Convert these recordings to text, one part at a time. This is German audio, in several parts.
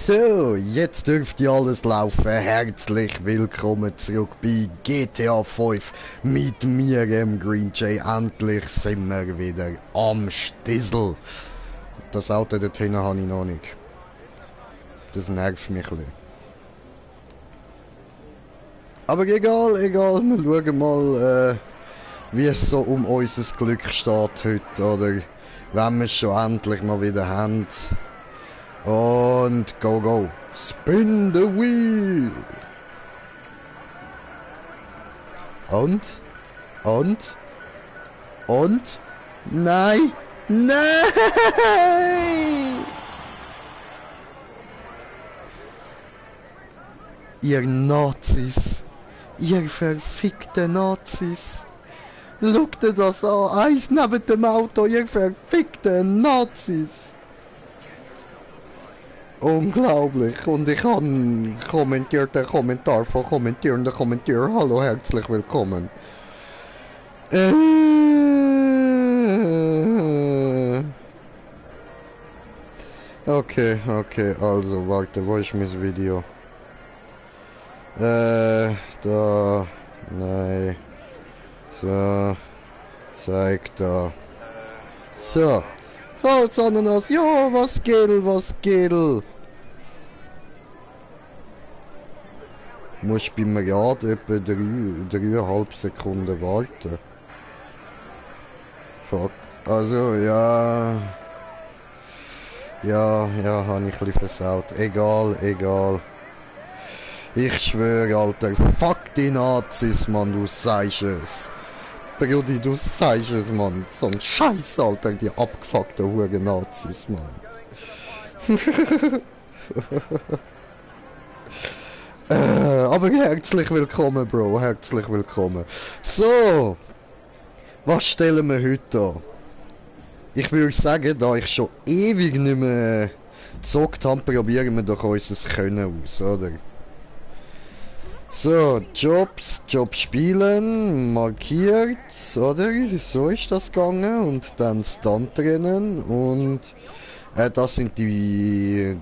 So, jetzt dürfte alles laufen. Herzlich willkommen zurück bei GTA 5 mit mir, Green Jay. Endlich sind wir wieder am Stissel. Das Auto dort hinten habe ich noch nicht. Das nervt mich ein bisschen. Aber egal, wir schauen mal, wie es so um unser Glück steht heute, oder wenn wir es schon endlich mal wieder haben. Und go. Spin the wheel. Und? Nein! Ihr Nazis! Ihr verfickten Nazis! Schaut dir das an! Eins neben dem Auto, ihr verfickten Nazis! Unglaublich. Und ich habe kommentiert den Kommentar von kommentierenden Kommentier. Hallo, herzlich willkommen. Okay, also warte, wo ist mein Video? Da, nein. So, zeig da. So. Holz Ananas, ja, was geht? Muss beim Rad etwa 3,5 Sekunden warten. Fuck. Also, ja, habe ich ein bisschen versaut. Egal. Ich schwöre, Alter, fuck die Nazis, Mann, du sagst es. Brudi, du sagst es, Mann. So ein Scheiß, Alter, die abgefuckten Huren-Nazis, Mann. Aber herzlich willkommen, Bro, herzlich willkommen. So, was stellen wir heute an? Ich würde sagen, da ich schon ewig nicht mehr gezockt habe, probieren wir doch unser Können aus, oder? So, Job spielen, markiert, oder? So ist das gegangen. Und dann Stuntrennen und das sind die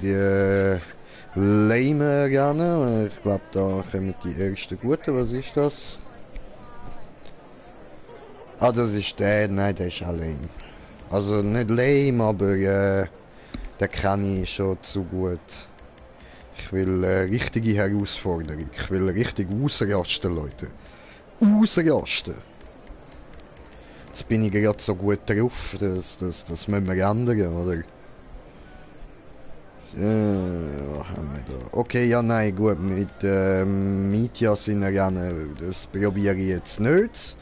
lame Rennen. Ich glaube, da kommen die ersten guten. Was ist das? Ah, das ist der. Nein, der ist auch lame. Also nicht lame, aber den kenne ich schon zu gut. Ich will richtige Herausforderung. Ich will richtig ausrasten, Leute. Ausrasten. Jetzt bin ich gerade so gut drauf, das müssen wir ändern, oder? Was haben wir da? Okay, ja, nein, gut, mit Mietjas in Rennen, das probiere ich jetzt nicht.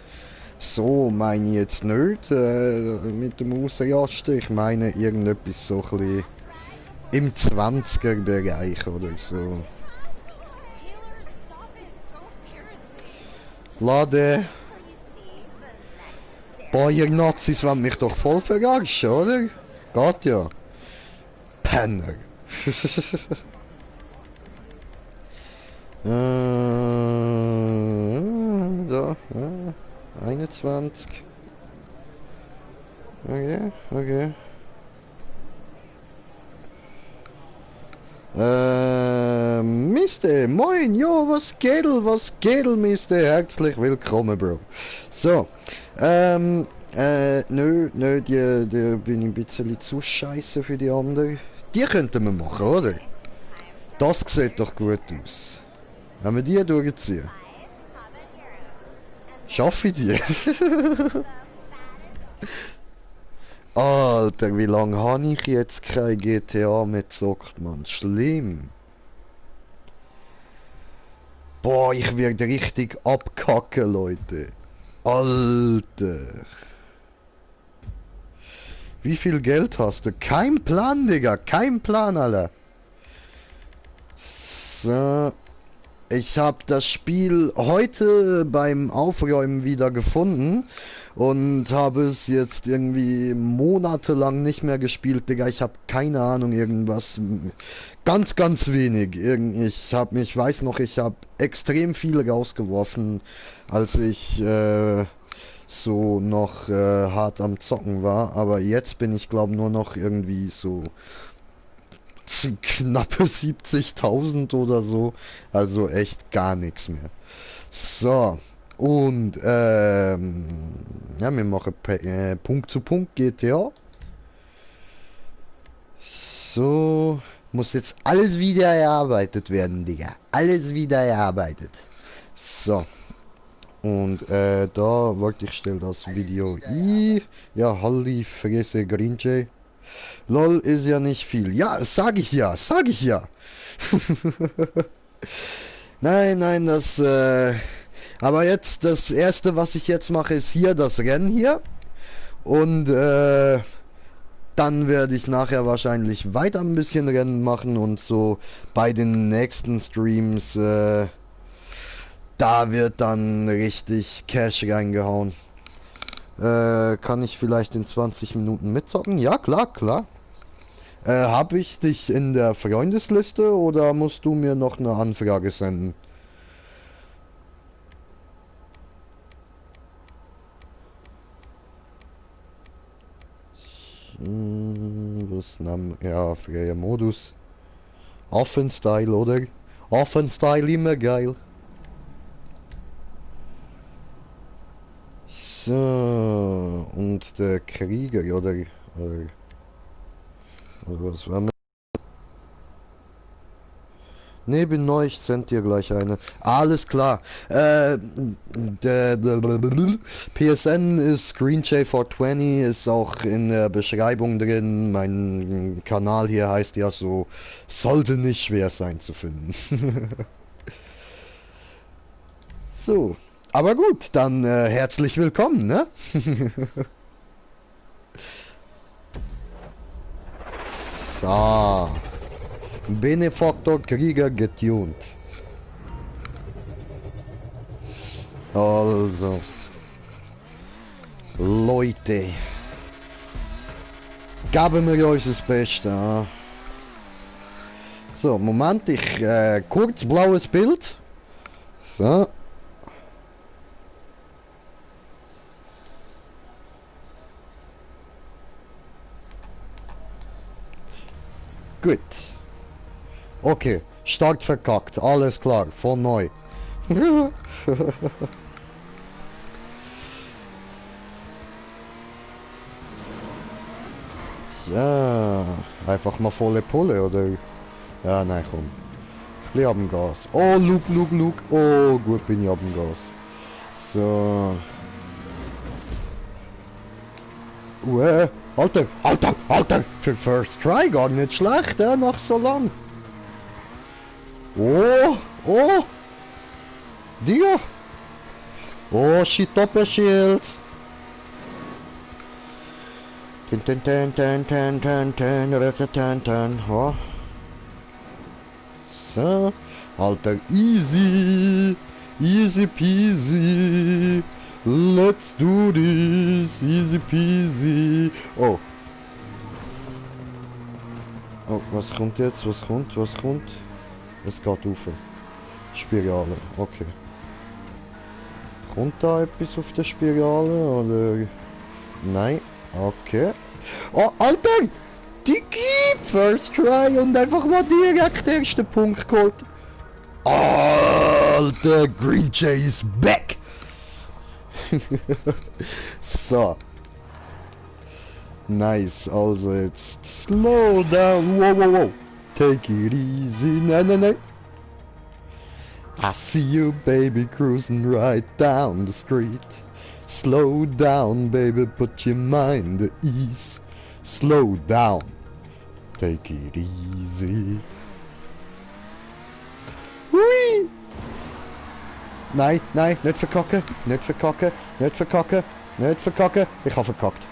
So meine ich jetzt nicht, mit dem Ausrasten. Ich meine irgendetwas so ein bisschen im 20er-Bereich oder so. Lade. Boah, ihr Nazis wollen mich doch voll verarschen, oder? Geht ja. Penner. Da. 21. Okay. Mister, moin, ja, was geht, Mister, herzlich willkommen, Bro. So, nö, die bin ich ein bisschen zu scheiße für die anderen. Die könnten wir machen, oder? Das sieht doch gut aus. Wenn wir die durchziehen. Schaffe ich die? Alter, wie lange habe ich jetzt kein GTA mehr gezockt, Mann? Schlimm. Boah, ich werde richtig abkacken, Leute. Alter. Wie viel Geld hast du? Kein Plan, Digga. Kein Plan, Alter. So. Ich habe das Spiel heute beim Aufräumen wieder gefunden und habe es jetzt irgendwie monatelang nicht mehr gespielt, Digga. Ich habe keine Ahnung, irgendwas. Ganz wenig. Ich weiß noch, ich habe extrem viel rausgeworfen, als ich so noch hart am Zocken war. Aber jetzt bin ich, glaube nur noch irgendwie so knappe 70.000 oder so. Also echt gar nichts mehr. So. Und, ja, wir machen Punkt zu Punkt GTA. So. Muss jetzt alles wieder erarbeitet werden, Digga. Alles wieder erarbeitet. So. Und da wollte ich schnell das Video i. Ja, Halli, Fresse, Green Jay. LOL ist ja nicht viel. Ja, sag ich ja, sag ich ja. Nein, nein, aber jetzt, das erste, was ich jetzt mache, ist hier das Rennen hier. Und dann werde ich nachher wahrscheinlich weiter ein bisschen Rennen machen und so bei den nächsten Streams, da wird dann richtig Cash reingehauen. Kann ich vielleicht in 20 Minuten mitzocken? Ja, klar, klar. Habe ich dich in der Freundesliste oder musst du mir noch eine Anfrage senden? Was nahm... Ja, freier Modus. Offenstyle, oder? Offenstyle immer geil. So, und der Krieger, oder was war mit? Ne, bin neu, ich send dir gleich eine. Alles klar. Der PSN ist ScreenJ420, ist auch in der Beschreibung drin. Mein Kanal hier heißt ja so, sollte nicht schwer sein zu finden. So, aber gut, dann herzlich willkommen, ne? So. Benefaktor Krieger getunt. Also. Leute. Gaben wir euch das Beste. Ja. So, Moment, ich kurz blaues Bild. So. Gut. Okay, Start verkackt, alles klar, von neu. Ja, einfach mal volle Pulle, oder? Ja, nein, komm. Ich bin am Gas. Oh, Luke. Oh, gut, bin ich am Gas. So. Alter! Für First Try gar nicht schlecht, nach so lang. Oh! Digga! Oh, shit, Doppelschild! Oh. So. Alter, easy peasy. Let's do this, easy peasy. Oh. Oh, was kommt jetzt? Was kommt? Es geht rauf. Spirale, okay. Kommt da etwas auf der Spirale, oder? Nein, okay. Oh, Alter! Digi! First try und einfach mal direkt den ersten Punkt geholt. Alter, Green Jay is back! So. Nice, also jetzt slow down, wow. Take it easy, nein. I see you, baby, cruising right down the street. Slow down, baby, put your mind at ease. Slow down, take it easy. Hui! Nein, nicht verkacken. Ich habe verkackt.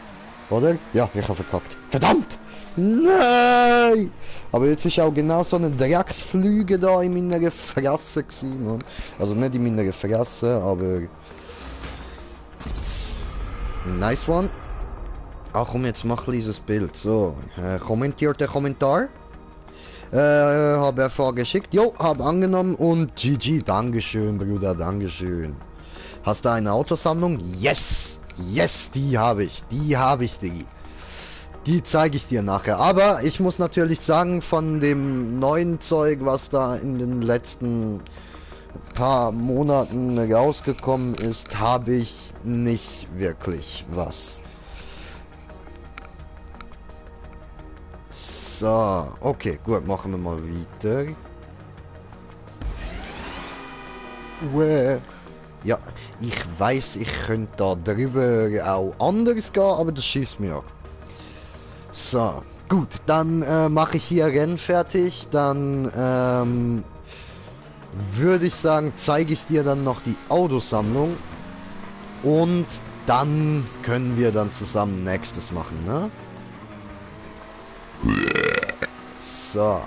Oder? Ja, ich habe verkackt. Verdammt! Nein! Aber jetzt ist auch genau so eine Drecksflüge da in meiner Fresse gewesen, Mann. Also nicht in meiner Fresse, aber... Nice one. Ach komm, jetzt mach dieses Bild. So, kommentiert der Kommentar. Habe er geschickt. Jo, habe angenommen und GG. Dankeschön, Bruder, Dankeschön. Hast du eine Autosammlung? Yes! Yes, die habe ich, Digi. Die zeige ich dir nachher. Aber ich muss natürlich sagen, von dem neuen Zeug, was da in den letzten paar Monaten rausgekommen ist, habe ich nicht wirklich was. So, okay, gut, machen wir mal weiter. Uäh. Ja, ich weiß, ich könnte da drüber auch anders gehen, aber das schießt mir ab. So, gut, dann mache ich hier Rennen fertig, dann würde ich sagen, zeige ich dir dann noch die Autosammlung und dann können wir dann zusammen nächstes machen, ne? So.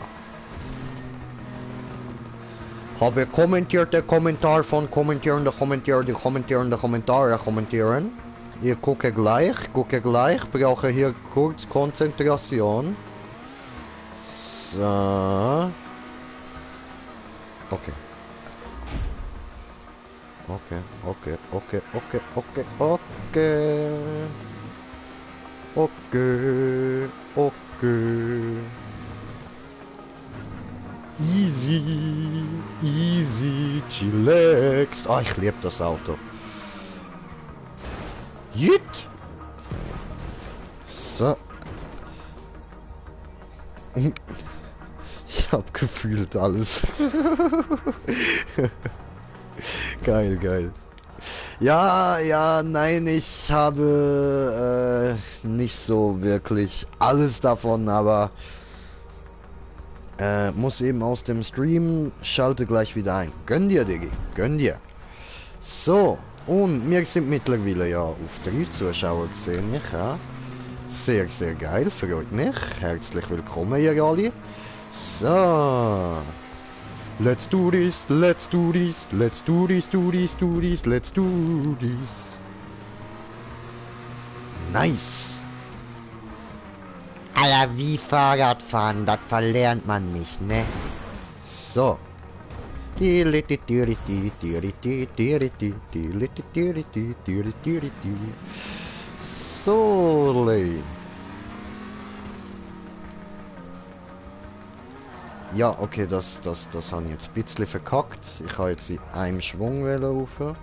Habe kommentierte Kommentar von kommentierende Kommentare, die kommentierende Kommentare kommentieren. Ich gucke gleich, brauche hier kurz Konzentration. So. Okay. Okay. Easy, chillaxed. Ah, ich liebe das Auto. Jit. So. Ich hab gefühlt alles. Geil. Ja, nein, ich habe nicht so wirklich alles davon, aber muss eben aus dem Stream, schalte gleich wieder ein. Gönn dir, Diggi, gönn dir. So, und wir sind mittlerweile ja auf 3 Zuschauer gesehen, ja. Sehr geil, freut mich. Herzlich willkommen, ihr alle. So. Let's do this. Nice. Alter, wie Fahrradfahren, das verlernt man nicht, ne? So. So. Ja, okay, das habe ich jetzt ein bisschen verkackt. Ich habe jetzt in einem Schwung laufen.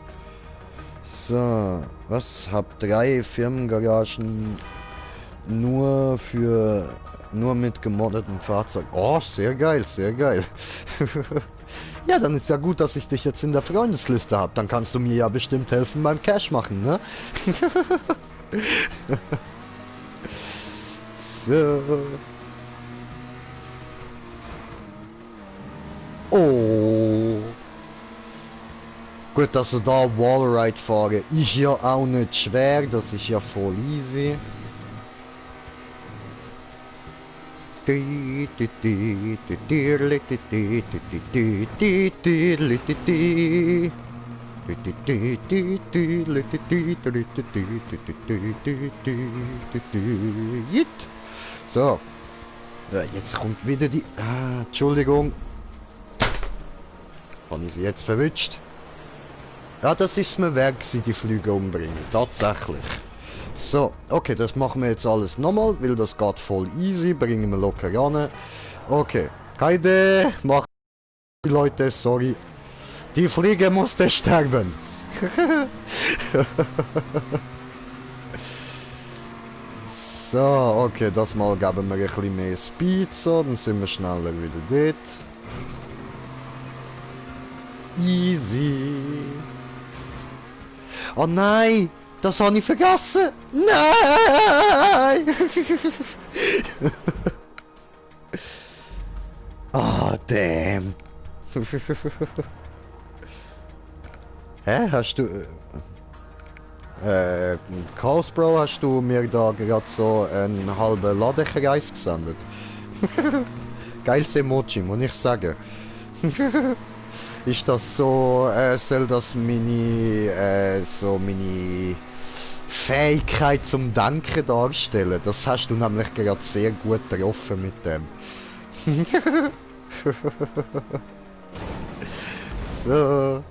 So, was? Hab 3 Firmengaragen nur mit gemoddeten Fahrzeugen. Oh, sehr geil. Ja, dann ist ja gut, dass ich dich jetzt in der Freundesliste habe. Dann kannst du mir ja bestimmt helfen beim Cash machen, ne? So. Oh. Gut, dass ich da Wallride fahre. Ist ja auch nicht schwer, das ist ja voll easy. So. Ja, jetzt kommt wieder die... Ah, Entschuldigung. Habe ich sie jetzt verwünscht? Ja, das ist mir wert, die Flüge umbringen. Tatsächlich. So, okay, das machen wir jetzt alles nochmal, weil das geht voll easy. Bringen wir locker ran. Okay, keine machen die Leute, sorry. Die Fliege musste sterben. So, okay, das mal geben wir ein bisschen mehr Speed, so, dann sind wir schneller wieder dort. Easy. Oh nein, das habe ich vergessen. Nein. Oh, damn. Hä, hast du... Chaos Bro, hast du mir da gerade so einen halben Ladekreis gesendet? Geiles Emoji, muss ich sagen. Ist das so, soll das meine Fähigkeit zum Denken darstellen? Das hast du nämlich gerade sehr gut getroffen mit dem. So.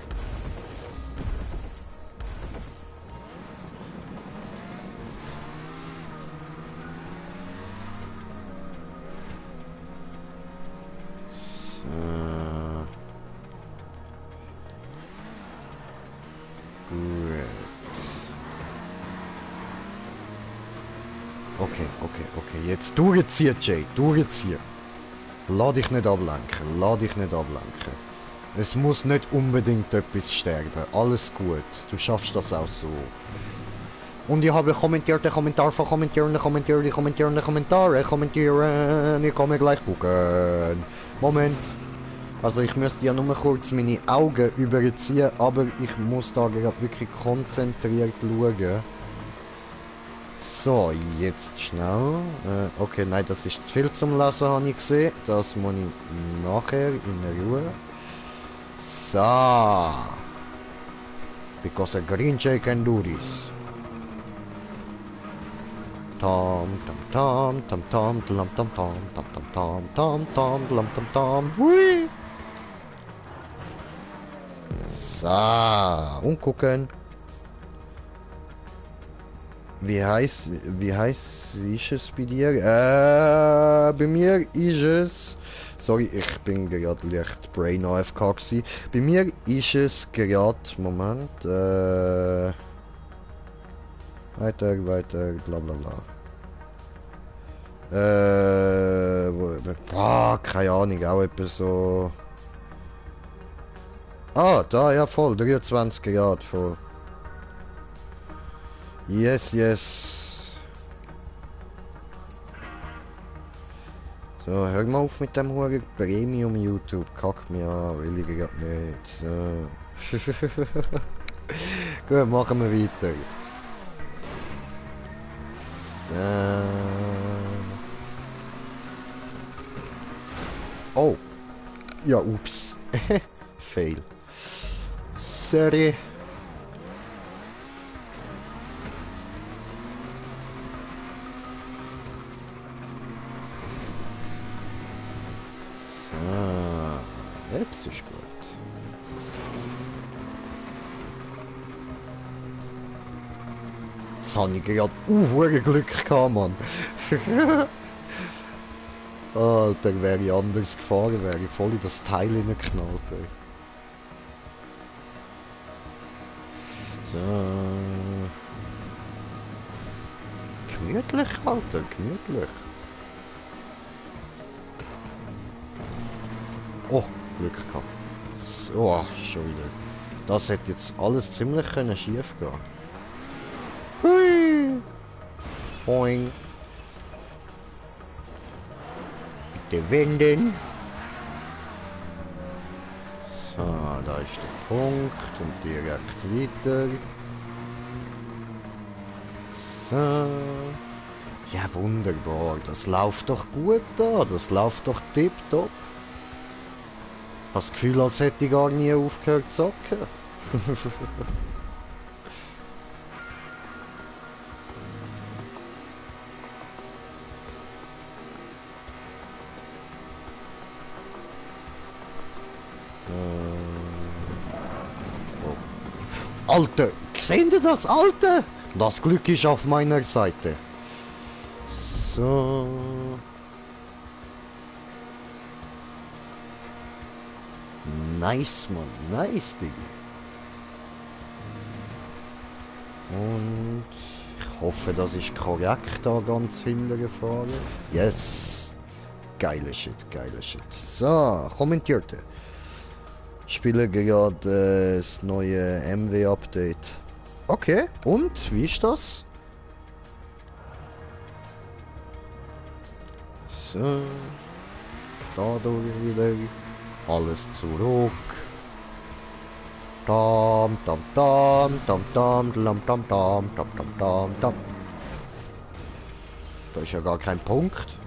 Okay. Jetzt durchziehen, Jay. Durchziehen. Lass dich nicht ablenken. Lass dich nicht ablenken. Es muss nicht unbedingt etwas sterben. Alles gut. Du schaffst das auch so. Und ich habe kommentiert, den Kommentar von kommentieren. Ich kann mir gleich gucken. Moment. Also ich müsste ja nur kurz meine Augen überziehen, aber ich muss da gerade wirklich konzentriert schauen. So, jetzt schnell. Okay, nein, das ist zu viel zum Lesen, habe ich gesehen. Das muss ich nachher in Ruhe. So. Because a green jay can do this. Tom tom tom tom tom tom tom tom tom tom tom tom tom tom tom. Hui. So, und gucken. Wie heißt ist es bei dir? Bei mir ist es... Sorry, ich bin gerade leicht Brain AFK gewesen. Bei mir ist es gerade... Moment, weiter, bla bla bla. Keine Ahnung, auch etwas so... Ah, da, ja voll, 23 Grad voll. Yes. So, hör mal auf mit dem Huren Premium YouTube. Kack mich an, will ich grad nicht. So. Gut, machen wir weiter. So. Oh. Ja, ups. Fail. Sorry. Jetzt ist gut. Jetzt habe ich gerade Glück gehabt, Mann. Alter, wäre ich anders gefahren, wäre ich voll in das Teil hineingeknallt, ey. So. Gemütlich, Alter, gemütlich. Oh, Glück gehabt. So, schon wieder. Das hätte jetzt alles ziemlich schief gehen. Hui! Boing! Bitte wenden! So, da ist der Punkt und direkt weiter. So. Ja, wunderbar. Das läuft doch gut da. Das läuft doch tipptopp. Ich habe das Gefühl, als hätte ich gar nie aufgehört zu zocken. Oh. Alter, seht ihr das, Alter? Das Glück ist auf meiner Seite. So. Nice, Mann. Nice, Digga. Und ich hoffe, das ist korrekt da ganz hinten gefahren. Yes. Geiler Shit. So, kommentierte. Ich spiele gerade das neue MW-Update. Okay, und? Wie ist das? So. Da wieder. Alles zurück. Dam, dam, dam, dam, dam, dam, dam, dam, dam, dam, dam, dam. Da ist ja gar kein Punkt.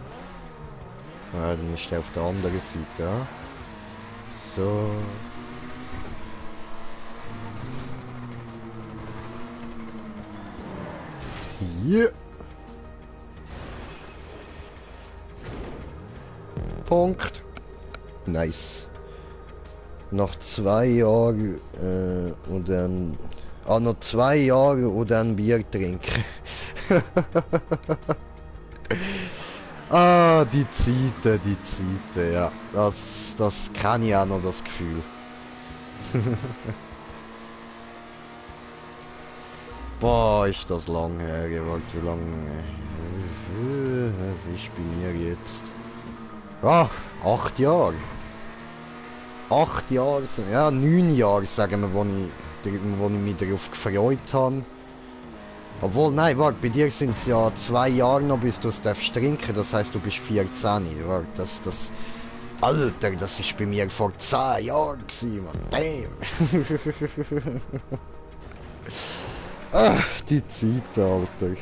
Ja, dann ist der auf der anderen Seite. Ja. So. Hier. Punkt. Nice. Nach 2 Jahren und dann... Ah, noch 2 Jahre und dann Bier trinken. Ah, die Zeiten, ja. Das kann ich auch noch, das Gefühl. Boah, ist das lang her, warte, wie lange... jetzt? Ah, 8 Jahre. 8 Jahre, ja 9 Jahre sagen wir, wo ich mich darauf gefreut habe. Obwohl, nein, warte, bei dir sind es ja 2 Jahre noch, bis du es darfst trinken, das heißt du bist 14. Warte, Alter, das ist bei mir vor 10 Jahren gewesen, Mann. Damn. Ach, die Zeit, Alter.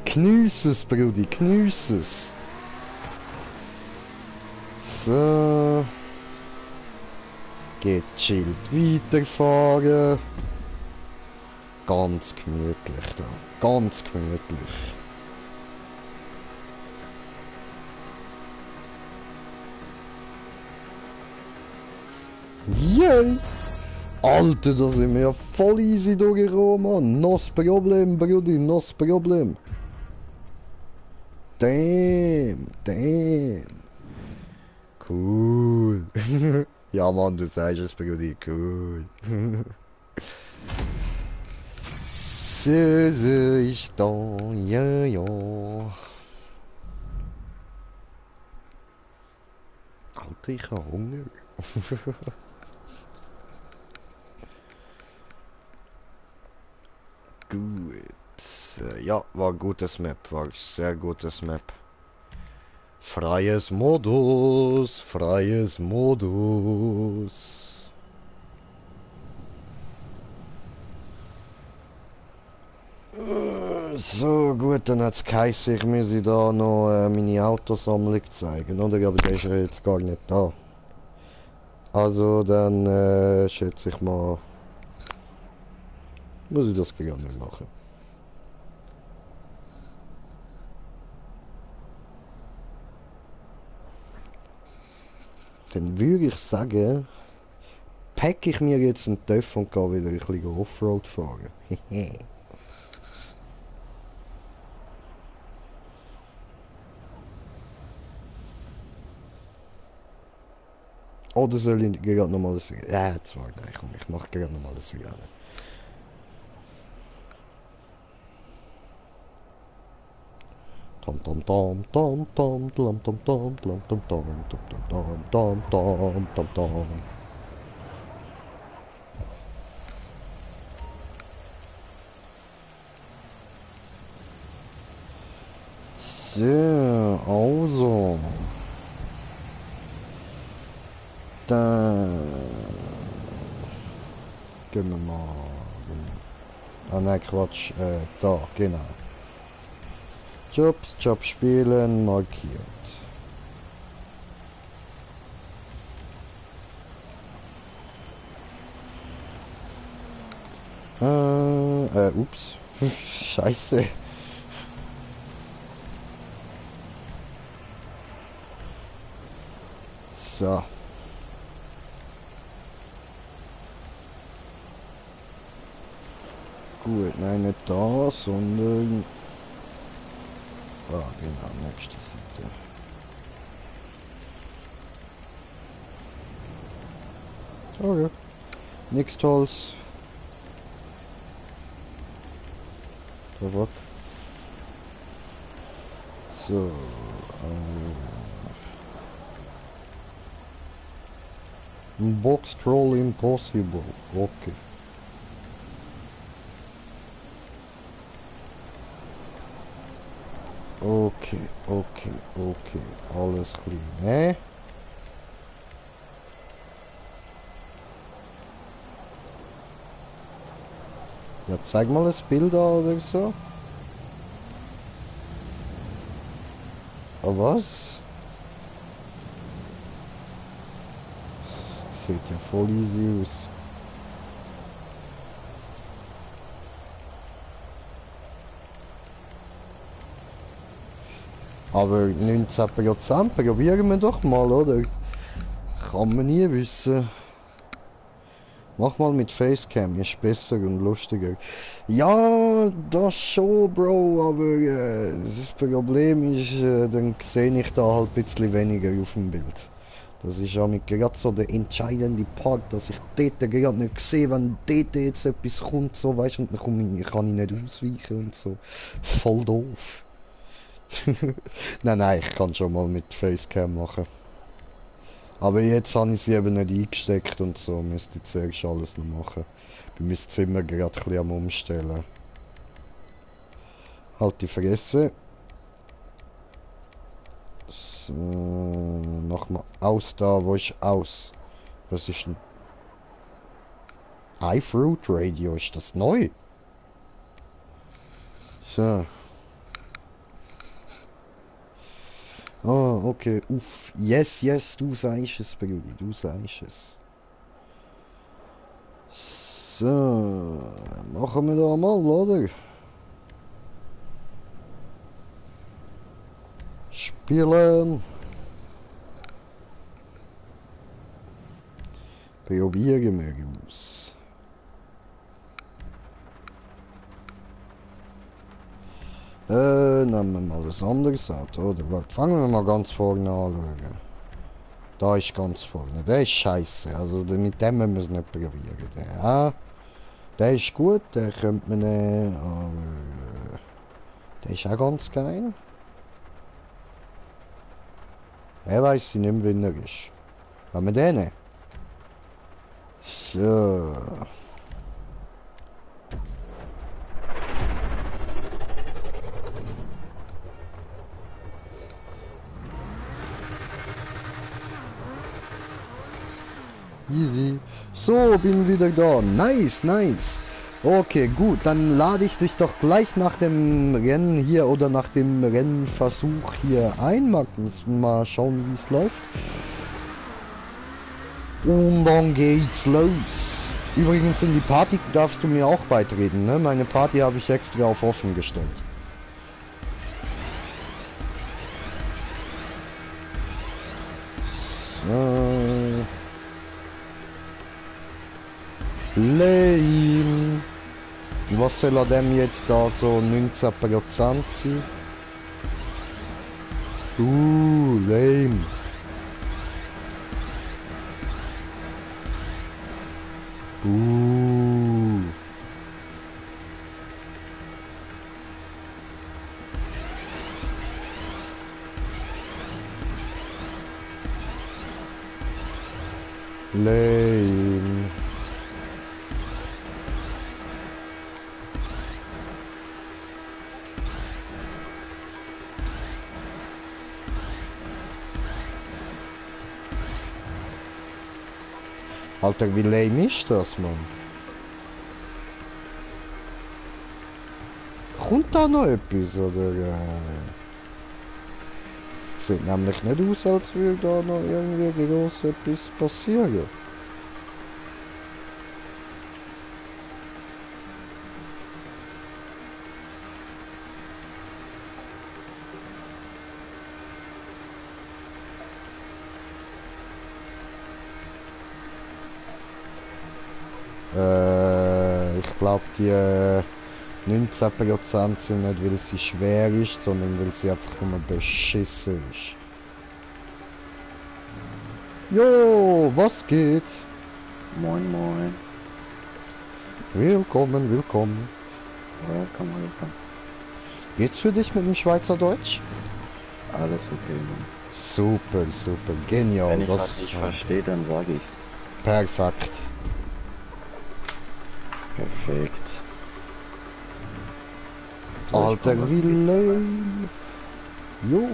Geniess es, Brudi, geniess es. So. Gechillt weiterfahren. Ganz gemütlich da. Ganz gemütlich. Yay! Alter, da sind wir ja voll easy durchgekommen, Mann. Nos Problem, Brudi, nos Problem. Damn, damn. Cool. Ja, Mann, du sagst es, Brudi, cool. So ist da, ja, ja. Alter, ich habe Hunger. Gut. Ja, war ein gutes Map, war ein sehr gutes Map. Freies Modus, freies Modus. So, gut, dann hat es geheißen, ich muss da noch meine Autosammlung zeigen, oder? Aber der ist ja jetzt gar nicht da. Also, dann schätze ich mal, muss ich das gerne nicht machen. Dann würde ich sagen, packe ich mir jetzt einen Töff und gehe wieder ein bisschen Offroad fahren. Oder soll ich gerade nochmal ein Rennen? Ja, zwar, nein, komm, ich mache gerade nochmal ein Rennen. Tom tom tom tom tom tom tom tom tom tom tom tom tom tom tom tom. So, also. Dann gehen wir mal. Ah nein, Quatsch. Da, genau. Jobs, Job spielen, markiert. Ups. Scheiße. So. Gut, nein, nicht da, sondern... Ah, genau, nächste Seite. Okay. Nix Tolles. Da was? So. Box Troll Impossible. Okay. Okay, okay, okay. Alles clean, ne? Ja, zeig mal das Bild da oder so. Aber was? Sieht ja voll easy aus. Aber 19%, probieren wir doch mal, oder? Kann man nie wissen. Mach mal mit Facecam, ist besser und lustiger. Ja, das schon, Bro, aber das Problem ist, dann sehe ich da halt ein bisschen weniger auf dem Bild. Das ist ja gerade so der entscheidende Part, dass ich dort gerade nicht sehe, wenn dort jetzt etwas kommt, so, weißt du, und dann kann ich nicht ausweichen und so. Voll doof. Nein, nein, ich kann schon mal mit Facecam machen. Aber jetzt habe ich sie eben nicht eingesteckt und so, müsste ich zuerst alles noch machen. Bin mein Zimmer gerade ein bisschen am Umstellen. Halt die Fresse. So, mach mal aus da, wo ist aus? Was ist ein iFruit Radio? Ist das neu? So. Ah, okay. Uff. Yes, yes, du sagst es, Brudi, du sagst es. So. Machen wir da mal, oder? Spielen. Probieren wir aus. Nehmen wir mal was anderes Auto, oder? Warte, fangen wir mal ganz vorne an. Schauen. Da ist ganz vorne. Der ist scheiße. Also mit dem müssen wir es nicht probieren. Der ist gut, der könnte man nehmen, aber der ist auch ganz geil. Er weiß nicht mehr, wie er ist. Haben wir den nehmen? So. Easy. So, bin wieder da. Nice, nice. Okay, gut. Dann lade ich dich doch gleich nach dem Rennen hier oder nach dem Rennversuch hier ein. Mal schauen, wie es läuft. Und dann geht's los. Übrigens in die Party darfst du mir auch beitreten, ne? Meine Party habe ich extra auf offen gestellt. So. Lame. Was soll an dem jetzt da so 19% sein? Lame. Lame. Alter, wie lame ist das, Mann? Kommt da noch etwas, oder? Es sieht nämlich nicht aus, als würde da noch irgendwie groß etwas passieren. Ich glaube, die 19% sind nicht, weil sie schwer ist, sondern weil sie einfach nur beschissen ist. Jo, was geht? Moin moin. Willkommen, willkommen. Welcome, welcome. Geht's für dich mit dem Schweizerdeutsch? Alles okay, Mann. Super, super, genial. Wenn ich was nicht verstehe, dann sage ich's. Perfekt. Perfekt. Alter, wie lame. Jo.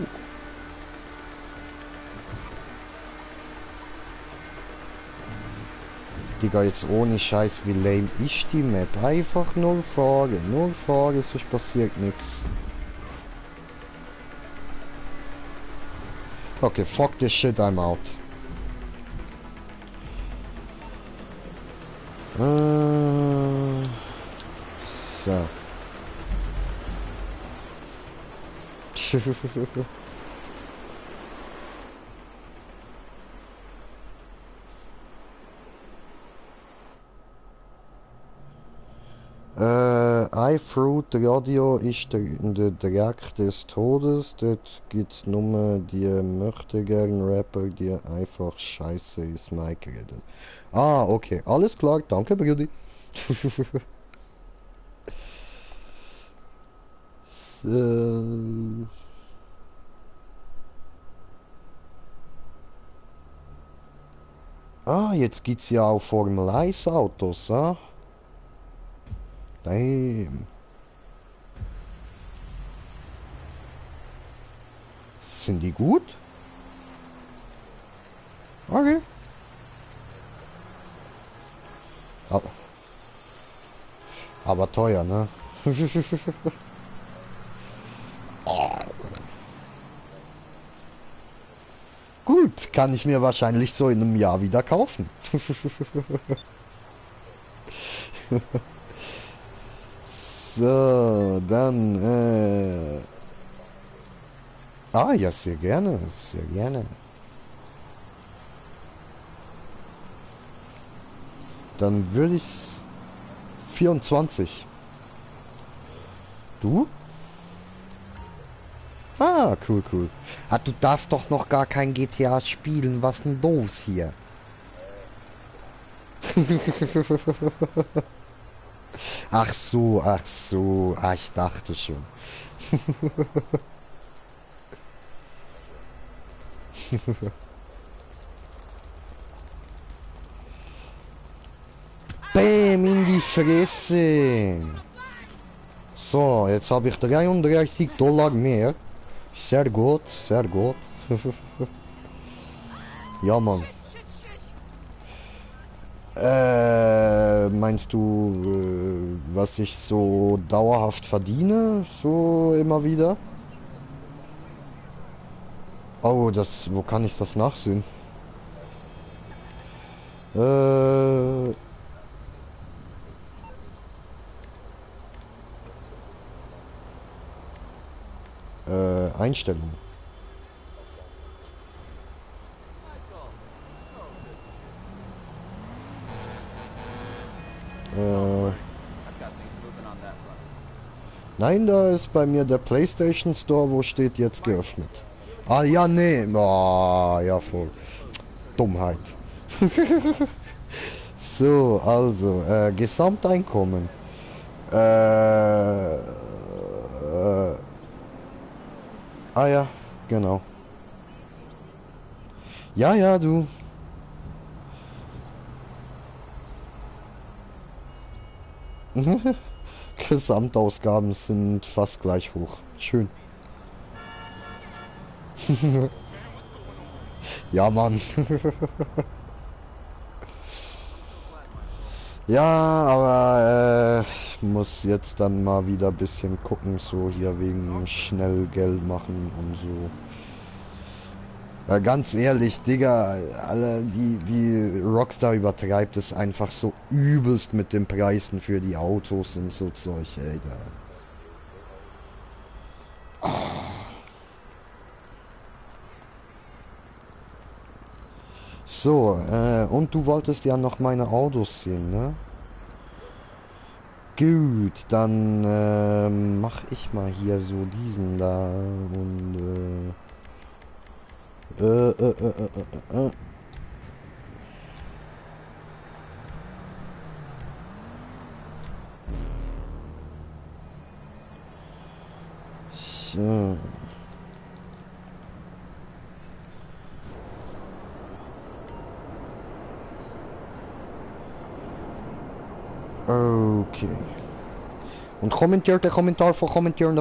Digga, jetzt ohne Scheiß, wie lame ist die Map? Einfach nur fahren, sonst passiert nichts. Okay, fuck this shit, I'm out. So. iFruit Radio ist der Dreck des Todes. Dort gibt's nur die möchtegern Rapper, die einfach scheiße ins Mic reden. Ah, okay. Alles klar. Danke, Brudi. So. Ah, jetzt gibt's ja auch Formel 1 Autos, ah? Damn. Sind die gut? Okay. Aber, aber teuer, ne? Gut, kann ich mir wahrscheinlich so in einem Jahr wieder kaufen. So, dann, ah, ja, sehr gerne, sehr gerne. Dann würde ich 24. Du? Ah, cool, cool. Ah, du darfst doch noch gar kein GTA spielen. Was denn los hier? Ach so, ach so. Ah, ich dachte schon. Bäm, in die Fresse. So, jetzt habe ich 33 Dollar mehr. Sehr gut, sehr gut. Ja, Mann. Meinst du, was ich so dauerhaft verdiene? So immer wieder? Oh, wo kann ich das nachsehen? Äh, Einstellungen. Äh, nein, da ist bei mir der PlayStation Store, wo steht jetzt geöffnet. Ah, ja, nee. Ah, ja, voll. Dummheit. So, also, Gesamteinkommen. Ah ja, genau. Ja, ja, du. Gesamtausgaben sind fast gleich hoch. Schön. Ja, Mann. Ja, aber muss jetzt dann mal wieder ein bisschen gucken, so hier wegen schnell Geld machen und so. Ja, ganz ehrlich, Digga, alle, die Rockstar übertreibt es einfach so übelst mit den Preisen für die Autos und so Zeug, ey, da. So, und du wolltest ja noch meine Autos sehen, ne? Gut, dann mach ich mal hier so diesen da und äh, äh, äh, äh, äh, äh. So. Okay. Und kommentiert den Kommentar von kommentieren.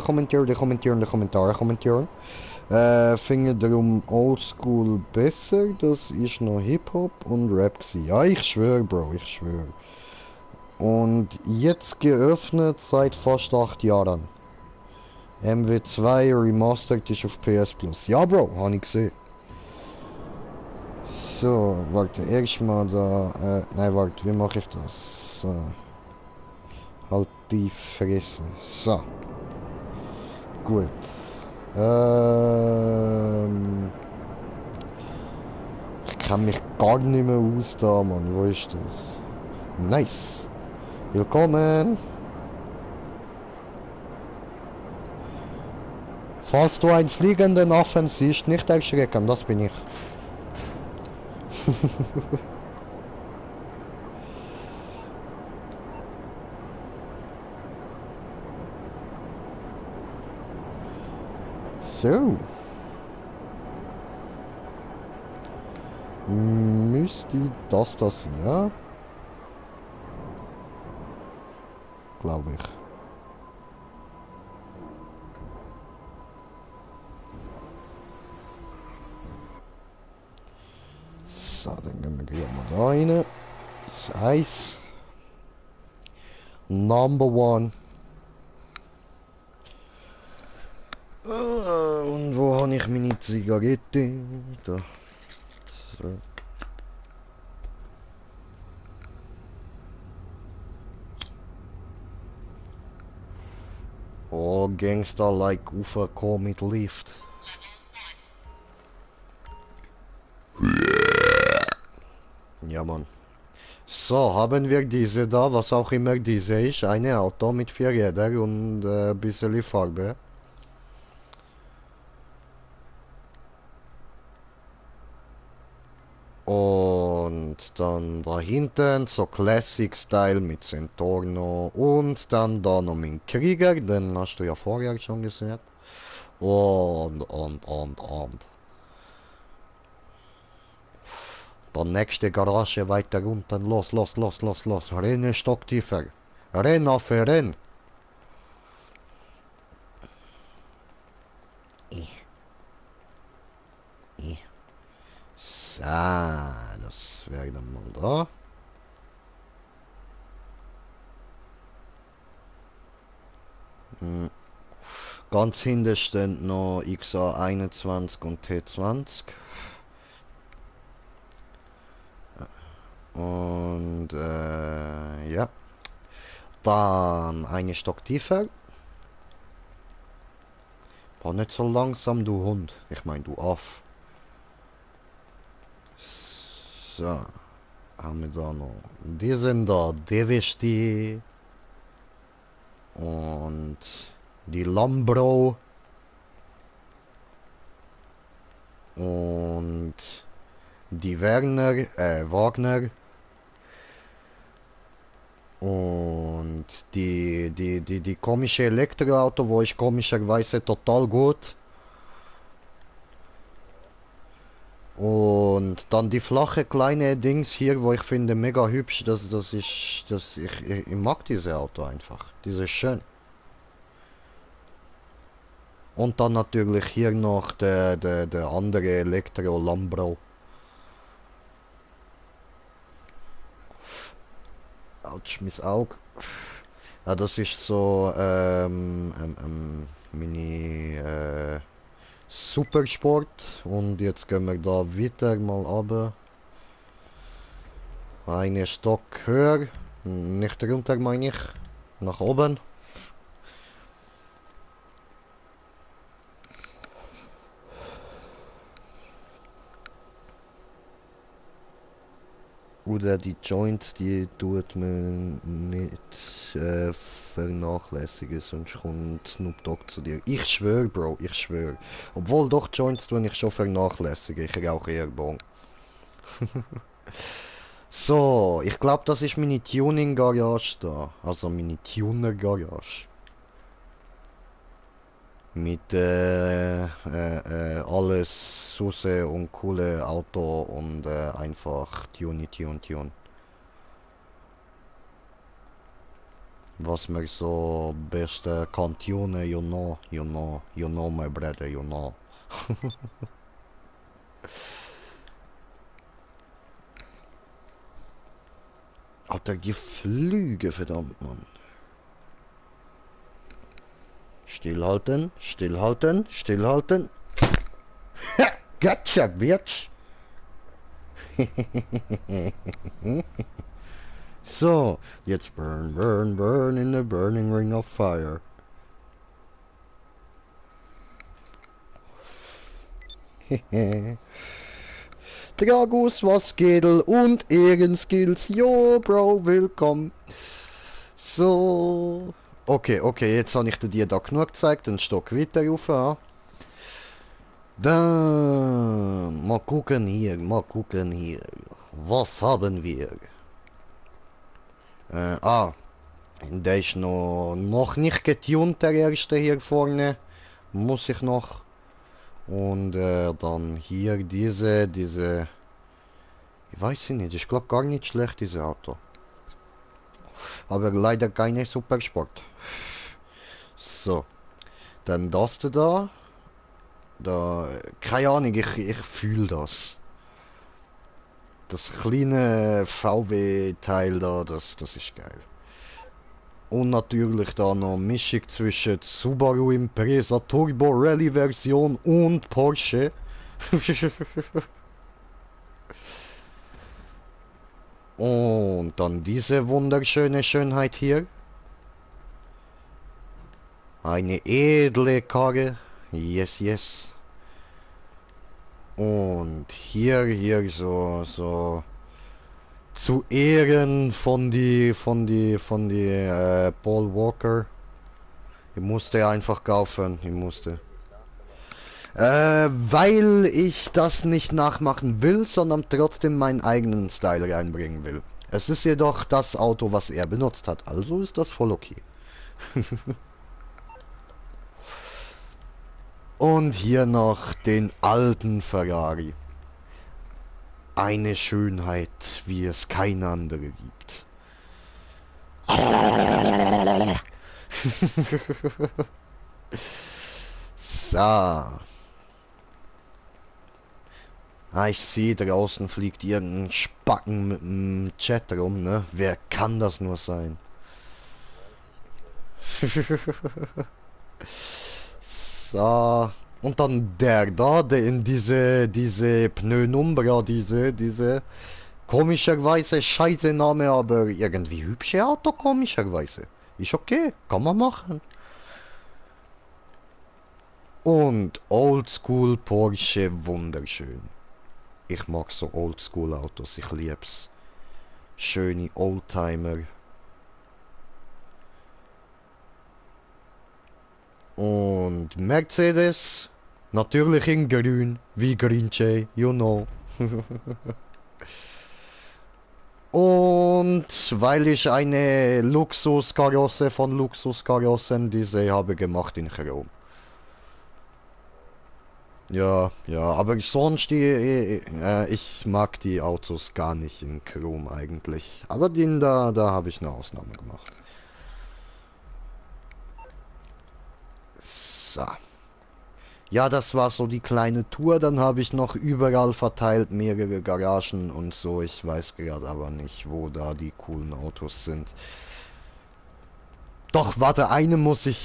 Finde darum Oldschool besser. Das ist noch Hip-Hop und Rap gewesen. Ja, ich schwöre, Bro, ich schwöre. Und jetzt geöffnet seit fast 8 Jahren. MW2 Remastered ist auf PS Plus. Ja, Bro, habe ich gesehen. So, warte, erstmal da. Nein, warte, wie mache ich das? So. Halt die Fresse. So. Gut. Ich kann mich gar nicht mehr aus da, Mann. Wo ist das? Nice. Willkommen. Falls du einen fliegenden Affen siehst, nicht erschrecken, das bin ich. So. müsste das sein, ja? Glaube ich. So, dann gehen wir gleich mal da rein. Das Eis. Number one. Und wo habe ich meine Zigarette? Da. So. Oh, Gangster-like raufkommen mit Lift. Ja, Mann. So, haben wir diese da, was auch immer diese ist. Eine Auto mit 4 Rädern und ein bisschen Farbe. Und dann da hinten so Classic Style mit Centorno. Und dann da noch mein Krieger, den hast du ja vorher schon gesehen. Und. Dann nächste Garage weiter unten. Los. Renne Stock tiefer. Renn auf Renn. So, das wäre dann mal da. Ganz hinten steht noch XA21 und T20. Und ja. Dann eine Stock tiefer. War nicht so langsam, du Hund. Ich meine, du Aff. So. Haben wir da noch. Die sind da. DWSD. Und die Lambro. Und die Wagner. Und die komische Elektroauto, wo ich komischerweise total gut. Und dann die flache kleine Dings hier, wo ich finde mega hübsch. Ich mag diese Auto einfach. Diese ist schön. Und dann natürlich hier noch der andere Elektro Lambro. Autsch, mein Auge. Ja, das ist so Mini Supersport. Und jetzt gehen wir da weiter mal runter. Eine Stock höher. Nicht runter meine ich. Nach oben. Oder die Joints, die tut man nicht vernachlässigen, sonst kommt Snoop Dogg zu dir. Ich schwöre, Bro, ich schwöre. Obwohl doch Joints tue ich schon vernachlässigen, ich rauche eher Bon. So, ich glaube, das ist meine Tuning-Garage da. Also meine Tuner-Garage. Mit alles Susse und coole Auto und einfach Tune. Was mir so beste kann tunen, you know my brother, you know. Alter, die Flüge, verdammt, Mann. Stillhalten. Gotcha, bitch. So, jetzt burn in the burning ring of fire. Dragus, was Gedel und Ehrenskills. Jo, Bro, willkommen. So. Okay, jetzt habe ich dir da genug gezeigt. Den Stock weiter rauf. Ja. Dann mal gucken hier. Was haben wir? Der ist noch nicht getunt, der erste hier vorne. Muss ich noch. Und dann hier diese Ich weiß nicht, ich glaube gar nicht schlecht, dieses Auto. Aber leider keine Supersport. So, dann das da. Da, keine Ahnung, ich fühle das. Das kleine VW-Teil da, das ist geil. Und natürlich da noch Mischung zwischen Subaru Impreza Turbo Rally Version und Porsche. Und dann diese wunderschöne Schönheit hier. Eine edle Karre. Yes, yes. Und hier so zu Ehren von die Paul Walker. Ich musste einfach kaufen, ich musste. Weil ich das nicht nachmachen will, sondern trotzdem meinen eigenen Style reinbringen will. Es ist jedoch das Auto, was er benutzt hat, also ist das voll okay. Und hier noch den alten Ferrari. Eine Schönheit, wie es keine andere gibt. So. Ah, ich sehe, draußen fliegt irgendein Spacken mit dem Chat rum, ne? Wer kann das nur sein? So. Und dann der da, der in diese Pneunumbra, diese komischerweise scheiße Name, aber irgendwie hübsche Auto, komischerweise. Ist okay, kann man machen. Und Oldschool Porsche, wunderschön. Ich mag so Oldschool Autos, ich lieb's. Schöne Oldtimer. Und Mercedes, natürlich in grün, wie Green Jay, you know. Und weil ich eine Luxuskarosse von Luxuskarossen, diese habe gemacht in Chrom. Ja, ja, aber sonst ich mag die Autos gar nicht in Chrom eigentlich. Aber den da habe ich eine Ausnahme gemacht. So. Ja, das war so die kleine Tour. Dann habe ich noch überall verteilt mehrere Garagen und so. Ich weiß gerade aber nicht, wo da die coolen Autos sind. Doch, warte, eine muss ich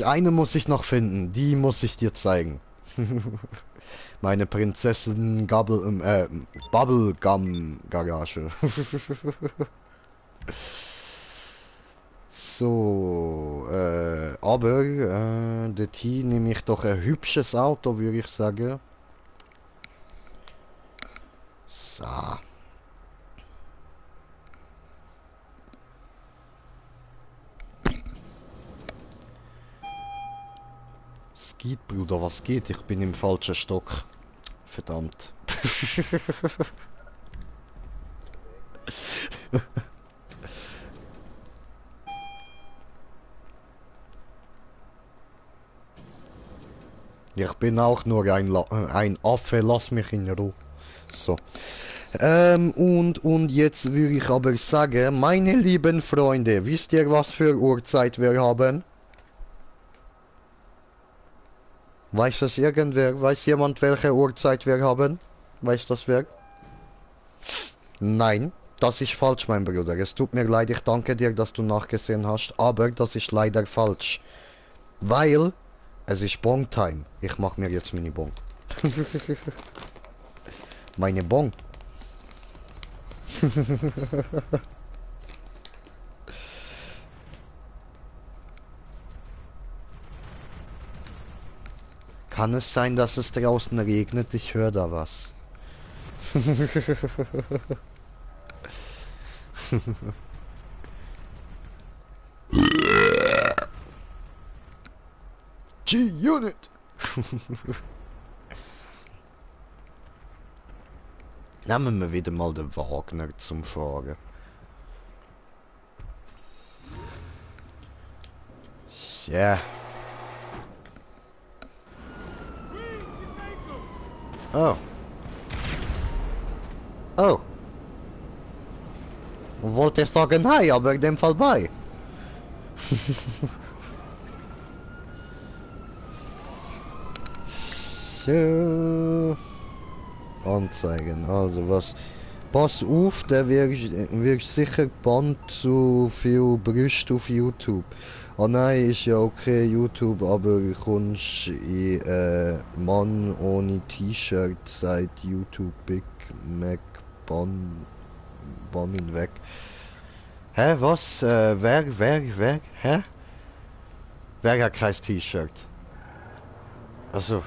noch finden. Die muss ich dir zeigen. Meine Prinzessin Bubblegum Garage. So, aber dort hier nehme ich doch ein hübsches Auto, würde ich sagen. So. Was geht, Bruder, was geht? Ich bin im falschen Stock. Verdammt. Ich bin auch nur ein Affe, lass mich in Ruhe. So. Und jetzt würde ich aber sagen, meine lieben Freunde, wisst ihr, was für Uhrzeit wir haben? Weiß das irgendwer? Weiß jemand, welche Uhrzeit wir haben? Weiß das wer? Nein, das ist falsch, mein Bruder. Es tut mir leid, ich danke dir, dass du nachgesehen hast, aber das ist leider falsch. Weil es ist Bong-Time. Ich mach mir jetzt meine Bong. Meine Bong. Kann es sein, dass es draußen regnet? Ich höre da was. G-Unit! Nehmen wir wieder mal den Wagner zum Fahren. Ja. Oh. Oh. Und wollte sagen hi, aber in dem Fall bye. So. Anzeigen, also was. Pass auf, der wird sicher gebannt zu viel Brüste auf YouTube. Ah nein, ist ja okay YouTube, aber kommst in Mann ohne T-Shirt seit YouTube Big Mac ban ihn weg. Hä, was? Wer? Hä? Wer hat kein T-Shirt? Also.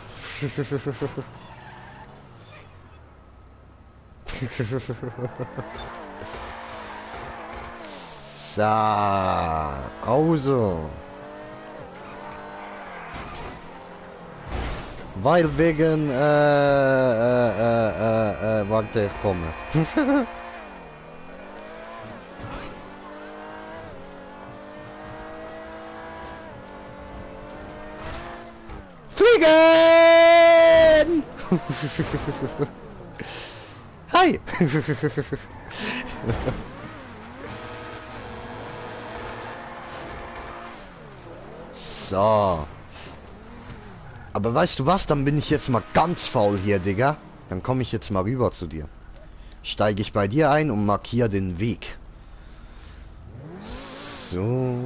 So, also. Weil wegen, warte, ich komme. Fliegen! Hi! So. Aber weißt du was? Dann bin ich jetzt mal ganz faul hier, Digga. Dann komme ich jetzt mal rüber zu dir. Steige ich bei dir ein und markiere den Weg. So.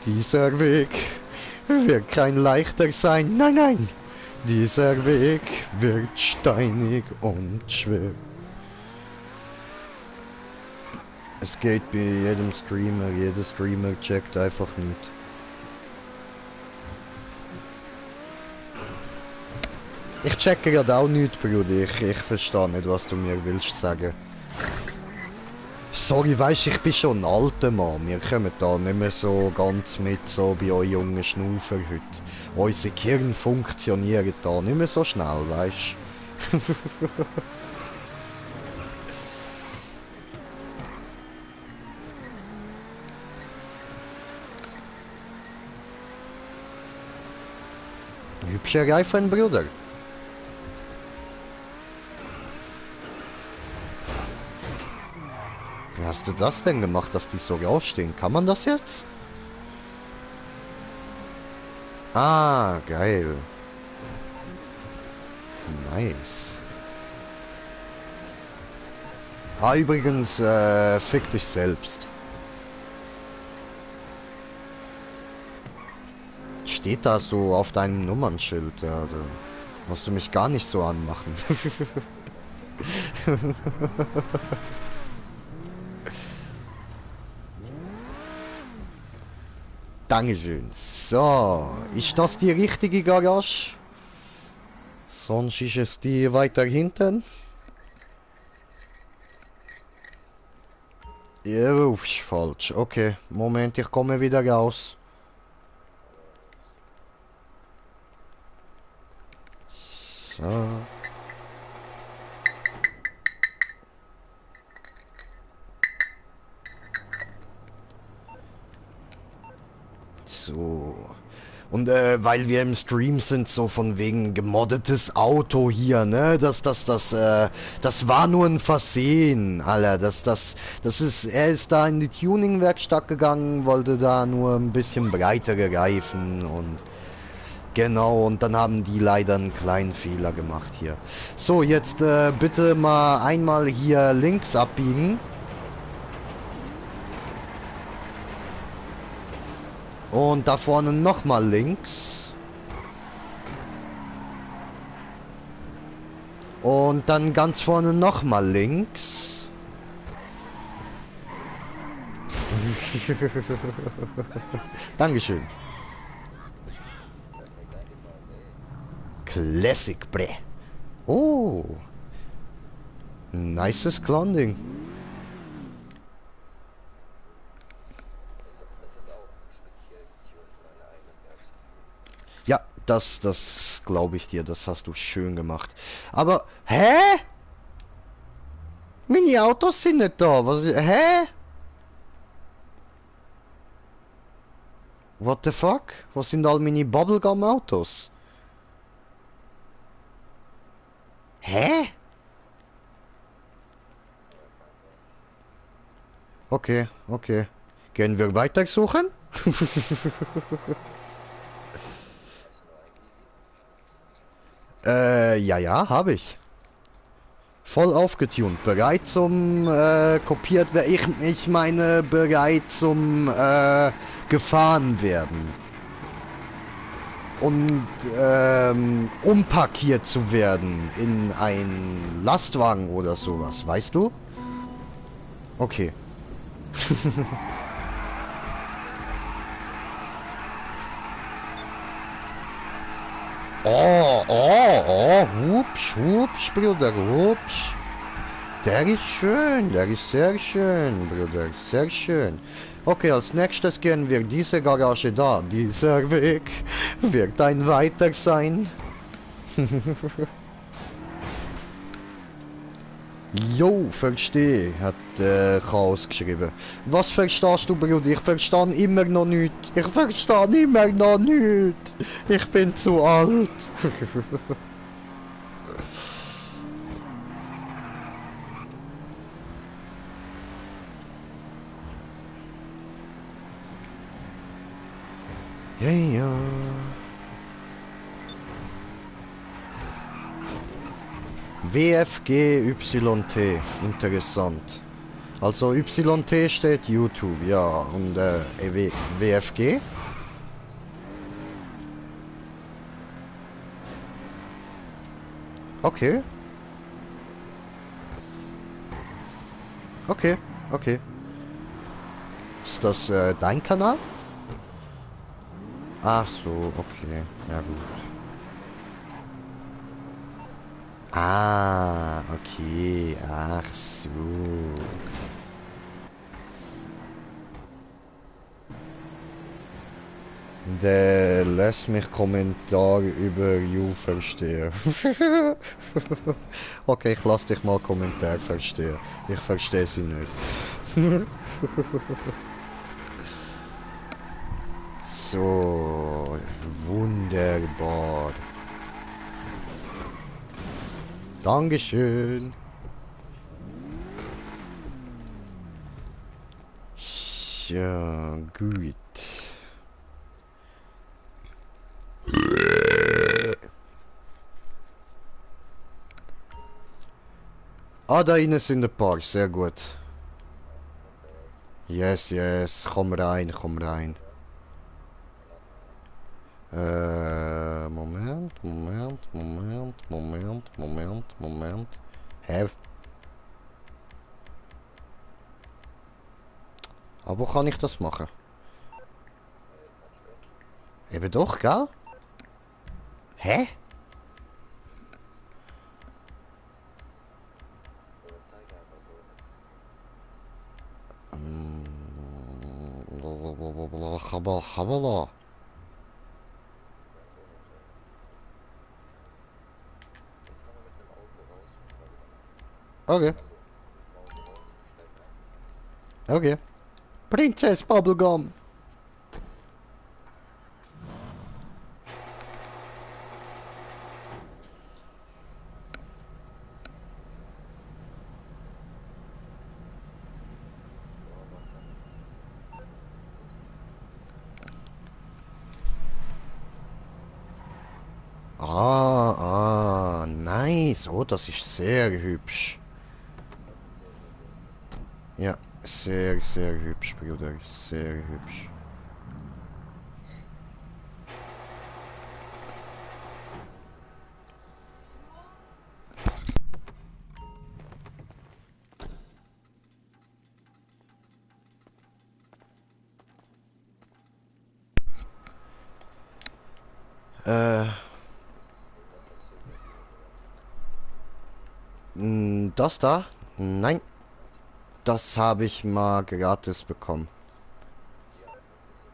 Dieser Weg wird kein leichter sein. Nein, nein. Dieser Weg wird steinig und schwer. Es geht bei jedem Streamer. Jeder Streamer checkt einfach nicht. Ich checke gerade auch nicht, Bruder. Ich verstehe nicht, was du mir willst sagen. Sorry, weisst, ich bin schon ein alter Mann. Wir kommen da nicht mehr so ganz mit, so bei euch jungen Schnaufer heute. Unsere Gehirn funktionieren da nicht mehr so schnell, weisst. Hübscher Reifen, Bruder. Wie hast du das denn gemacht, dass die so rausstehen? Kann man das jetzt? Ah, geil. Nice. Ah, übrigens, fick dich selbst. Steht da so auf deinem Nummernschild, ja, da musst du mich gar nicht so anmachen. Dankeschön. So, ist das die richtige Garage? Sonst ist es die weiter hinten. Ihr rufst falsch. Okay, Moment, ich komme wieder raus. So. So. Und weil wir im Stream sind, so von wegen gemoddetes Auto hier, ne? Das war nur ein Versehen, Alter. Er ist da in die Tuning-Werkstatt gegangen, wollte da nur ein bisschen breitere Reifen und genau, und dann haben die leider einen kleinen Fehler gemacht hier. So, jetzt bitte mal einmal hier links abbiegen. Und da vorne nochmal links. Und dann ganz vorne nochmal links. Dankeschön. Classic, bre. Oh. Nices Landing. Ja, das glaube ich dir. Das hast du schön gemacht. Aber, hä? Meine Autos sind nicht da. Was, hä? What the fuck? Wo sind all meine Bubblegum-Autos? Hä? Okay, okay. Gehen wir weiter suchen? Ja, ja, habe ich. Voll aufgetunt. Bereit zum, kopiert werden. Ich meine, bereit zum, gefahren werden. Und, umpackiert zu werden in ein Lastwagen oder sowas, weißt du? Okay. Oh, oh, oh, hupsch, hupsch, Bruder, hupsch. Der ist schön, der ist sehr schön, Bruder, sehr schön. Okay, als nächstes gehen wir diese Garage da. Dieser Weg wird ein weiter sein. Jo, verstehe, hat Chaos geschrieben. Was verstehst du, Bruder? Ich verstehe immer noch nicht. Ich verstehe immer noch nicht. Ich bin zu alt. Ja, ja. WFGYT, interessant. Also YT steht YouTube, ja, und WFG? Okay, okay, okay. Ist das dein Kanal? Ach so, okay, ja gut. Ah, okay, ach so. Der lässt mich Kommentar über You verstehen. Okay, ich lass dich mal Kommentar verstehen. Ich verstehe sie nicht. So, wunderbar. Dankeschön. Ja, gut. Ah, da innen ist in der Park, sehr gut. Yes, yes, komm rein, komm rein. Moment, Moment, Moment, Moment, Moment, Moment. Hä? Aber wo kann ich das machen? Eben doch, gell? Hä? Habala. Okay, okay. Princess Bubblegum. Ah, ah, nice. Oh, das ist sehr hübsch. Ja, sehr, sehr hübsch, Bruder. Sehr hübsch. Äh, das da? Nein, das habe ich mal gratis bekommen.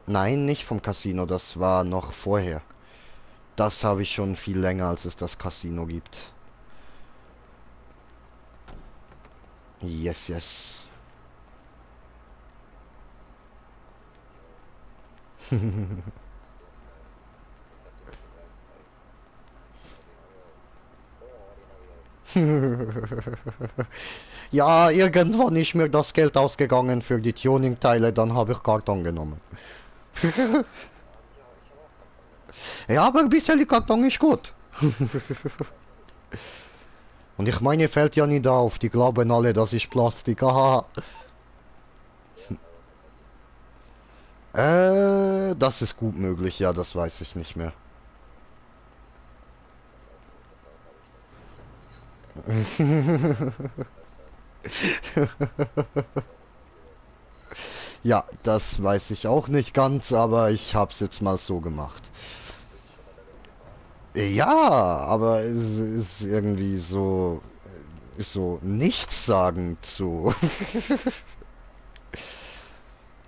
Nein, nicht vom Casino, das war noch vorher. Das habe ich schon viel länger, als es das Casino gibt. Yes, yes. Ja, irgendwann ist mir das Geld ausgegangen für die Tuning-Teile, dann habe ich Karton genommen. Ja, aber bisher die Karton ist gut. Und ich meine, fällt ja nicht auf, die glauben alle, das ist Plastik. Aha. Das ist gut möglich, ja, das weiß ich nicht mehr. Ja, das weiß ich auch nicht ganz, aber ich hab's jetzt mal so gemacht. Ja, aber es ist irgendwie so, ist so nichtssagend so.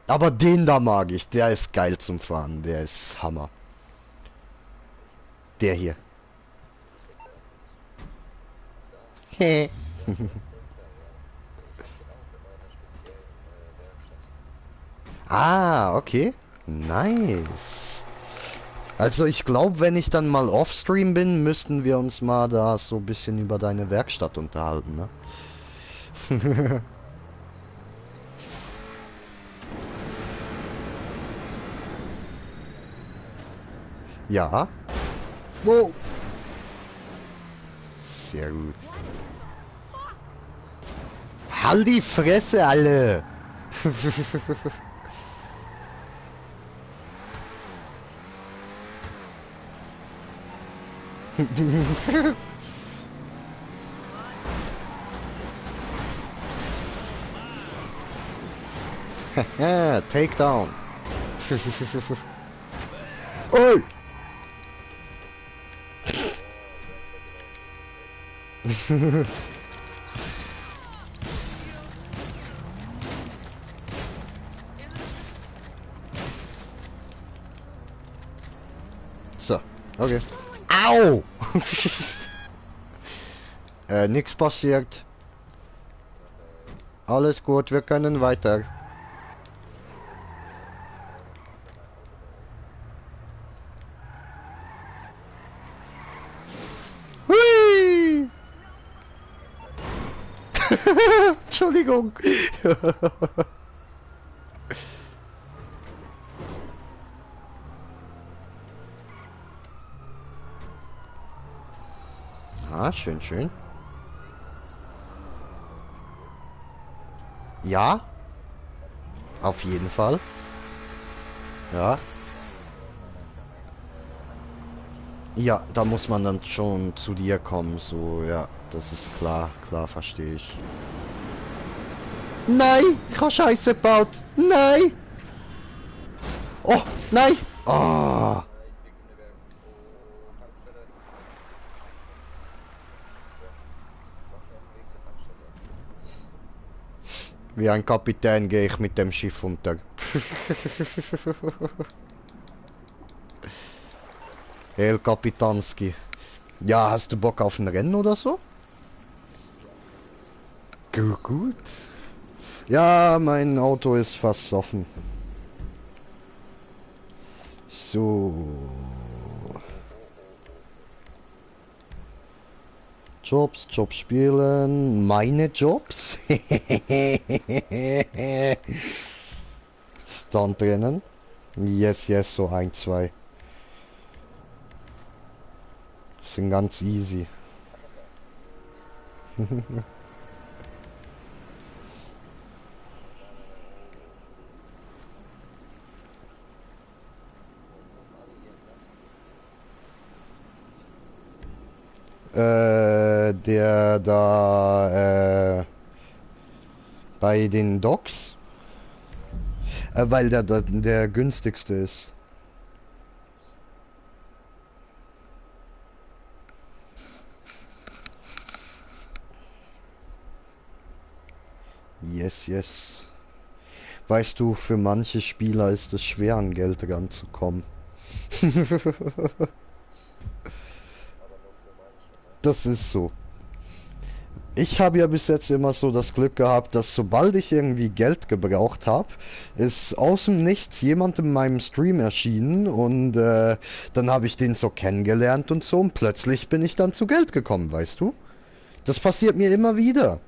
Aber den da mag ich, der ist geil zum Fahren, der ist Hammer. Der hier. Hä? Ah, okay. Nice. Also ich glaube, wenn ich dann mal offstream bin, müssten wir uns mal da so ein bisschen über deine Werkstatt unterhalten, ne? Ja. Wow. Sehr gut. Halt die Fresse, alle! Ja, Takedown. Oi! So, okay. Au! Nix passiert. Alles gut, wir können weiter. Hui! Entschuldigung. Ah, schön, schön. Ja, auf jeden Fall. Ja. Ja, da muss man dann schon zu dir kommen, so, ja, das ist klar, klar, verstehe ich. Nein, ich habe Scheiße gebaut. Nein. Oh, nein. Oh. Wie ein Kapitän gehe ich mit dem Schiff unter. El Kapitanski. Ja, hast du Bock auf ein Rennen oder so? Gut. Ja, mein Auto ist fast offen. So. Jobs, Jobs spielen. Meine Jobs. Stunt drinnen. Yes, yes, so ein, zwei. Sind ganz easy. Der da bei den Docks, weil der günstigste ist. Yes, yes. Weißt du, für manche Spieler ist es schwer, an Geld ranzukommen. Das ist so. Ich habe ja bis jetzt immer so das Glück gehabt, dass sobald ich irgendwie Geld gebraucht habe, ist aus dem Nichts jemand in meinem Stream erschienen und dann habe ich den so kennengelernt und so und plötzlich bin ich dann zu Geld gekommen, weißt du? Das passiert mir immer wieder.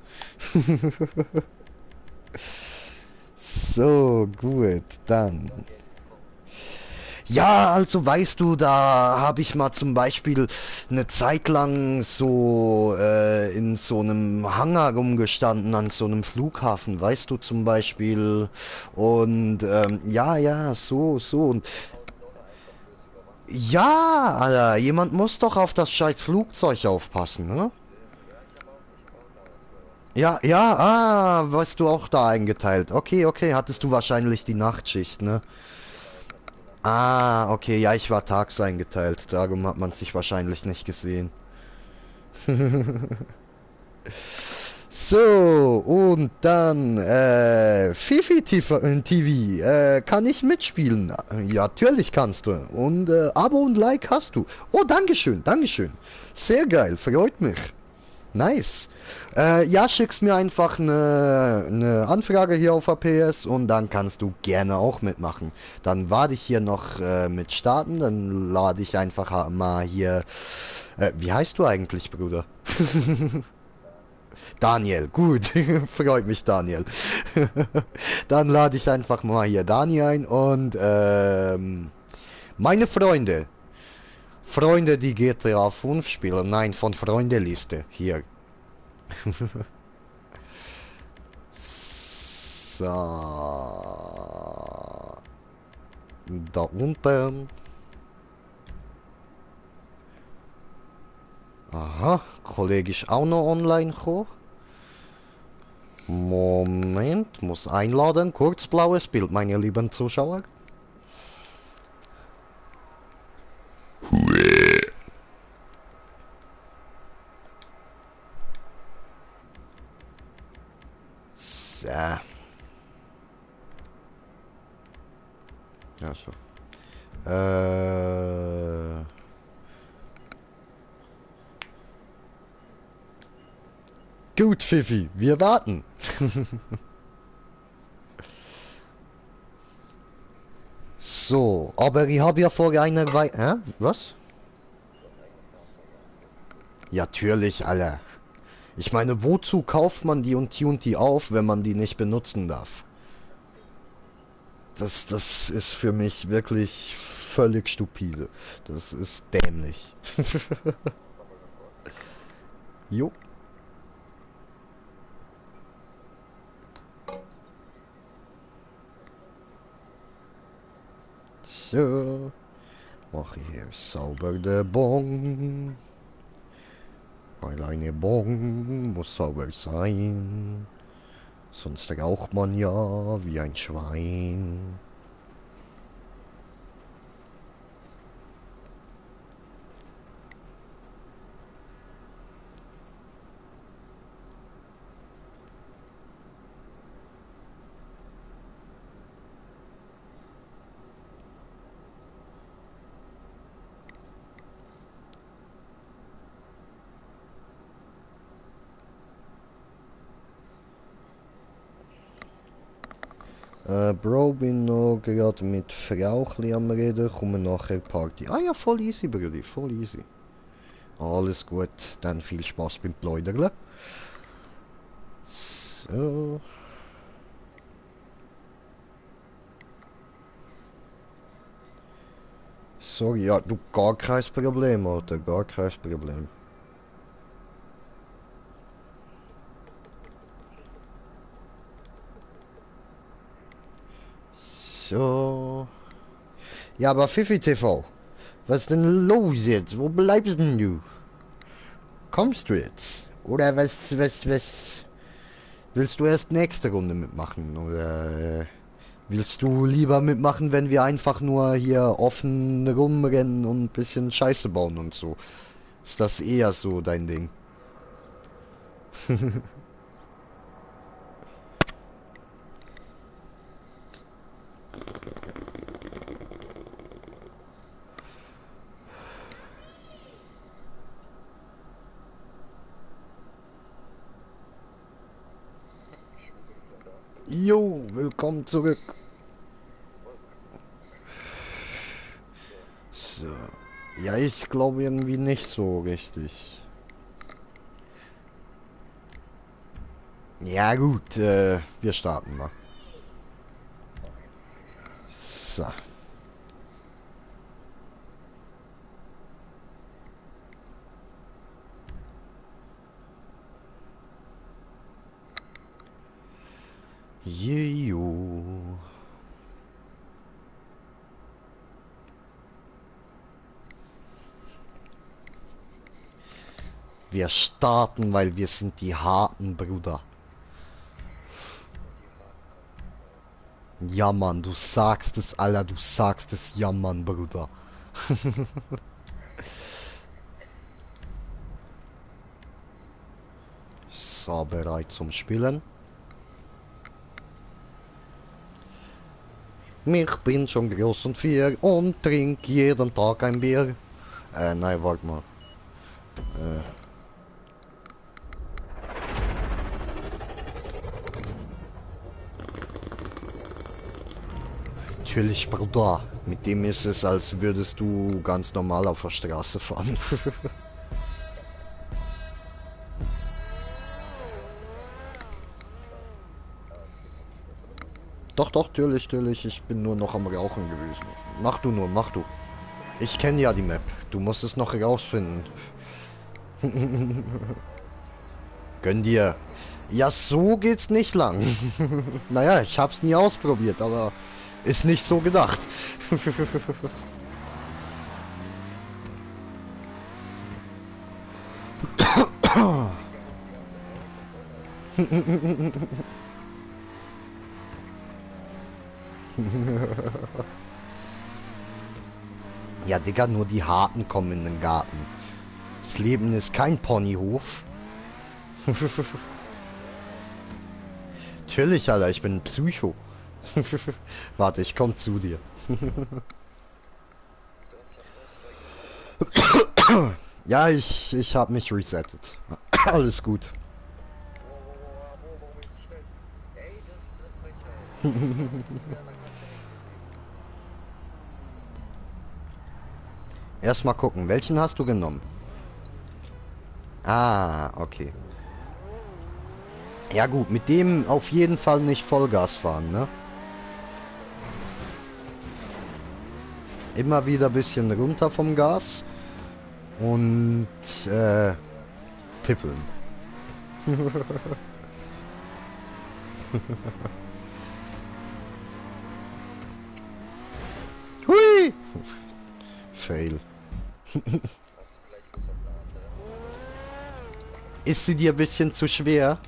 So, gut, dann. Ja, also weißt du, da habe ich mal zum Beispiel eine Zeit lang so in so einem Hangar rumgestanden an so einem Flughafen, weißt du zum Beispiel. Und ja, ja, so. Und ja, Alter, jemand muss doch auf das scheiß Flugzeug aufpassen, ne? Ja, ja, warst du auch da eingeteilt. Okay, okay, hattest du wahrscheinlich die Nachtschicht, ne? Ah, okay, ja, ich war tags eingeteilt. Darum hat man sich wahrscheinlich nicht gesehen. So, und dann, Fifi TV, kann ich mitspielen? Ja, natürlich kannst du. Und, Abo und Like hast du. Oh, Dankeschön, Dankeschön. Sehr geil, freut mich. Nice. Ja, schickst mir einfach eine Anfrage hier auf APS und dann kannst du gerne auch mitmachen. Dann warte ich hier noch mit starten, dann lade ich einfach mal hier. Wie heißt du eigentlich, Bruder? Daniel, gut. Freut mich, Daniel. Dann lade ich einfach mal hier Dani ein und meine Freunde. Freunde, die GTA 5 spielen. Nein, von Freunde-Liste. Hier. So. Da unten. Aha, Kollege ist auch noch online gekommen. Moment, muss einladen. Kurz blaues Bild, meine lieben Zuschauer. So. Ja, so. Gut, Fifi, wir warten. So, aber ich habe ja vor einer Weile... Hä? Was? Ja, natürlich, Alter. Ich meine, wozu kauft man die und die auf, wenn man die nicht benutzen darf? Das ist für mich wirklich völlig stupide. Das ist dämlich. Jo. So. Mach ich hier sauber der Bon. Weil eine Bon muss sauber sein. Sonst raucht man ja wie ein Schwein. Bro, bin noch gerade mit Frauchli am Reden, kommen nachher Party. Ah ja, voll easy, Brudi, voll easy. Alles gut, dann viel Spaß beim Pläuderle. So. Sorry, ja, du, gar kein Problem, Alter, gar kein Problem. So. Ja, aber Fifi TV, was ist denn los jetzt? Wo bleibst denn du? Kommst du jetzt? Oder was? Willst du erst nächste Runde mitmachen? Oder willst du lieber mitmachen, wenn wir einfach nur hier offen rumrennen und ein bisschen Scheiße bauen und so? Ist das eher so dein Ding? Jo, willkommen zurück. So. Ja, ich glaube irgendwie nicht so richtig. Ja gut, wir starten mal. So. Jejo. Wir starten, weil wir sind die harten Brüder. Ja, Mann, du sagst es, Alter, du sagst es, ja, Mann, Bruder. So, bereit zum Spielen. Ich bin schon groß und fier und trink jeden Tag ein Bier. Nein, warte mal. Natürlich, Bruder. Mit dem ist es, als würdest du ganz normal auf der Straße fahren. Doch, doch, natürlich. Ich bin nur noch am Rauchen gewesen. Mach du nur, mach du. Ich kenne ja die Map. Du musst es noch herausfinden. Gönn dir. Ja, so geht's nicht lang. Naja, ich hab's nie ausprobiert, aber ist nicht so gedacht. Ja, Digga, nur die Harten kommen in den Garten. Das Leben ist kein Ponyhof. Natürlich, Alter, ich bin ein Psycho. Warte, ich komm zu dir. Ja, ich hab mich resettet. Alles gut. Erstmal gucken, welchen hast du genommen? Ah, okay. Ja gut, mit dem auf jeden Fall nicht Vollgas fahren, ne? Immer wieder ein bisschen runter vom Gas und tippeln. Hui! Fail. Ist sie dir ein bisschen zu schwer?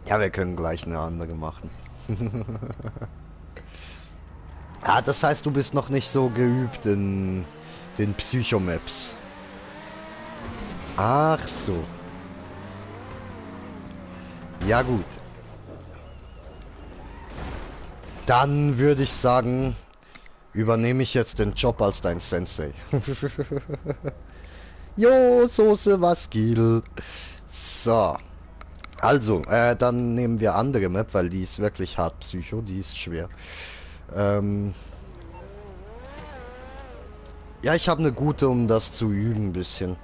Ja, wir können gleich eine andere machen. Ah, das heißt, du bist noch nicht so geübt in den Psychomaps. Ach so. Ja gut. Dann würde ich sagen, übernehme ich jetzt den Job als dein Sensei. Jo, Soße, was gilt? So. Also, dann nehmen wir andere Map, weil die ist wirklich hart Psycho, die ist schwer. Ja, ich habe eine gute, um das zu üben, ein bisschen.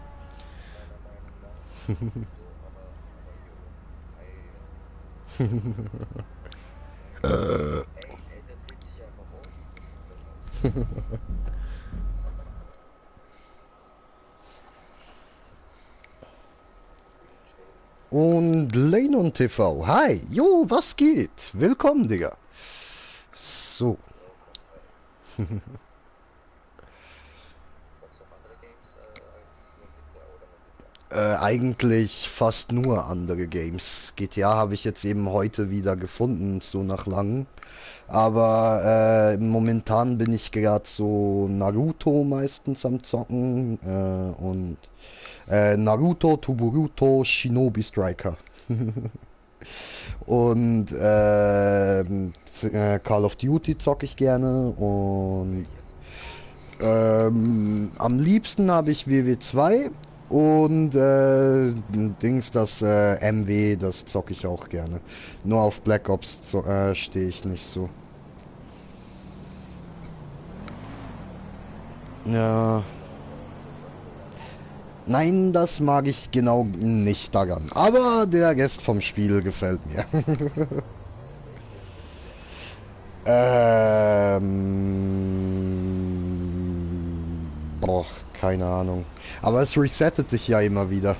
Und Lenon TV. Hi, jo, was geht? Willkommen, Digga. So. Eigentlich fast nur andere Games. GTA habe ich jetzt eben heute wieder gefunden, so nach langem. Aber momentan bin ich gerade so Naruto meistens am Zocken und Naruto, Tuburuto, Shinobi Striker. Und Call of Duty zocke ich gerne und am liebsten habe ich WW2 und Dings, das MW, das zocke ich auch gerne. Nur auf Black Ops stehe ich nicht so. Ja. Nein, das mag ich genau nicht daran. Aber der Rest vom Spiel gefällt mir. Boah, keine Ahnung. Aber es resettet sich ja immer wieder.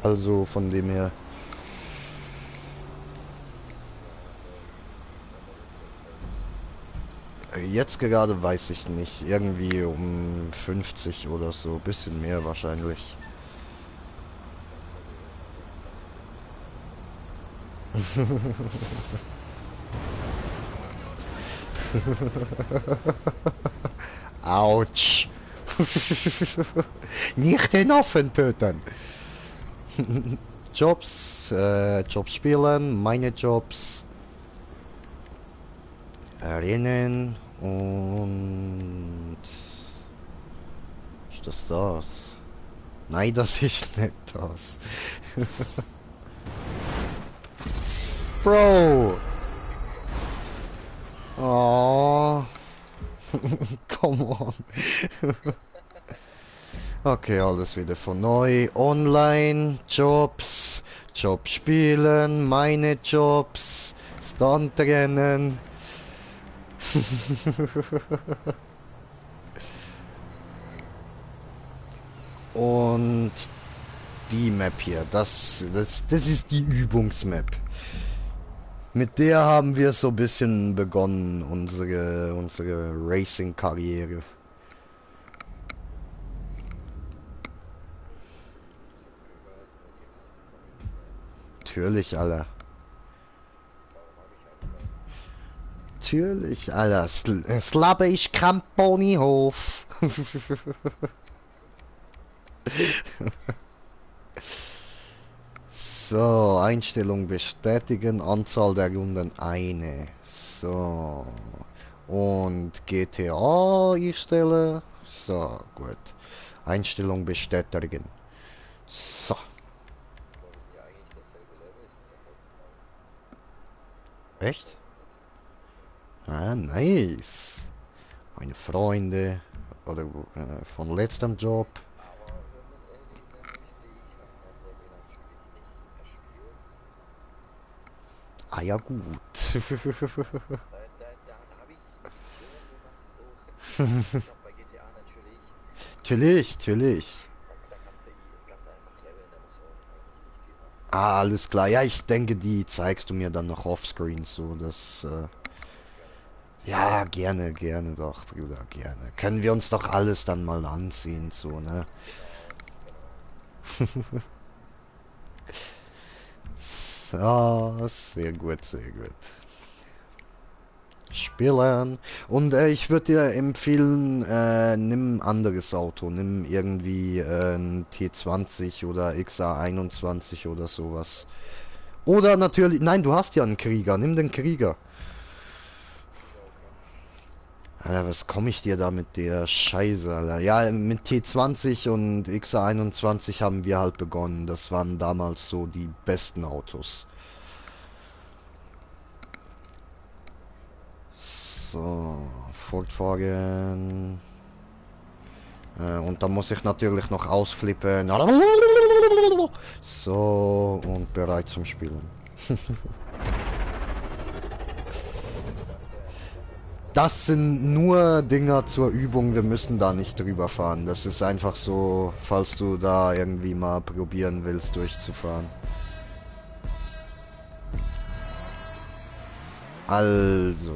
Also von dem her. Jetzt gerade weiß ich nicht. Irgendwie um 50 oder so. Bisschen mehr wahrscheinlich. Autsch. Nicht den Affen töten. Jobs spielen, meine Jobs. Rennen und... Ist das das? Nein, das ist nicht das. Bro! Oh. Come on. Okay, alles wieder von neu. Online, Jobs, Job spielen, meine Jobs, Stuntrennen. Und die Map hier, das ist die Übungsmap. Mit der haben wir so ein bisschen begonnen, unsere Racing-Karriere. Natürlich, Alter. Natürlich, Alter. Slabbe ich Kramponihof. So, Einstellung bestätigen, Anzahl der Runden eine. So. Und GTA einstellen. So, gut. Einstellung bestätigen. So. Echt? Ah, nice. Meine Freunde. Oder von letztem Job. Ah ja gut. Natürlich, natürlich. Ah, alles klar. Ja, ich denke, die zeigst du mir dann noch offscreen, so dass... ja, gerne, gerne doch, Bruder, gerne. Können wir uns doch alles dann mal ansehen, so, ne? So, sehr gut, sehr gut. Spielen. Und ich würde dir empfehlen, nimm ein anderes Auto. Nimm irgendwie ein T20 oder XA21 oder sowas. Oder natürlich, nein, du hast ja einen Krieger. Nimm den Krieger. Alter, was komme ich dir da mit der Scheiße, Alter? Ja, mit T20 und XA21 haben wir halt begonnen. Das waren damals so die besten Autos. So, fortfahren. Und dann muss ich natürlich noch ausflippen. So, und bereit zum Spielen. Das sind nur Dinger zur Übung, wir müssen da nicht drüber fahren. Das ist einfach so, falls du da irgendwie mal probieren willst, durchzufahren. Also.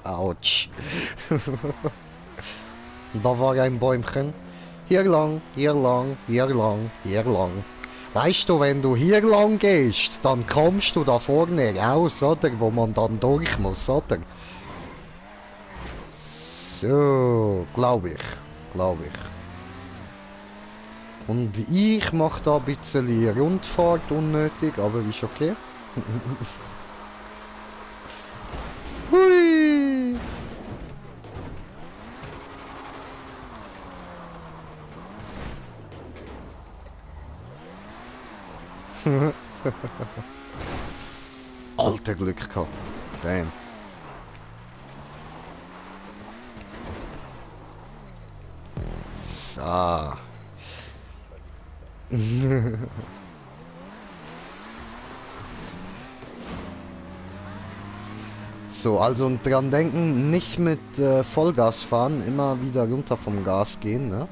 Autsch. Da war ein Bäumchen. Hier lang, hier lang, hier lang, hier lang. Weißt du, wenn du hier lang gehst, dann kommst du da vorne raus, oder? Wo man dann durch muss, oder? So, glaube ich. Glaube ich. Und ich mache da ein bisschen Rundfahrt unnötig, aber ist okay. Hui! Alter, Glück gehabt. Damn. So. So, also und dran denken, nicht mit Vollgas fahren, immer wieder runter vom Gas gehen, ne?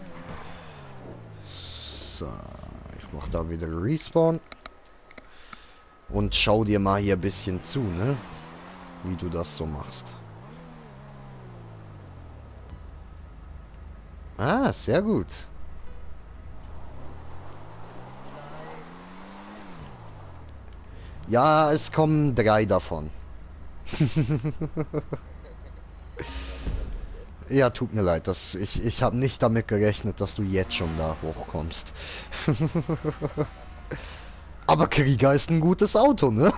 So, ich mach da wieder Respawn. Und schau dir mal hier ein bisschen zu, ne? Wie du das so machst. Ah, sehr gut. Ja, es kommen 3 davon. Ja, tut mir leid, ich habe nicht damit gerechnet, dass du jetzt schon da hochkommst. Aber Krieger ist ein gutes Auto, ne?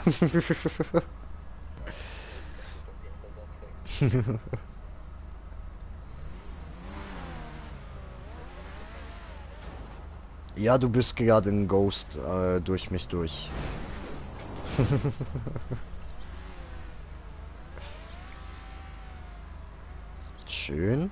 Ja, du bist gerade in Ghost durch mich durch. Schön.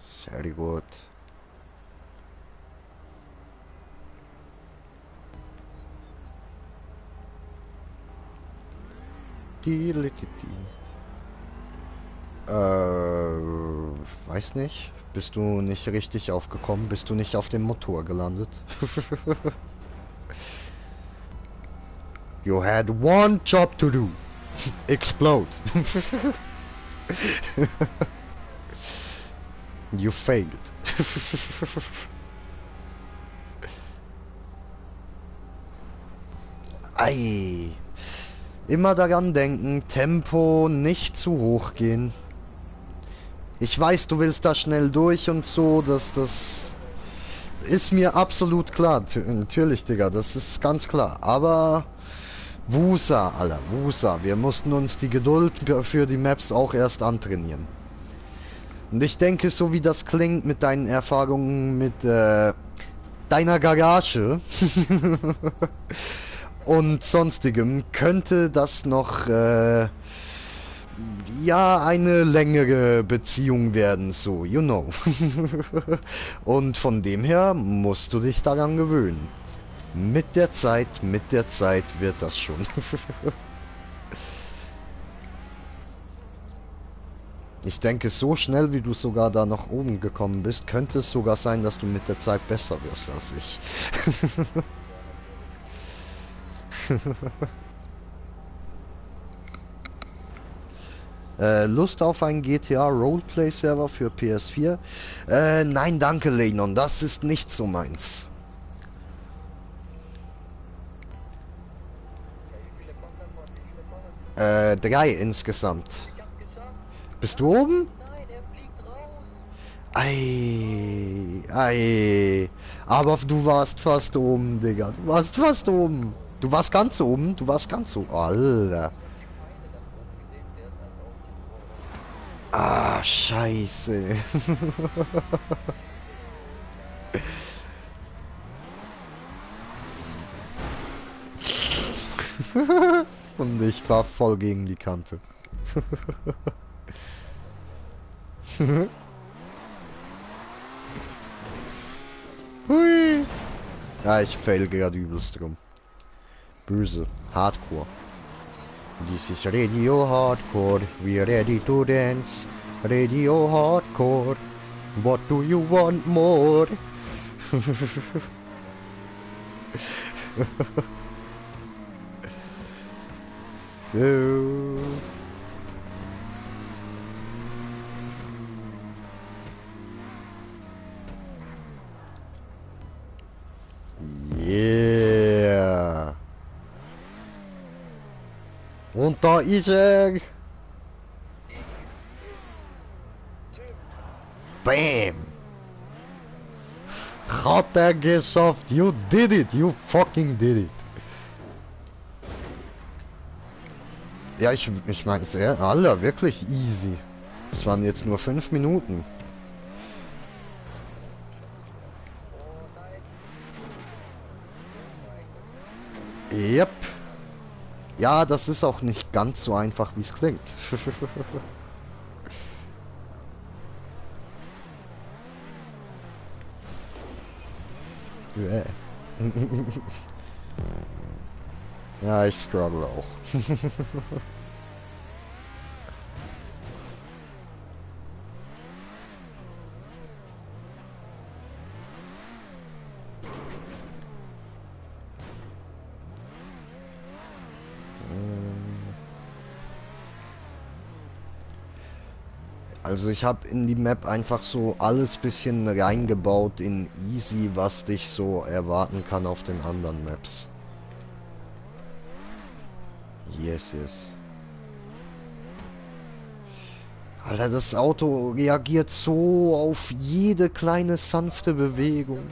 Sehr gut. Die Lickety. Weiß nicht. Bist du nicht richtig aufgekommen? Bist du nicht auf dem Motor gelandet? You had one job to do. Explode. You failed. Ei. Immer daran denken, Tempo nicht zu hoch gehen. Ich weiß, du willst da schnell durch und so, das ist mir absolut klar. Natürlich, Digga, das ist ganz klar. Aber Wusa, Alter, Wusa. Wir mussten uns die Geduld für die Maps auch erst antrainieren. Und ich denke, so wie das klingt mit deinen Erfahrungen mit deiner Garage und sonstigem, könnte das noch ja eine längere Beziehung werden, so, you know. Und von dem her musst du dich daran gewöhnen. Mit der Zeit wird das schon. Ich denke, so schnell wie du sogar da nach oben gekommen bist, könnte es sogar sein, dass du mit der Zeit besser wirst als ich. Lust auf einen GTA Roleplay Server für PS4? Nein, danke, Lenon, das ist nicht so meins. Drei insgesamt. Bist du oben? Nein, er fliegt raus. Ei, ei. Aber du warst fast oben, Digga. Du warst fast oben. Du warst ganz oben. Du warst ganz oben. Alter. Ah, scheiße. Und ich war voll gegen die Kante. Hui. Ja, ich fail gerade übelst drum. Böse. Hardcore. This is Radio Hardcore. We're ready to dance. Radio Hardcore. What do you want more? So. Yeah. Und da ist er. Bam. Hat er geschafft. You did it. You fucking did it. Ja, ich meine sehr, Alter, wirklich easy. Es waren jetzt nur 5 Minuten. Yep. Ja, das ist auch nicht ganz so einfach, wie es klingt. Yeah. Ja, ich struggle auch. Also ich habe in die Map einfach so alles bisschen reingebaut in easy, was dich so erwarten kann auf den anderen Maps. Yes, yes. Alter, das Auto reagiert so auf jede kleine sanfte Bewegung.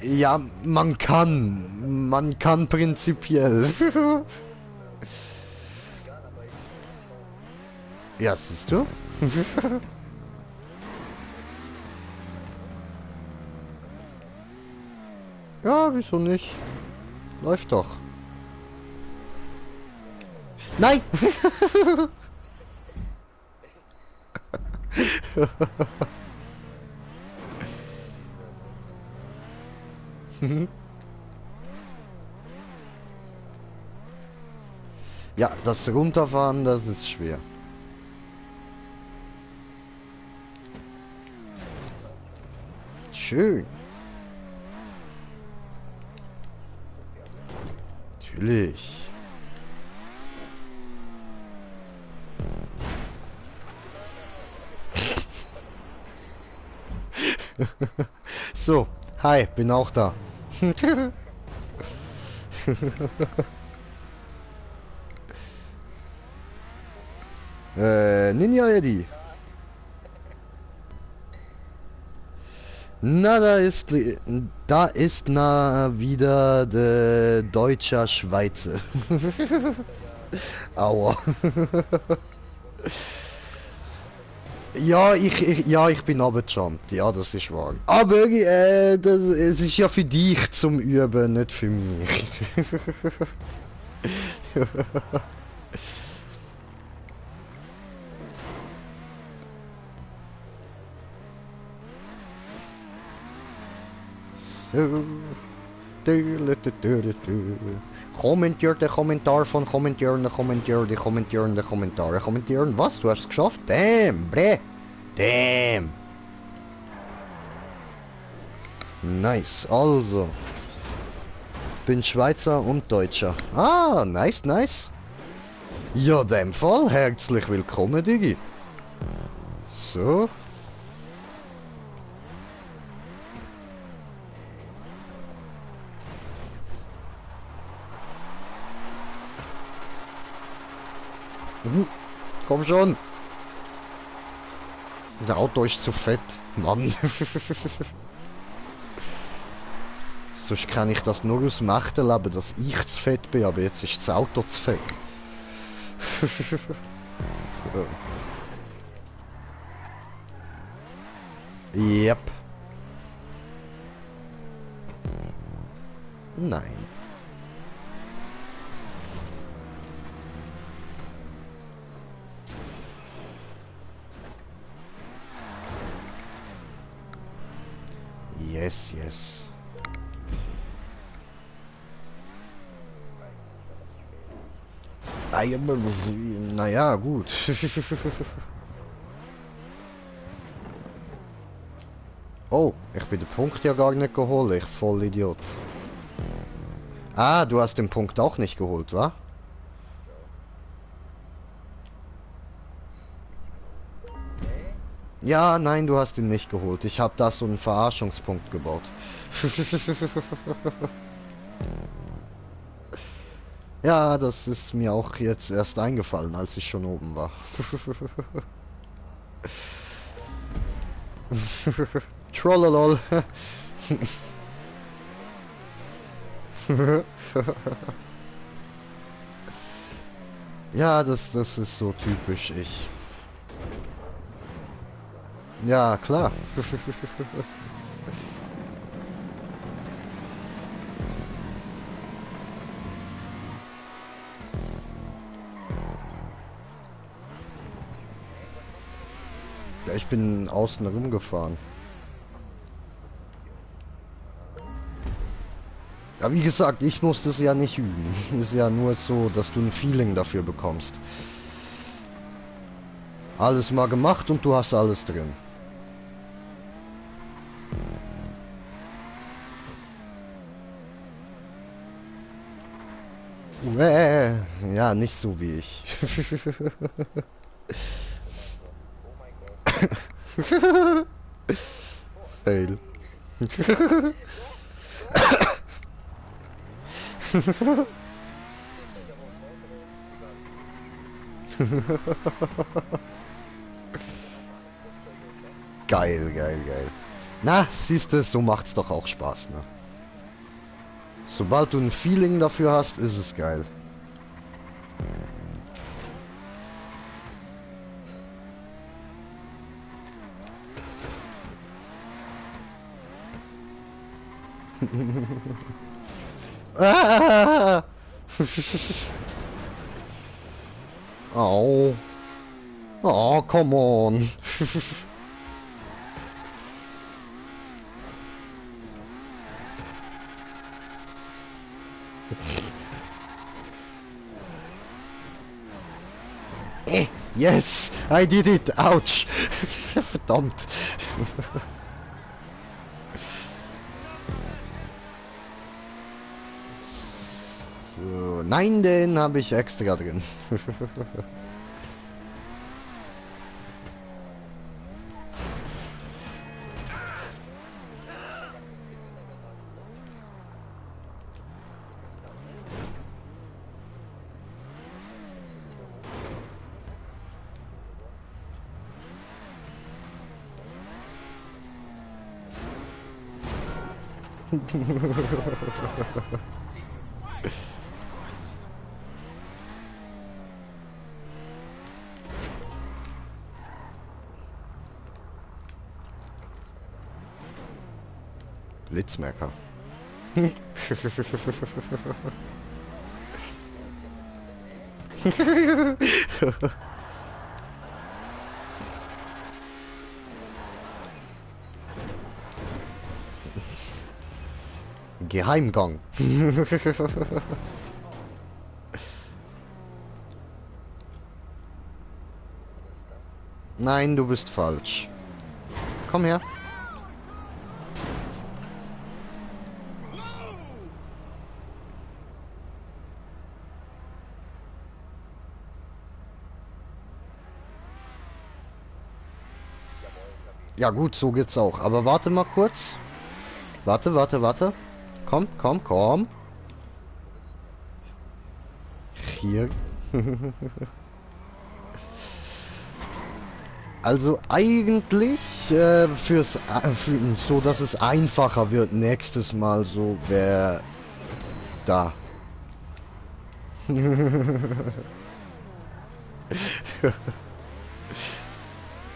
Ja, man kann prinzipiell. Ja, siehst du? Ja, wieso nicht? Läuft doch. Nein! Ja, das Runterfahren, das ist schwer. Schön. Natürlich. So, hi, bin auch da. Ninja Eddie. Na, da ist na wieder der deutscher Schweizer. Aua. Ja, ich bin abgejumpt. Ja, das ist wahr. Aber es ist ja für dich zum Üben, nicht für mich. So. Kommentiert der Kommentar von Kommentierende Kommentare. Kommentieren, was? Du hast es geschafft? Damn, bre. Damn. Nice, also. Bin Schweizer und Deutscher. Ah, nice, nice. Ja, in dem Fall, herzlich willkommen, Digi. So. Komm schon. Der Auto ist zu fett. Mann. Sonst kann ich das nur aus dem echten Leben, dass ich zu fett bin, aber jetzt ist das Auto zu fett. So. Yep. Nein. Yes, yes. Naja, gut. Oh, ich bin den Punkt ja gar nicht geholt, ich Vollidiot. Ah, du hast den Punkt auch nicht geholt, wa? Ja, nein, du hast ihn nicht geholt. Ich habe da so einen Verarschungspunkt gebaut. Ja, das ist mir auch jetzt erst eingefallen, als ich schon oben war. Trollolol. Ja, das ist so typisch ich. Ja, klar. Ja, ich bin außen rumgefahren. Ja, wie gesagt, ich musste es ja nicht üben. Ist ja nur so, dass du ein Feeling dafür bekommst. Alles mal gemacht und du hast alles drin. Ja, nicht so wie ich. Fail. Geil, geil, geil. Na, siehst du, so macht's doch auch Spaß, ne? Sobald du ein Feeling dafür hast, ist es geil. Ah! Oh. Oh, come on. Yes, I did it. Ouch. Verdammt. So, nein, den habe ich extra drin. Blitzmerker. Geheimgang. Nein, du bist falsch. Komm her. Ja gut, so geht's auch. Aber warte mal kurz. Warte, warte, warte. Komm, komm, komm. Hier. Also eigentlich so, dass es einfacher wird nächstes Mal, so wäre da.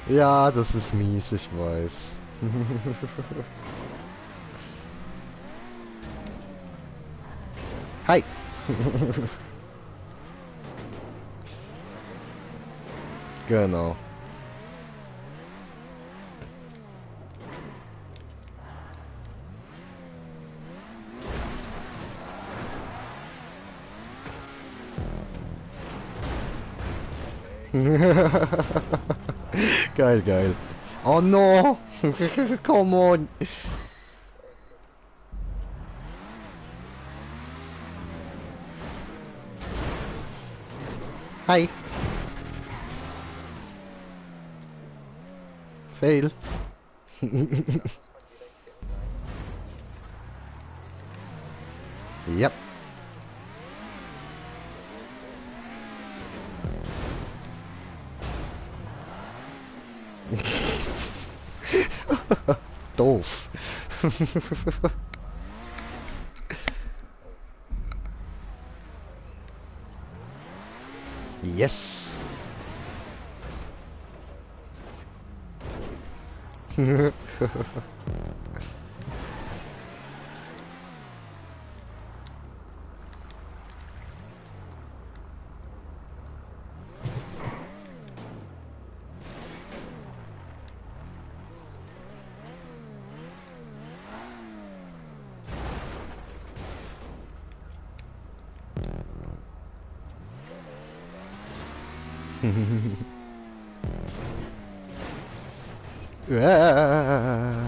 Ja, das ist mies, ich weiß. Hi. Genau. Geil, geil. Oh no! Come on! Hi! Fail! Yep. doof. Yes.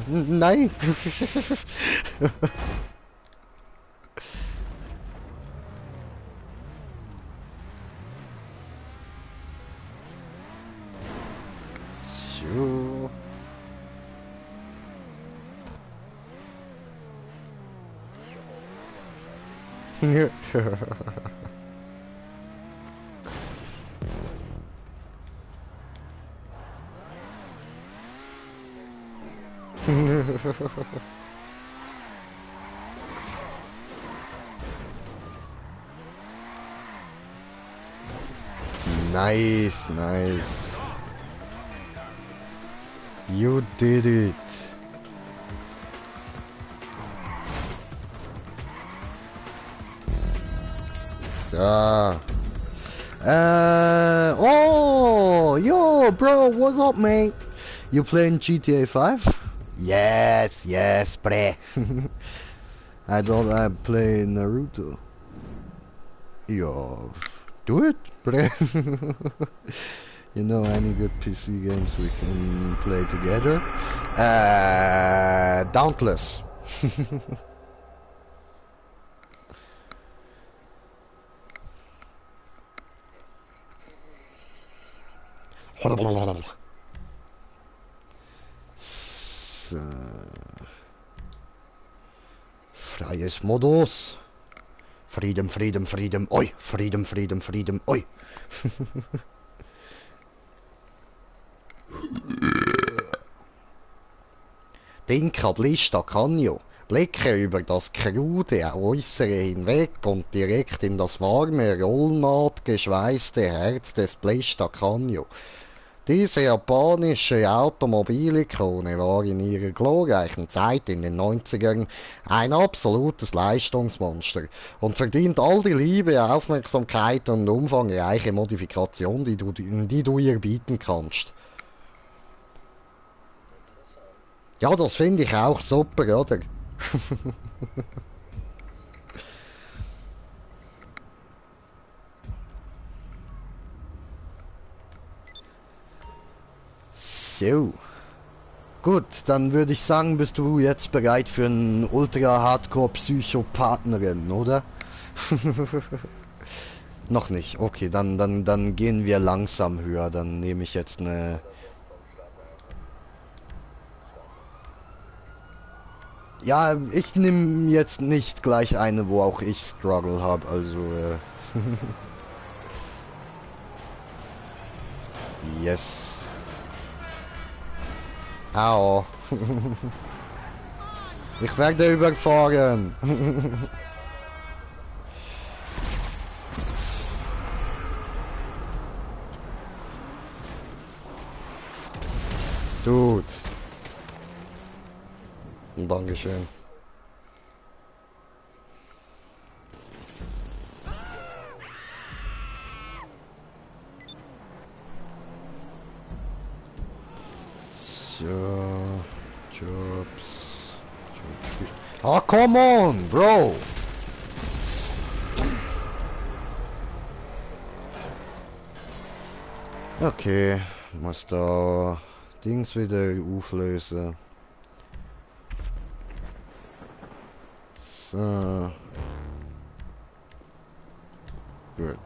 Nein. So. Nice, nice. You did it. So. Oh, yo, bro, what's up, mate? You playing GTA 5? Yes, yes, bre. I thought I play Naruto. Yo, do it, bre. You know any good PC games we can play together? Dauntless. So. Freies Modus. Freedom, freedom, freedom. Oi, freedom, freedom, freedom. Oi. Denke Blista Canio. Blicke über das krude Äußere hinweg und direkt in das warme, rollnahtgeschweißte Herz des Blista Canio. Diese japanische Automobilikone war in ihrer glorreichen Zeit in den 90ern ein absolutes Leistungsmonster und verdient all die Liebe, Aufmerksamkeit und umfangreiche Modifikation, die du ihr bieten kannst. Ja, das finde ich auch super, oder? So. Gut, dann würde ich sagen, bist du jetzt bereit für einen Ultra-Hardcore-Psychopathen, oder? Noch nicht. Okay, dann gehen wir langsam höher. Dann nehme ich jetzt eine... Ja, ich nehme jetzt nicht gleich eine, wo auch ich Struggle habe, also... Yes. Au. Ich werde überfahren. Dude. Dankeschön. So. Jobs. Oh, come on, bro. Okay, muss da Dings wieder auflösen. So. Gut.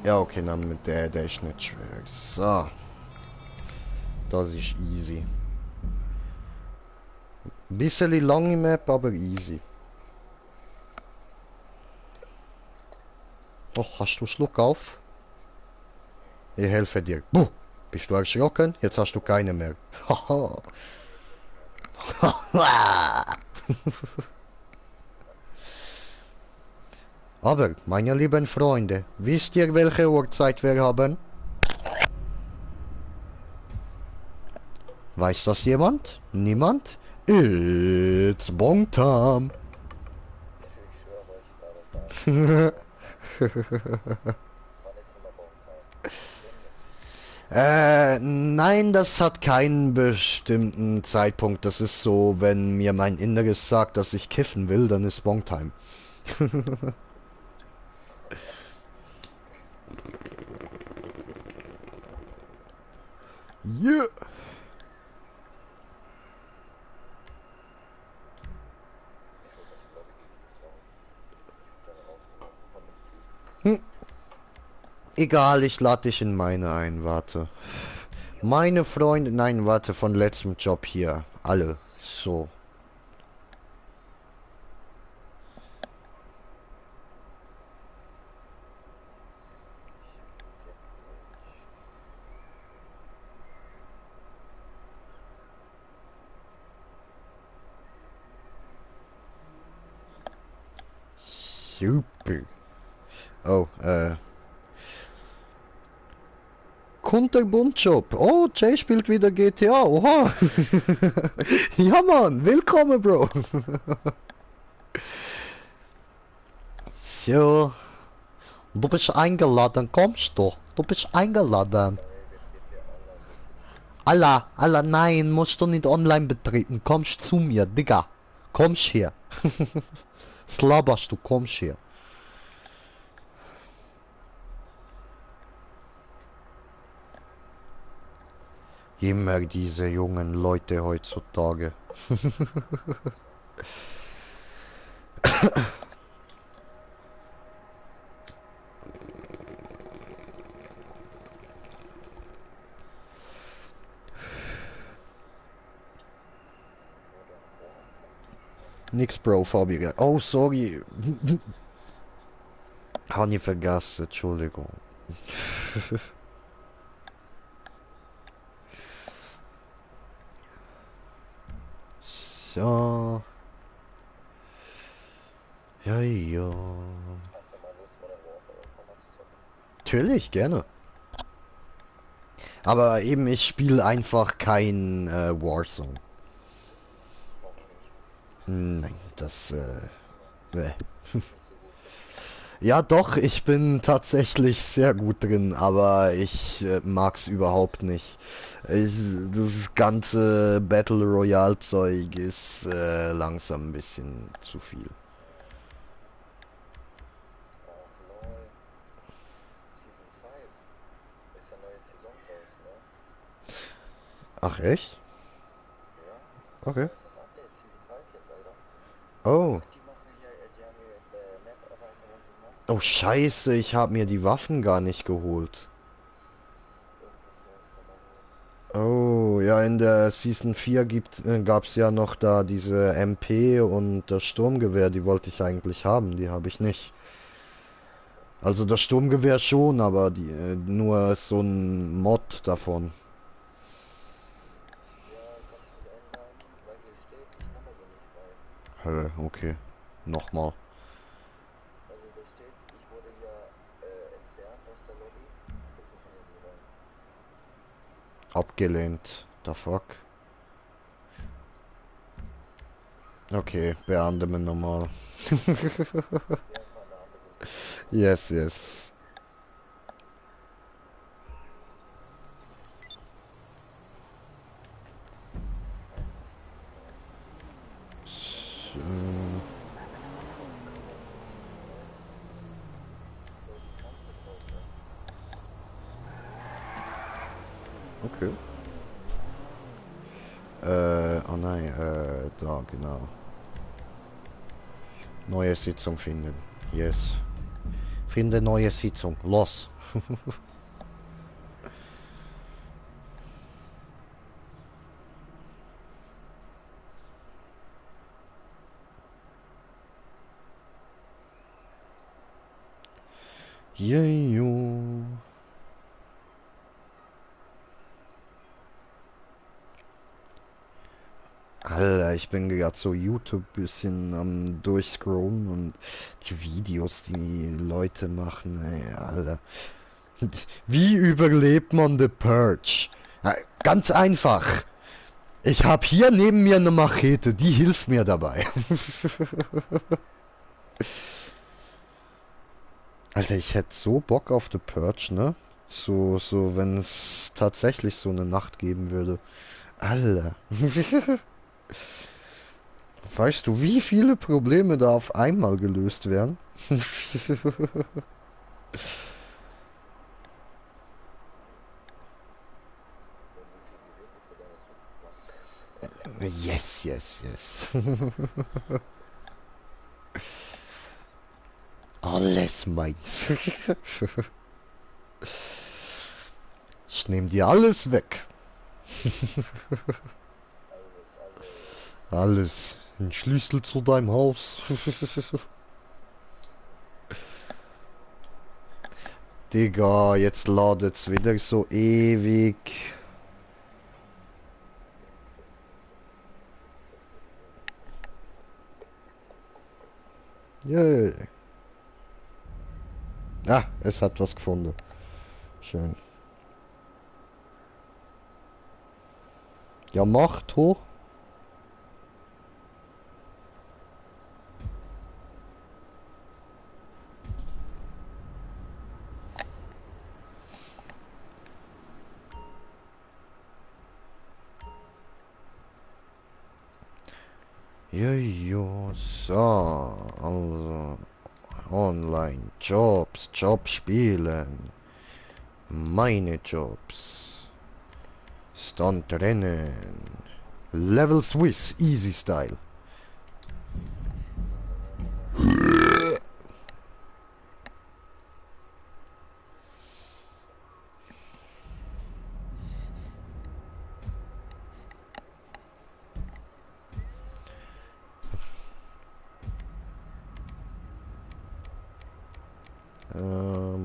Ja, okay, dann mit der ist nicht schwer. So. Das ist easy. Bisschen lange Map, aber easy. Oh, hast du Schluck auf? Ich helfe dir. Buh! Bist du erschrocken? Jetzt hast du keine mehr. Haha. Aber, meine lieben Freunde, wisst ihr, welche Uhrzeit wir haben? Weiß das jemand? Niemand? It's Bong Time. Nein, das hat keinen bestimmten Zeitpunkt. Das ist so, wenn mir mein Inneres sagt, dass ich kiffen will, dann ist Bong Time. Yeah. Hm. Egal, ich lade dich in meine ein, warte. Meine Freunde, nein, warte, von letztem Job hier. Alle. So. Super. Oh, Kunterbundjob. Oh, Jay spielt wieder GTA. Oha. Ja, Mann. Willkommen, Bro. So. Du bist eingeladen. Kommst du? Du bist eingeladen. Allah, nein. Musst du nicht online betreten. Kommst zu mir, Digga. Kommst her. Slabberst du, kommst her. Immer diese jungen Leute heutzutage. Nix, Bro, Fabian. Oh, sorry. Habe ich vergessen, Entschuldigung. So. Ja, ja. Natürlich, gerne. Aber eben, ich spiele einfach kein Warzone. Nein, das, bäh. Ja, doch, ich bin tatsächlich sehr gut drin, aber ich mag's überhaupt nicht. Ich, das ganze Battle Royale Zeug ist langsam ein bisschen zu viel. Ach echt? Okay. Oh. Oh Scheiße, ich habe mir die Waffen gar nicht geholt. Oh, ja, in der Season 4 gab's ja noch da diese MP und das Sturmgewehr, die wollte ich eigentlich haben, die habe ich nicht. Also das Sturmgewehr schon, aber die nur so ein Mod davon. Okay. Nochmal. Abgelehnt. The fuck? Okay, beenden wir nochmal. Yes, yes. So. Okay. Oh nein, da, genau. Neue Sitzung finden. Yes. Finde neue Sitzung. Los. Jejo. Alter, ich bin gerade so YouTube bisschen am durchscrollen und die Videos, die Leute machen, ey, Alter. Wie überlebt man The Purge? Ja, ganz einfach. Ich habe hier neben mir eine Machete, die hilft mir dabei. Alter, ich hätte so Bock auf The Purge, ne? So, wenn es tatsächlich so eine Nacht geben würde. Alter. Weißt du, wie viele Probleme da auf einmal gelöst werden? Yes, yes, yes. Alles meins. Ich nehme dir alles weg. Alles. Ein Schlüssel zu deinem Haus. Digga, jetzt ladet's wieder so ewig. Yay. Ah, es hat was gefunden. Schön. Ja, macht hoch. Jojo, so, also online Jobs, Job spielen, meine Jobs, Stuntrennen, Level Swiss, Easy Style.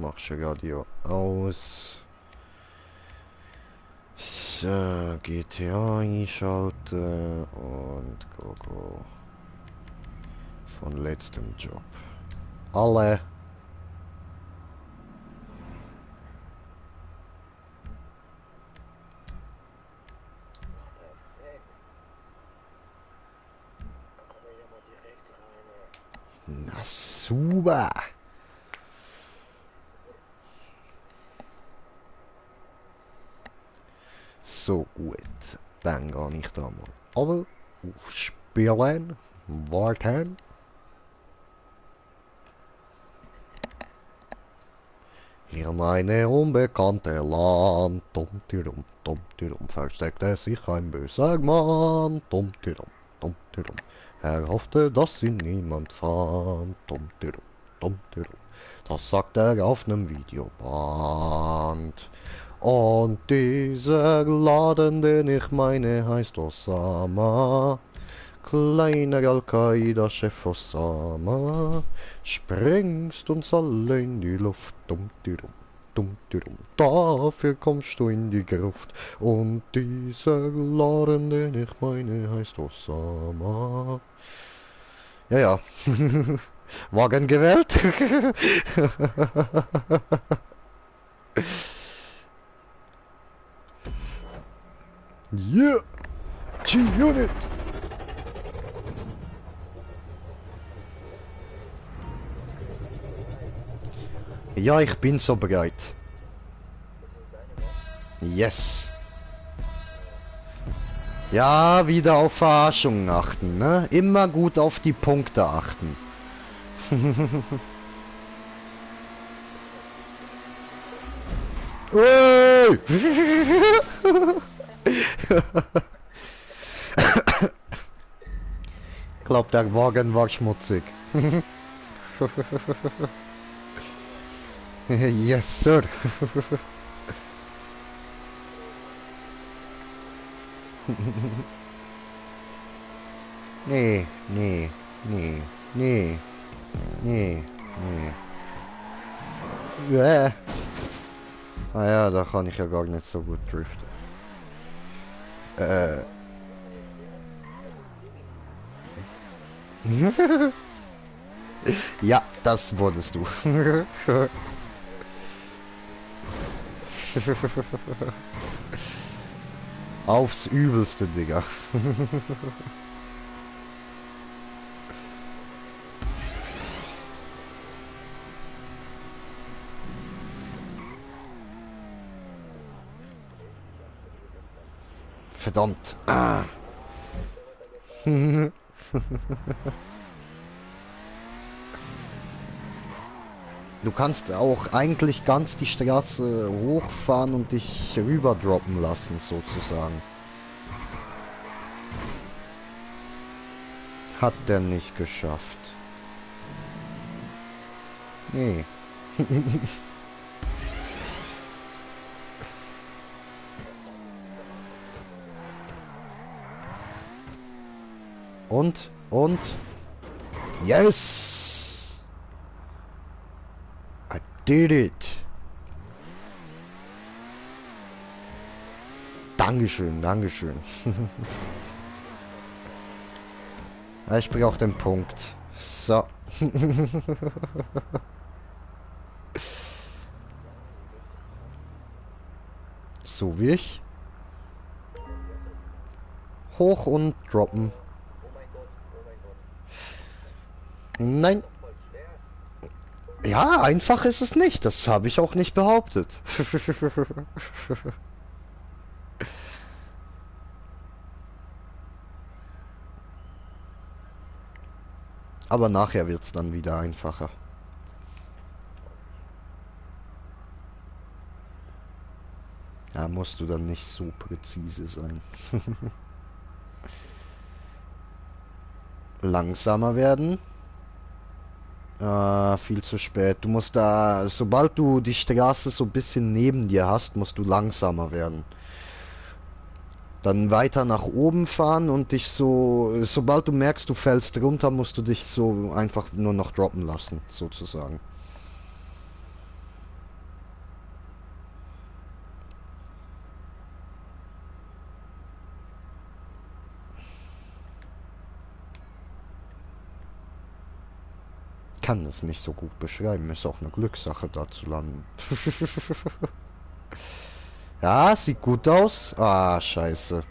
Mach schon Radio aus. So, GTA einschalten und go. Von letztem Job. Alle. Na super. So gut, dann gehe ich da mal. Aber auf Spielen, warten. Hier eine unbekannte Land, tum, versteckte sich ein böser Mann, tum. Er hoffte, dass ihn niemand fand, tum. Das sagt er auf nem Videoband. Und dieser Laden, den ich meine, heißt Osama. Kleiner Al-Qaida-Chef Osama, sprengst uns alle in die Luft, dumm. Dafür kommst du in die Gruft. Und dieser Laden, den ich meine, heißt Osama. Ja. Wagen gewählt. Yeah! G-Unit! Ja, ich bin so bereit. Yes. Ja, wieder auf Verarschungen achten, ne? Immer gut auf die Punkte achten. Hey! Ich glaub, der Wagen war schmutzig. Yes, sir. Nee, nee, nee, nee, nee, nee. Ah ja, da kann ich ja gar nicht so gut driften. Ja, das wurdest du. Aufs Übelste, Digga. Verdammt. Ah. Du kannst auch eigentlich ganz die Straße hochfahren und dich rüber droppen lassen, sozusagen. Hat der nicht geschafft. Nee. Und? Yes! I did it! Dankeschön, Dankeschön. Ja, ich brauche den Punkt. So. So wie ich. Hoch und droppen. Nein. Ja, einfach ist es nicht. Das habe ich auch nicht behauptet. Aber nachher wird es dann wieder einfacher. Da musst du dann nicht so präzise sein. Langsamer werden. Viel zu spät. Du musst da, sobald du die Straße so ein bisschen neben dir hast, musst du langsamer werden. Dann weiter nach oben fahren und dich so, sobald du merkst, du fällst runter, musst du dich so einfach nur noch droppen lassen, sozusagen. Kann es nicht so gut beschreiben, ist auch eine Glückssache da zu landen. Ja, sieht gut aus. Ah, scheiße.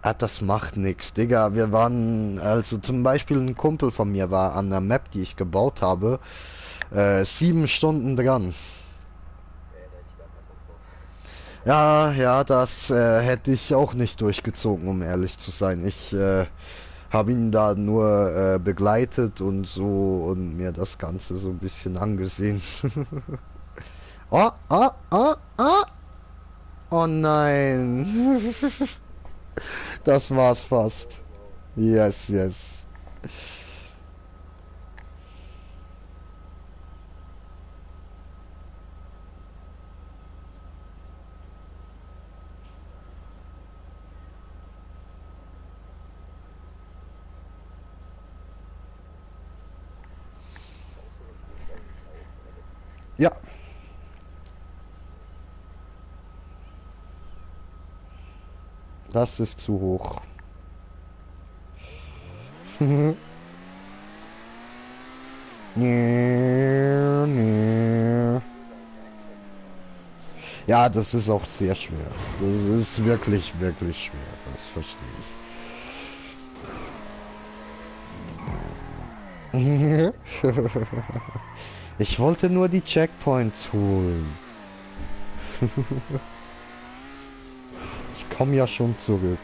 Ah, das macht nix, Digga. Wir waren, also zum Beispiel ein Kumpel von mir war an der Map, die ich gebaut habe, 7 Stunden dran. Ja, ja, das hätte ich auch nicht durchgezogen, um ehrlich zu sein. Ich habe ihn da nur begleitet und so und mir das Ganze so ein bisschen angesehen. Oh, oh, oh, oh! Oh nein! Das war's fast. Yes, yes. Ja. Das ist zu hoch. Nee, nee. Ja, das ist auch sehr schwer. Das ist wirklich, wirklich schwer. Das verstehe ich. Ich wollte nur die Checkpoints holen. Ich komme ja schon zurück.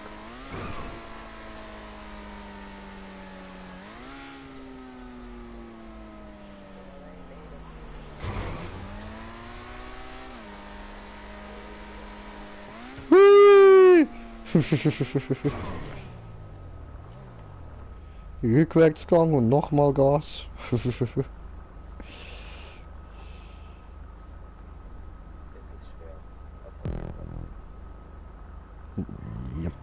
Rückwärtsgang und nochmal Gas. Yep.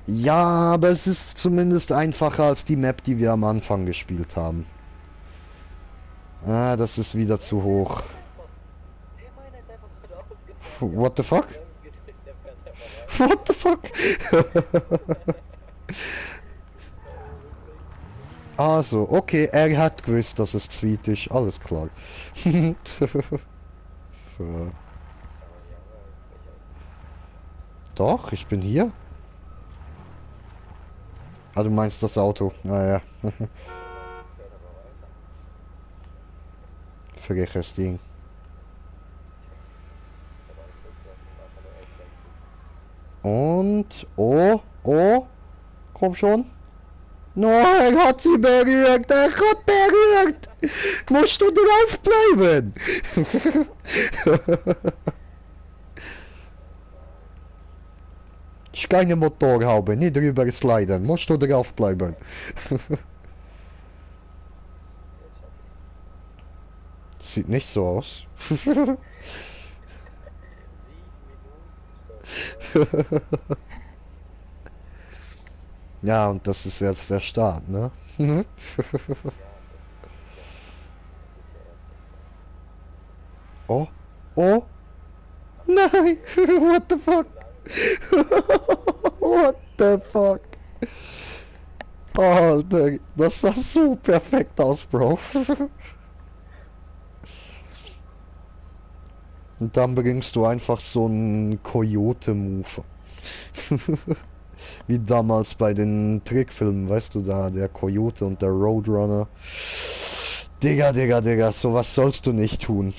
Ja, aber es ist zumindest einfacher als die Map, die wir am Anfang gespielt haben. Ah, das ist wieder zu hoch. What the fuck? What the fuck? Also, okay, er hat gewusst, dass es Tweet ist. Alles klar. So. Doch, ich bin hier. Ah, du meinst das Auto. Naja. Freches Ding. Und, oh, oh, komm schon. Nein, er hat sie berührt, er hat berührt. Musst du drauf bleiben? Ist keine Motorhaube, nicht drüber sliden, musst du drauf bleiben. Sieht nicht so aus. Ja, und das ist jetzt der Start, ne? Oh, oh, nein, what the fuck? What the fuck? Alter, das sah so perfekt aus, Bro. Und dann bringst du einfach so einen Coyote-Move. Wie damals bei den Trickfilmen, weißt du, da der Coyote und der Roadrunner. Digga, Digga, Digga, sowas sollst du nicht tun.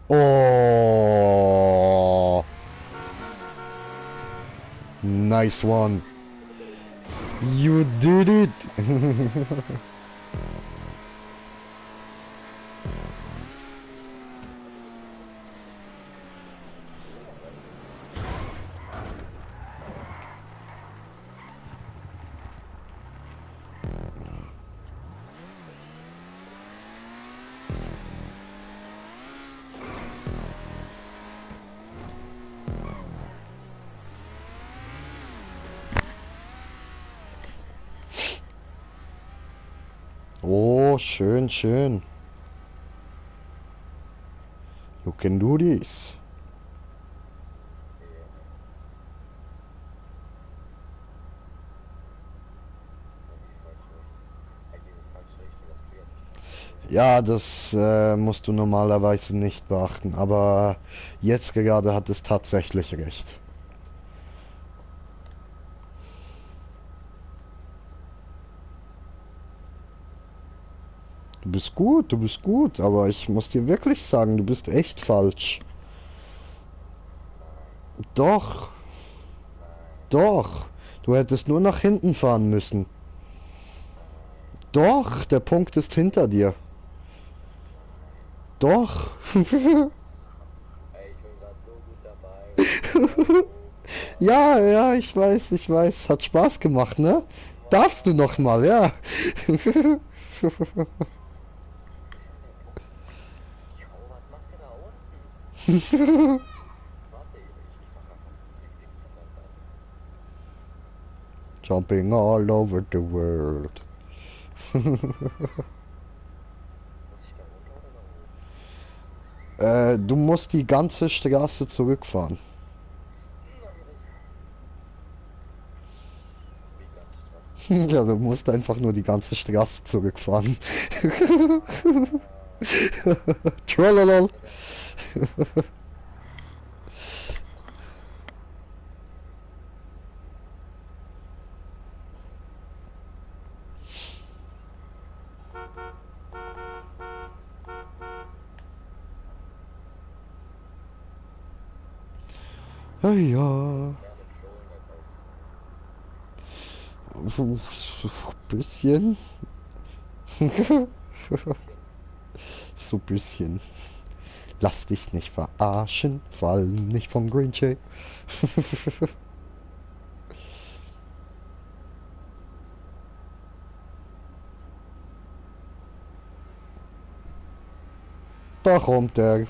Oh, nice one. You did it. Oh, schön, schön. You can do this. Ja, das musst du normalerweise nicht beachten, aber jetzt gerade hat es tatsächlich recht. Du bist gut, aber ich muss dir wirklich sagen, du bist echt falsch. Doch, doch, du hättest nur nach hinten fahren müssen. Doch, der Punkt ist hinter dir. Doch. Ja, ja, ich weiß. Hat Spaß gemacht, ne? Darfst du noch mal, ja. Jumping all over the world. Du musst die ganze Straße zurückfahren. Ja, du musst einfach nur die ganze Straße zurückfahren. Trollolol. Ja, ja. Bisschen. So ein bisschen. Lass dich nicht verarschen, vor allem nicht von Green Jay. Da kommt er.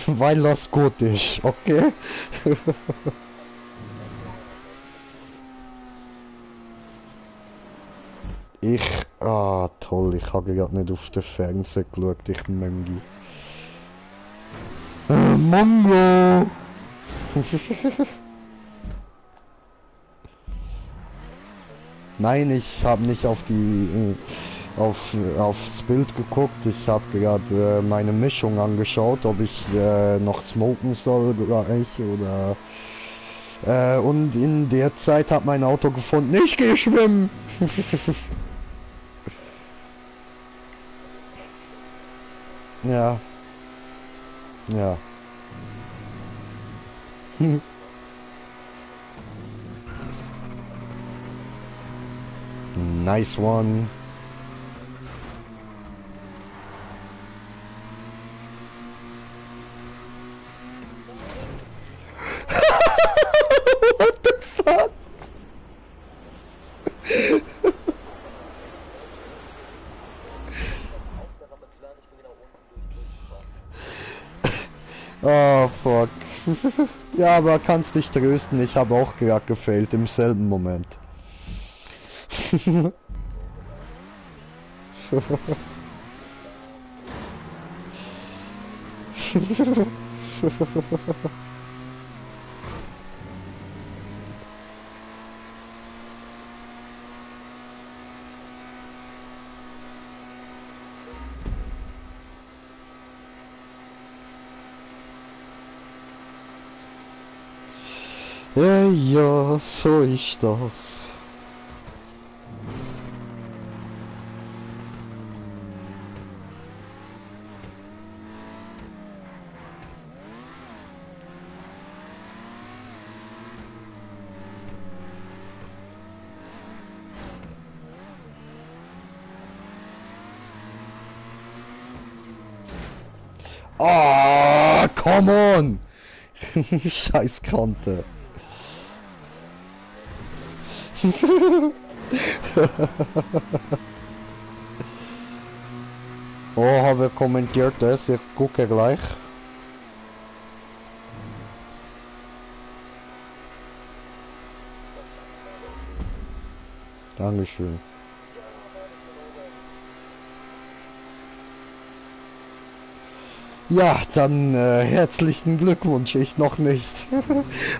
Weil das gut ist, okay? Toll, ich habe gerade nicht auf den Fernseher geschaut, ich Möngi. Mongo! Nein, ich habe nicht auf aufs Bild geguckt. Ich habe gerade meine Mischung angeschaut, ob ich noch smoken soll gleich oder und in der Zeit hat mein Auto gefunden. Ich gehe schwimmen. Ja, ja. Nice one. What the fuck? Oh fuck. Ja, aber kannst dich trösten, ich habe auch gerade gefailt im selben Moment. Ja, ja, so ist das. Ah, come on! Scheiß Kante. Oh, habe kommentiert das, ich gucke gleich. Dankeschön. Ja, dann herzlichen Glückwunsch, ich noch nicht.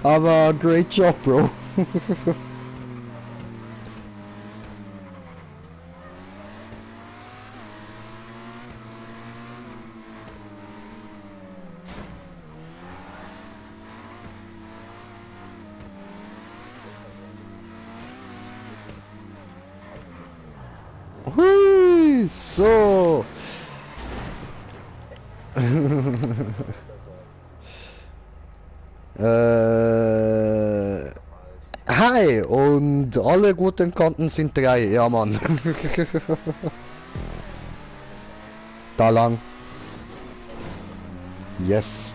Aber great job, Bro. Hui, so. Hi und alle guten Konten sind 3, ja Mann. Da lang. Yes.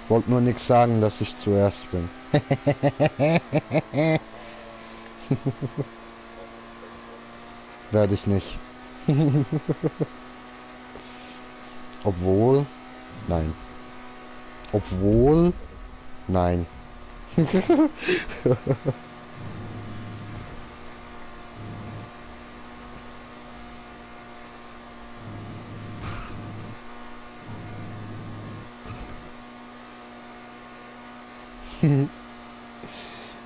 Wollte nur nichts sagen, dass ich zuerst bin. Werde ich nicht. Obwohl. Nein. Obwohl. Nein.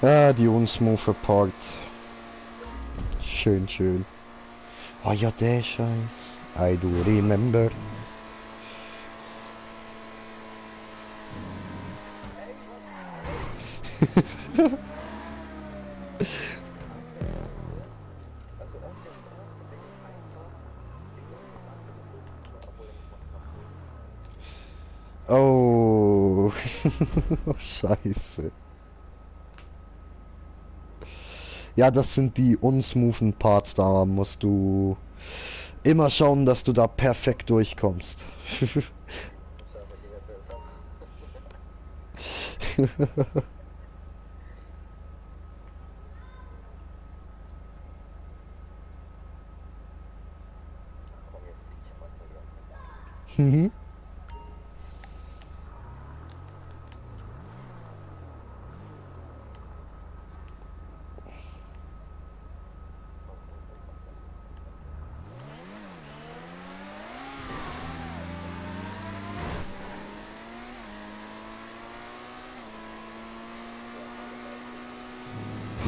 Ah, die unsmoothe Part. Schön, schön. Ah ja, der Scheiß. I do remember. Oh, Scheiße. Ja, das sind die unsmoothen Parts, da musst du immer schauen, dass du da perfekt durchkommst. Mhm.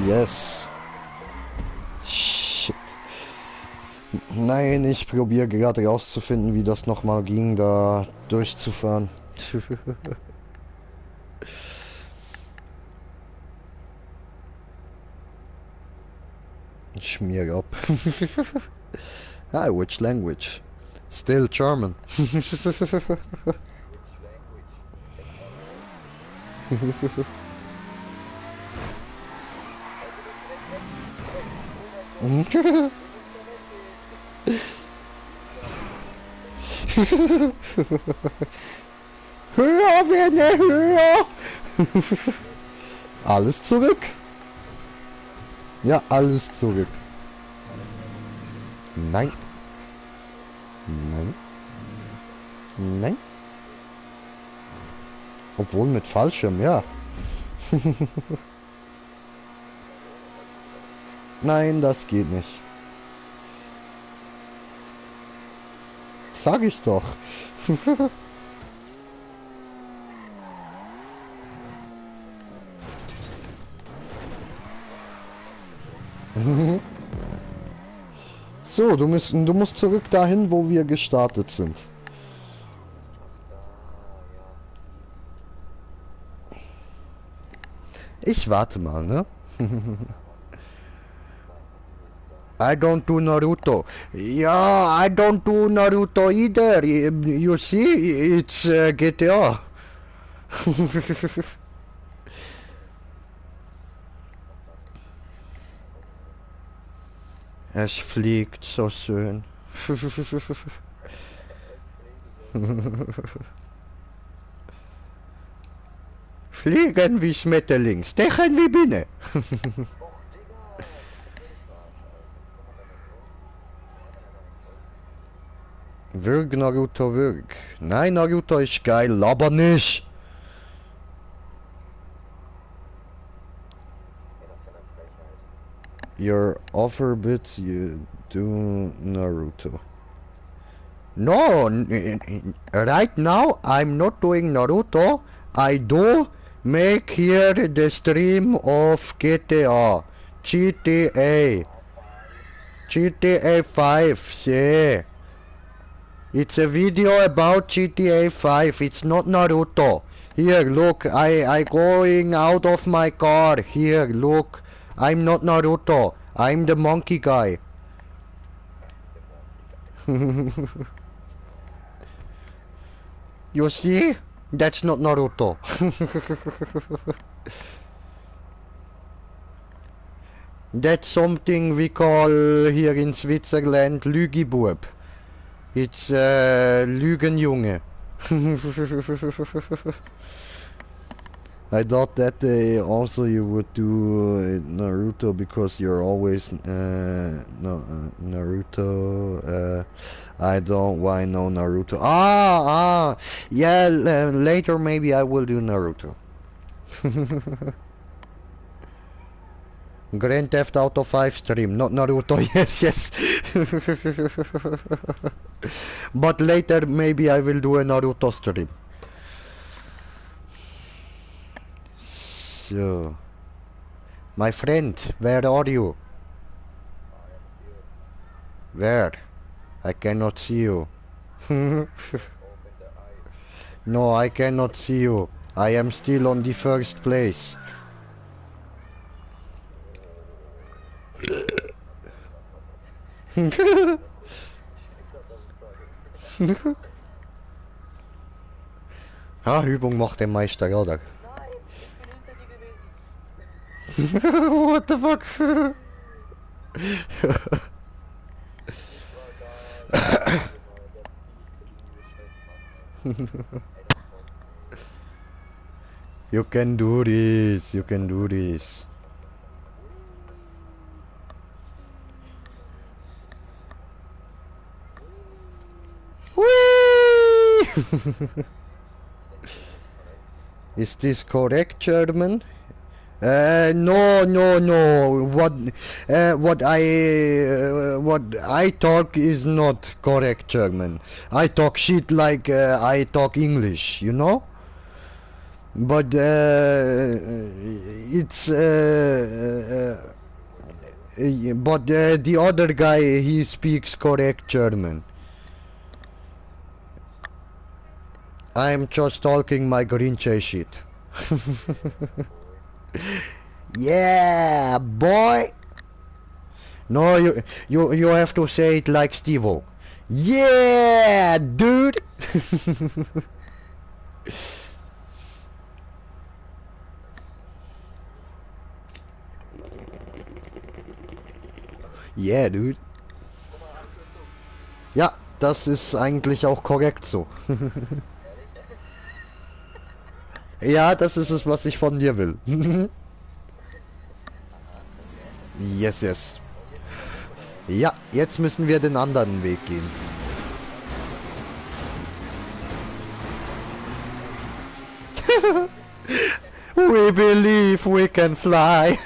Yes. Shit. Nein, ich probiere gerade rauszufinden, wie das nochmal ging, da durchzufahren. Schmier ab. Ah, which language? Still German. Höher, Werner, höher! Alles zurück. Ja, alles zurück. Nein. Nein. Nein. Obwohl mit Fallschirm, ja. Nein, das geht nicht. Sag ich doch. So, du musst zurück dahin, wo wir gestartet sind. Ich warte mal, ne? I don't do Naruto. Yeah, I don't do Naruto either. You see, it's GTA. Es fliegt so schön. Fliegen wie Schmetterling, stechen wie Biene. Würg, Naruto, würg. Nein, Naruto ist geil, aber nicht. Your offer bits you do Naruto. No, right now I'm not doing Naruto. I do make here the stream of GTA. GTA. GTA 5, yeah. It's a video about GTA 5. It's not Naruto. Here, look, I going out of my car. Here, look. I'm not Naruto. I'm the monkey guy. You see? That's not Naruto. That's something we call here in Switzerland Lügibub. It's Lügenjunge. I thought that also you would do Naruto because you're always no Naruto. I don't why no Naruto. Yeah. Later maybe I will do Naruto. Grand Theft Auto 5 stream, not Naruto. Yes. But later maybe I will do a Naruto stream. So, my friend, where are you? Where? I cannot see you. No, I cannot see you. I am still on the first place. Ja, Übung macht den Meister, oder? Nein, ich bin hinter dir gewesen. What the fuck? You can do this, you can do this. Whee! Is this correct, German? No, no, no. What I talk is not correct German. I talk shit like I talk English, you know? But it's but the other guy, he speaks correct German. I'm just talking my Grinche shit. Yeah, boy. No, you have to say it like Steve-O. Yeah, dude. Yeah, dude. Ja, das ist eigentlich auch korrekt so. Ja, das ist es, was ich von dir will. Yes, yes. Ja, jetzt müssen wir den anderen Weg gehen. We believe we can fly.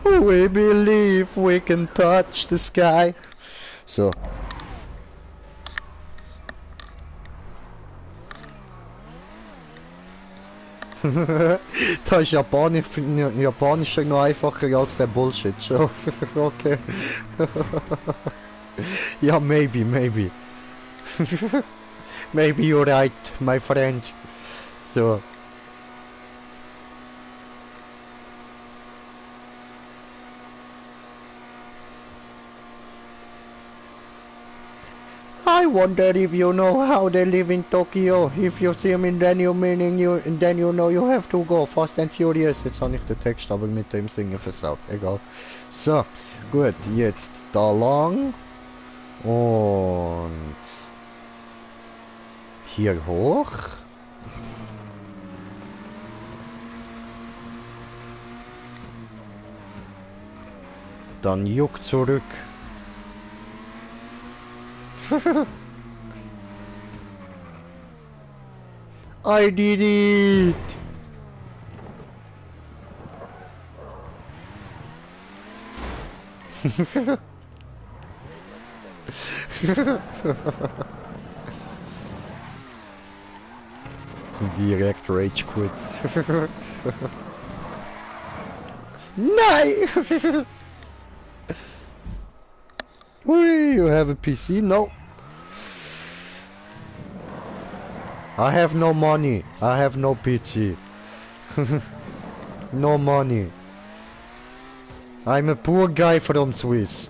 We believe we can touch the sky. So. Da ist Japanischer noch einfacher als der Bullshit schon. Okay. Ja, maybe. Maybe you're right, my friend. So. I wonder if you know how they live in Tokyo. If you see them, then you know you have to go. Fast and Furious. Jetzt habe ich den Text aber mit dem Singen versaut. Egal. So, gut. Jetzt da lang. Und hier hoch. Dann Juck zurück. I did it! Direct rage quit. Nein! You have a PC? No. I have no money. I have no PC. No money. I'm a poor guy from Swiss.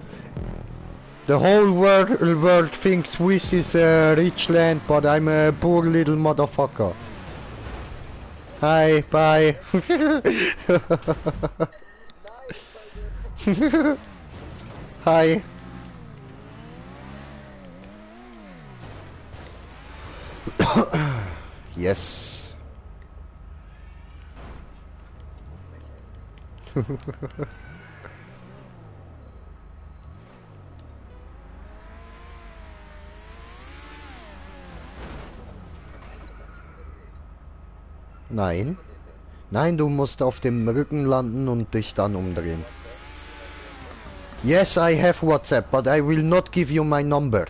The whole world thinks Swiss is a rich land, but I'm a poor little motherfucker. Hi, bye. Hi. Yes. Nein. Nein, du musst auf dem Rücken landen und dich dann umdrehen. Yes, I have WhatsApp, but I will not give you my number.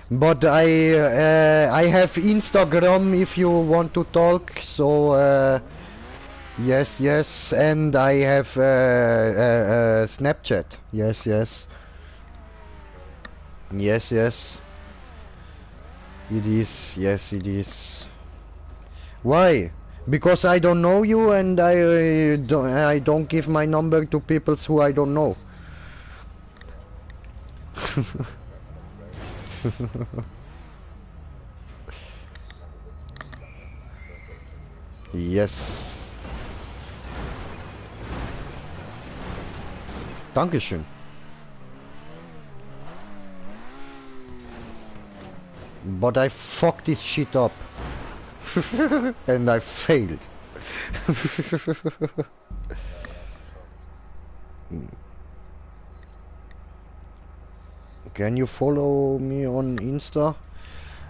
But I have Instagram if you want to talk, so yes, and I have Snapchat. Yes. It is, yes it is. Why? Because I don't know you and I don't give my number to people who I don't know. Yes. Dankeschön. But I fucked this shit up. And I failed. Can you follow me on Insta?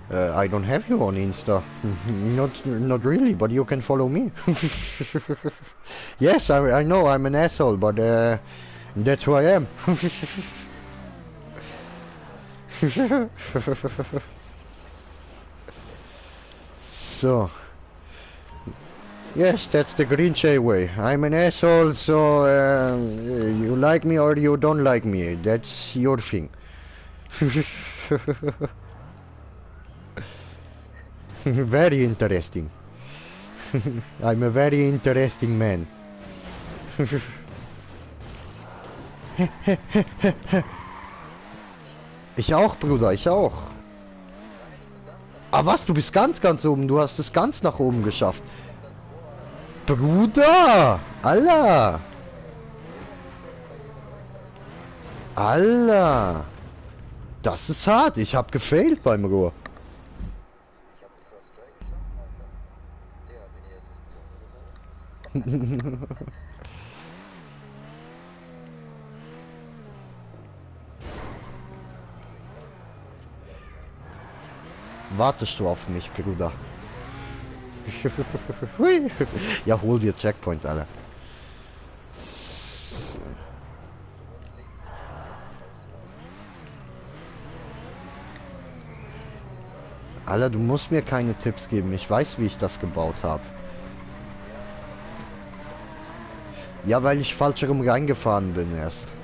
I don't have you on Insta. Not really, but you can follow me. Yes, I know I'm an asshole, but that's who I am. So, yes, that's the Grinch way. I'm an asshole, so you like me or you don't like me. That's your thing. Very interesting. I'm a very interesting man. Ich auch, Bruder, ich auch. Ah, was? Du bist ganz oben. Du hast es ganz nach oben geschafft. Bruder! Allah! Allah! Das ist hart. Ich hab gefailt beim Rohr. Wartest du auf mich, Bruder? Ja, hol dir Checkpoint, Alter. Alter, du musst mir keine Tipps geben. Ich weiß, wie ich das gebaut habe. Ja, weil ich falsch rum reingefahren bin erst.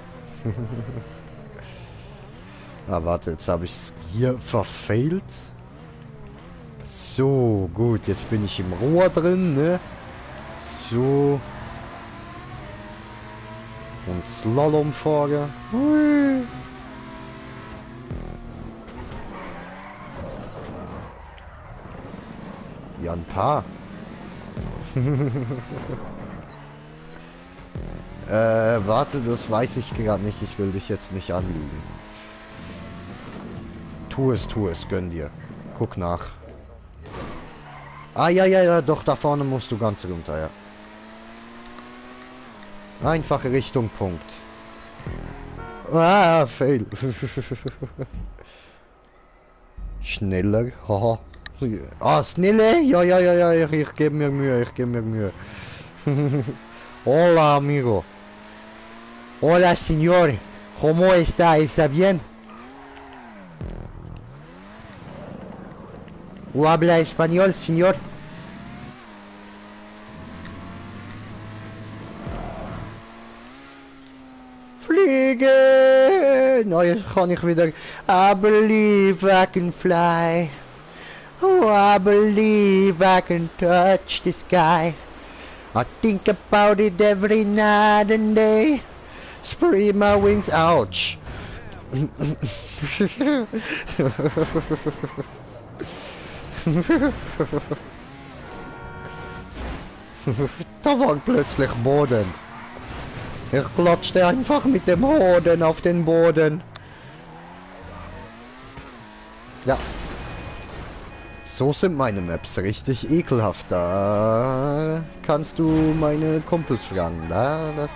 Ah, warte, jetzt habe ich es hier verfehlt. So, gut, jetzt bin ich im Rohr drin, ne? So. Und Slalomfahrer. Hui. Ja, ein paar. Warte, das weiß ich gerade nicht. Ich will dich jetzt nicht anlügen. Tu es, gönn dir. Guck nach. Ah, ja, doch, da vorne musst du ganz runter, ja. Einfache Richtung, Punkt. Ah, fail. Schneller, haha. Ah, schneller? Ja, ich gebe mir Mühe, Hola, amigo. Hola, señor. ¿Cómo está? ¿Está bien? ¿O habla español, señor? Fliegen! Nou, jetzt kann ich wieder. I believe I can fly. Oh, I believe I can touch the sky. I think about it every night and day. Spread my wings. Ouch. Da war plötzlich Boden. Ich klatschte einfach mit dem Hoden auf den Boden. Ja. So sind meine Maps richtig ekelhaft. Da kannst du meine Kumpels fragen. Das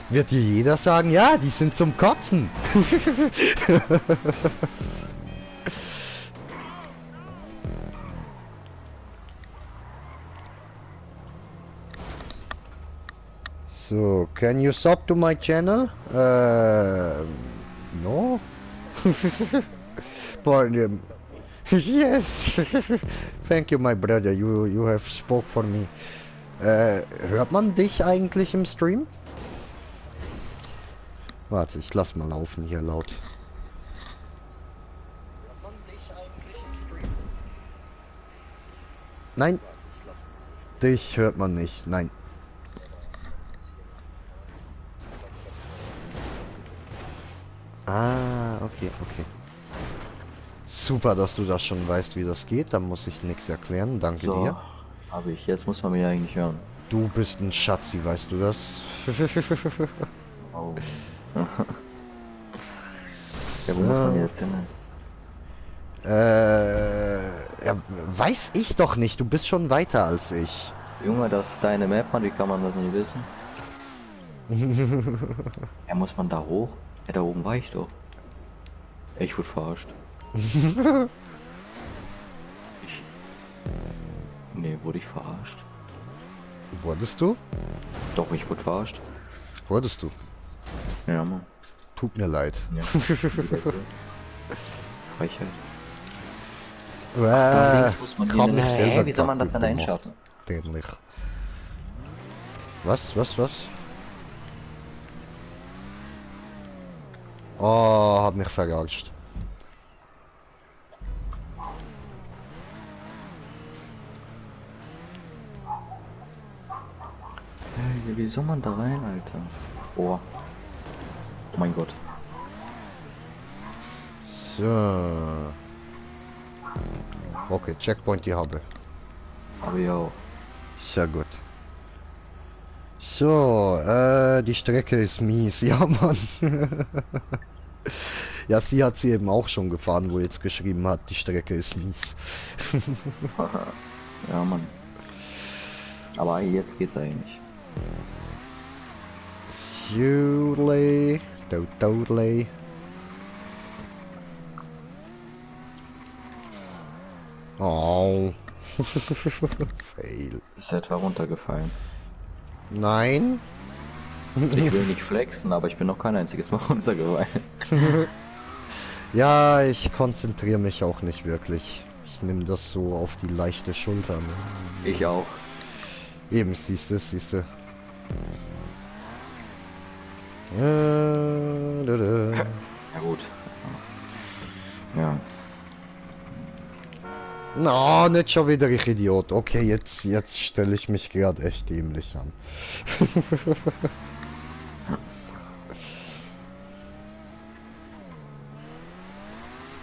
wird dir jeder sagen, ja, die sind zum Kotzen. So, can you sub to my channel? No. But yes. Thank you, my brother. You have spoke for me. Hört man dich eigentlich im Stream? Warte, ich lass mal laufen hier laut. Hört man dich eigentlich im Stream? Nein. Dich hört man nicht. Nein. Ah, okay. Super, dass du das schon weißt, wie das geht. Da muss ich nichts erklären. Danke So, dir. habe ich. Jetzt muss man mich eigentlich hören. Du bist ein Schatzi, weißt du das? Oh. Ja, wo muss man So. jetzt hin? Ja, weiß ich doch nicht. Du bist schon weiter als ich. Junge, das ist deine Map, Mann. Wie kann man das nicht wissen? Ja, muss man da hoch? Ja, da oben war ich doch. Ich wurde verarscht. Ich... Nee, wurde ich verarscht? Wurdest du? Doch, ich wurde verarscht. Wurdest du? Ja, Mann. Tut mir leid. Ja. Frechheit. Äh, Links muss man ich hab hin. mich selber Wie soll man das kaputt denn gemacht. einschaffen? Dämlich. Was? Oh, hab mich verarscht. Wie soll man da rein, Alter? Oh. Oh mein Gott. So. Okay, Checkpoint die habe. Aber ja. Sehr gut. So, die Strecke ist mies. Ja, Mann. Ja, sie hat sie eben auch schon gefahren, wo jetzt geschrieben hat, die Strecke ist mies. Ja, Mann. Aber jetzt geht's eigentlich. Totally. Totally. Oh. Fail. Ist etwa runtergefallen. Nein. Ich will nicht flexen, aber ich bin noch kein einziges Mal runtergefallen. Ja, ich konzentriere mich auch nicht wirklich. Ich nehme das so auf die leichte Schulter. Ne? Ich auch. Eben, siehste. Ja gut. Ja. Na, nicht schon wieder, ich Idiot. Okay, jetzt stelle ich mich gerade echt dämlich an.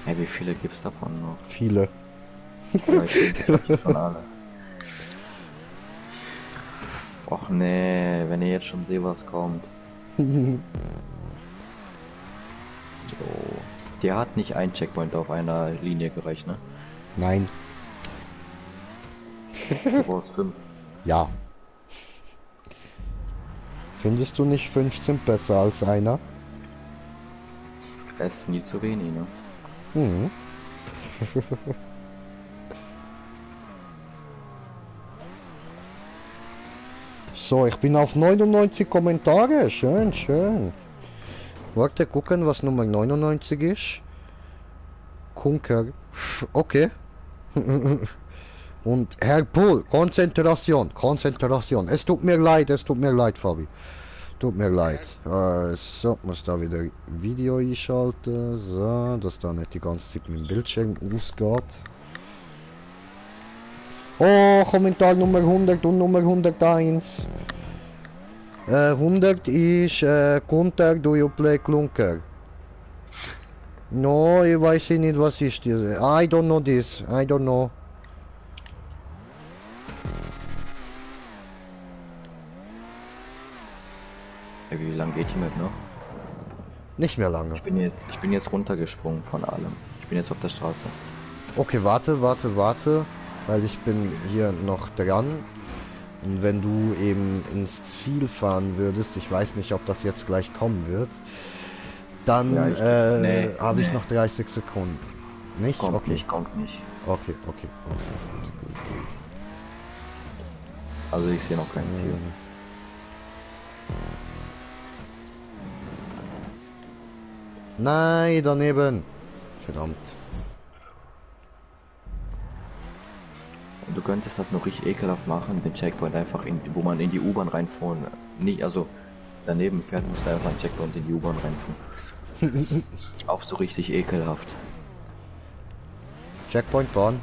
Hey, wie viele gibt's davon noch? Viele. Ja, ich bin schon alle. Och nee, wenn ihr jetzt schon seht, was kommt. So. Der hat nicht ein Checkpoint auf einer Linie gereicht, ne? Nein. Du brauchst 5. Ja. Findest du nicht 5 sind besser als einer? Es ist nie zu wenig, ne? Mhm. So, ich bin auf 99 Kommentare. Schön. Warte, gucken, was Nummer 99 ist. Kunker. Okay. Und Herr Pohl, Konzentration. Es tut mir leid, Fabi. Tut mir leid. So, muss da wieder Video einschalten. So, dass da nicht die ganze Zeit mein Bildschirm ausgeht. Oh, Kommentar Nummer 100 und Nummer 101. 100 ist Kunter, do you play Klunker? No, ich weiß nicht, was ist das. I don't know this. I don't know. Hey, wie lang geht die Map noch? Nicht mehr lange. Ich bin jetzt runtergesprungen von allem. Ich bin jetzt auf der Straße. Okay, warte, weil ich bin hier noch dran. Und wenn du eben ins Ziel fahren würdest, ich weiß nicht, ob das jetzt gleich kommen wird, dann Ja, habe ich noch 30 Sekunden. Nicht? Kommt Okay. nicht, kommt nicht. Okay. Also ich sehe noch kein Ziel. Nein, daneben. Verdammt. Und du könntest das noch richtig ekelhaft machen, den Checkpoint einfach wo man in die U-Bahn reinfahren. Nicht, also daneben fährt, musst du einfach einen Checkpoint in die U-Bahn reinfahren. Auch so richtig ekelhaft. Checkpoint Bahn.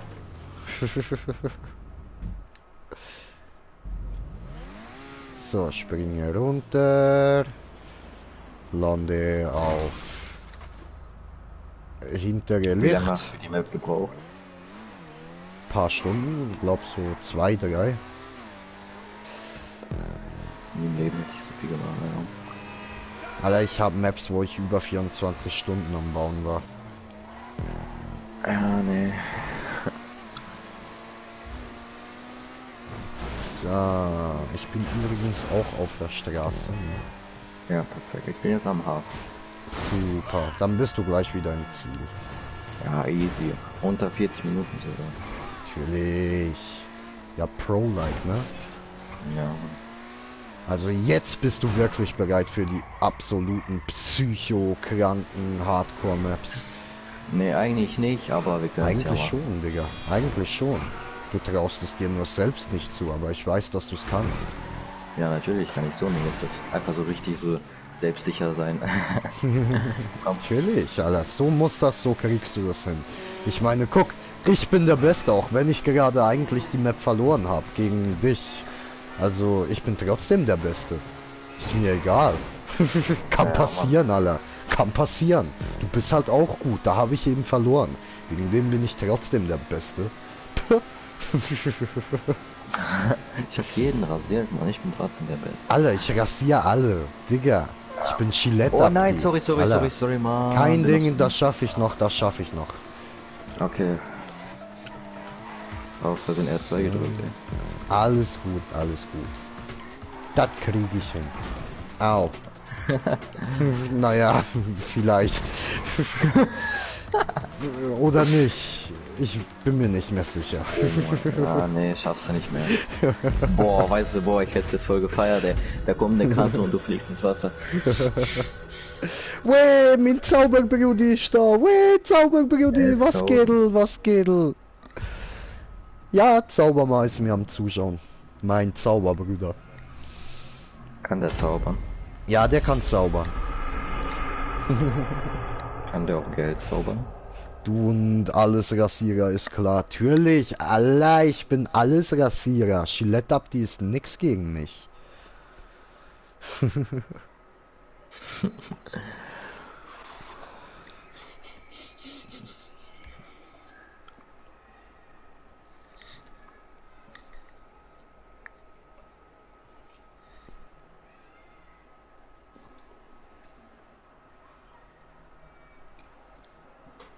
So, springe runter. Lande auf Hintere Wie lange Licht. hast du für die Map gebraucht? Paar Stunden, glaub so 2, 3. Im Leben hätte ich so viel gemacht, Alter, ich habe Maps, wo ich über 24 Stunden am Bauen war. ja. Nee. So, ich bin übrigens auch auf der Straße. Ne? Ja, perfekt. Ich bin jetzt am Hafen. Super, dann bist du gleich wieder im Ziel. Ja, easy. Unter 40 Minuten sogar. Natürlich. Ja, Pro-like, ne? Ja. Also jetzt bist du wirklich bereit für die absoluten psychokranken Hardcore-Maps. Nee, eigentlich nicht, aber wir können es ja Eigentlich machen. schon, Digga. Eigentlich schon. Du traust es dir nur selbst nicht zu, aber ich weiß, dass du es kannst. Ja, natürlich kann ich so nicht. Das ist einfach so richtig so selbstsicher sein. Natürlich, Alter. So muss das, so kriegst du das hin. Ich meine, guck, ich bin der Beste, auch wenn ich gerade eigentlich die Map verloren habe gegen dich. Also, ich bin trotzdem der Beste. Ist mir egal. Kann Ja, passieren, Alter. Kann passieren. Du bist halt auch gut. Da habe ich eben verloren. Wegen dem bin ich trotzdem der Beste. Ich hab jeden rasiert, Mann. Ich bin trotzdem der Beste. Alter, ich rasiere alle. Digga. Ich bin Gillette Oh ab nein, die. sorry, Alter. Mann. Kein Bin noch Ding, so- das schaffe ich noch, das schaffe ich noch. Okay. Auf den R2 gedrückt, ey. Alles gut, alles gut. Das kriege ich hin. Au. Naja, vielleicht. Oder nicht. Ich bin mir nicht mehr sicher. Ah, nee, schaffst du nicht mehr. Boah, weißt du, boah, ich hätte es voll gefeiert, ey. Da kommt eine Kante und du fliegst ins Wasser. Weh, mein Zauberbrudi ist da. Weh, Zauberbrudi, was Zauber. geht, was geht? Ja, Zaubermal ist mir am Zuschauen. Mein Zauberbruder. Kann der zaubern? Ja, der kann zaubern. Kann der auch Geld zaubern? Du und alles Rasierer ist klar. Natürlich, Allah, ich bin alles Rasierer. Gillette ab, die ist nix gegen mich.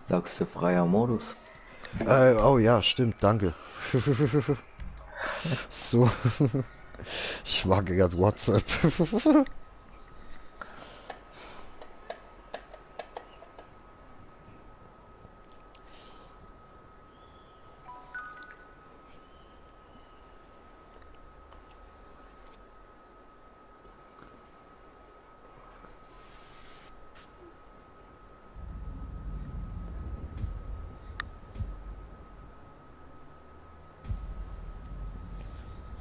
Sagst du freier Modus? Oh ja, stimmt, danke. So. Ich war gerade WhatsApp.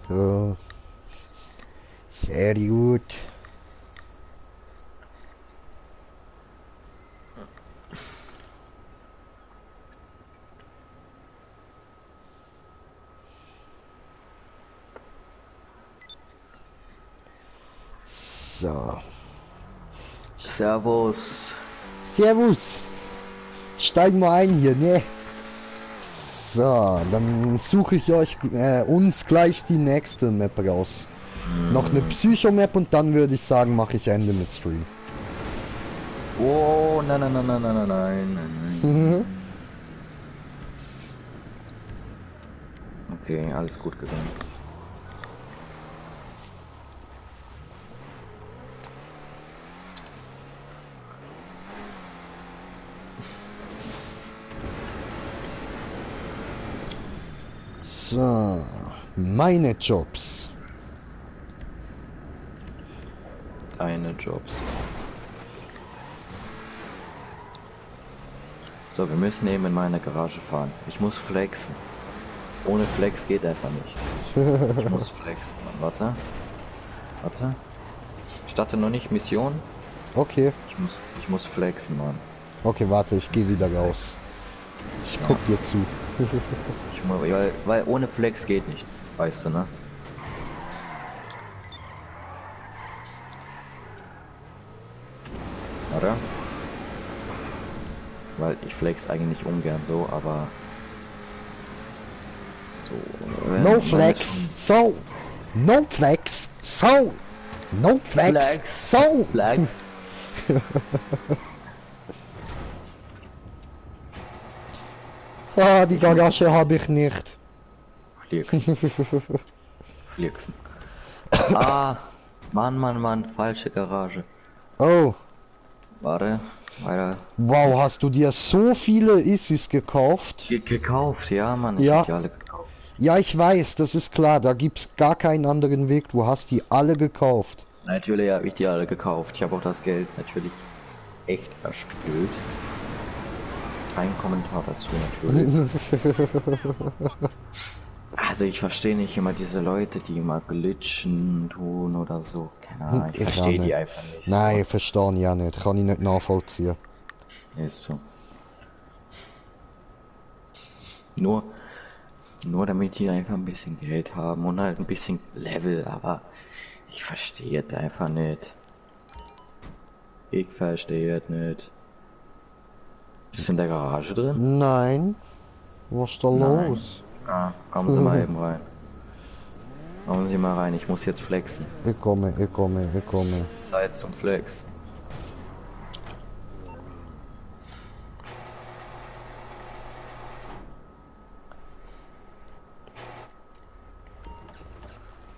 So. Sehr gut. So. Servus. Servus. Steigen wir ein hier, ne? So, dann suche ich euch uns gleich die nächste Map raus. Noch eine Psycho-Map und dann würde ich sagen, mache ich Ende mit Stream. Oh, nein, nein, nein, nein, nein, nein, nein, nein. Mhm. Okay, alles gut gegangen. So, meine Jobs. Deine Jobs. So, wir müssen eben in meine Garage fahren. Ich muss flexen. Ohne Flex geht einfach nicht. Ich muss flexen. Warte. Warte. Ich starte noch nicht Mission. Okay, Ich muss flexen, Mann. okay, warte, ich gehe wieder raus. Ich guck dir zu. Ich muss, weil ohne Flex geht nicht. Weißt du, ne? Oder? Weil ich flex eigentlich ungern so, aber so. No flex, so. No flex, so. No flex, Flex. so. Flex. Ah, die Garage habe ich nicht. Flixen. Flixen. Ah, Mann, falsche Garage. Oh, Warte, weiter. wow, hast du dir so viele Isis gekauft? Gekauft, ja, Mann, ich Ja. hab die alle gekauft. Ja, ich weiß, das ist klar, da gibt's gar keinen anderen Weg, du hast die alle gekauft. Natürlich habe ich die alle gekauft. Ich habe auch das Geld natürlich echt erspielt. Kein Kommentar dazu natürlich. Also ich verstehe nicht immer diese Leute, die immer glitschen tun oder so. Keine Ahnung, ich Ich verstehe auch die nicht. einfach nicht. Nein, verstehe ich auch nicht, kann ich nicht nachvollziehen. Ist so. Nur damit die einfach ein bisschen Geld haben und halt ein bisschen Level, aber ich verstehe es einfach nicht. Ich verstehe es nicht. Ist in der Garage drin? Nein, was ist da Nein. los? Ah, kommen Sie mal eben rein. Kommen Sie mal rein, ich muss jetzt flexen. Ich komme. Zeit zum Flex.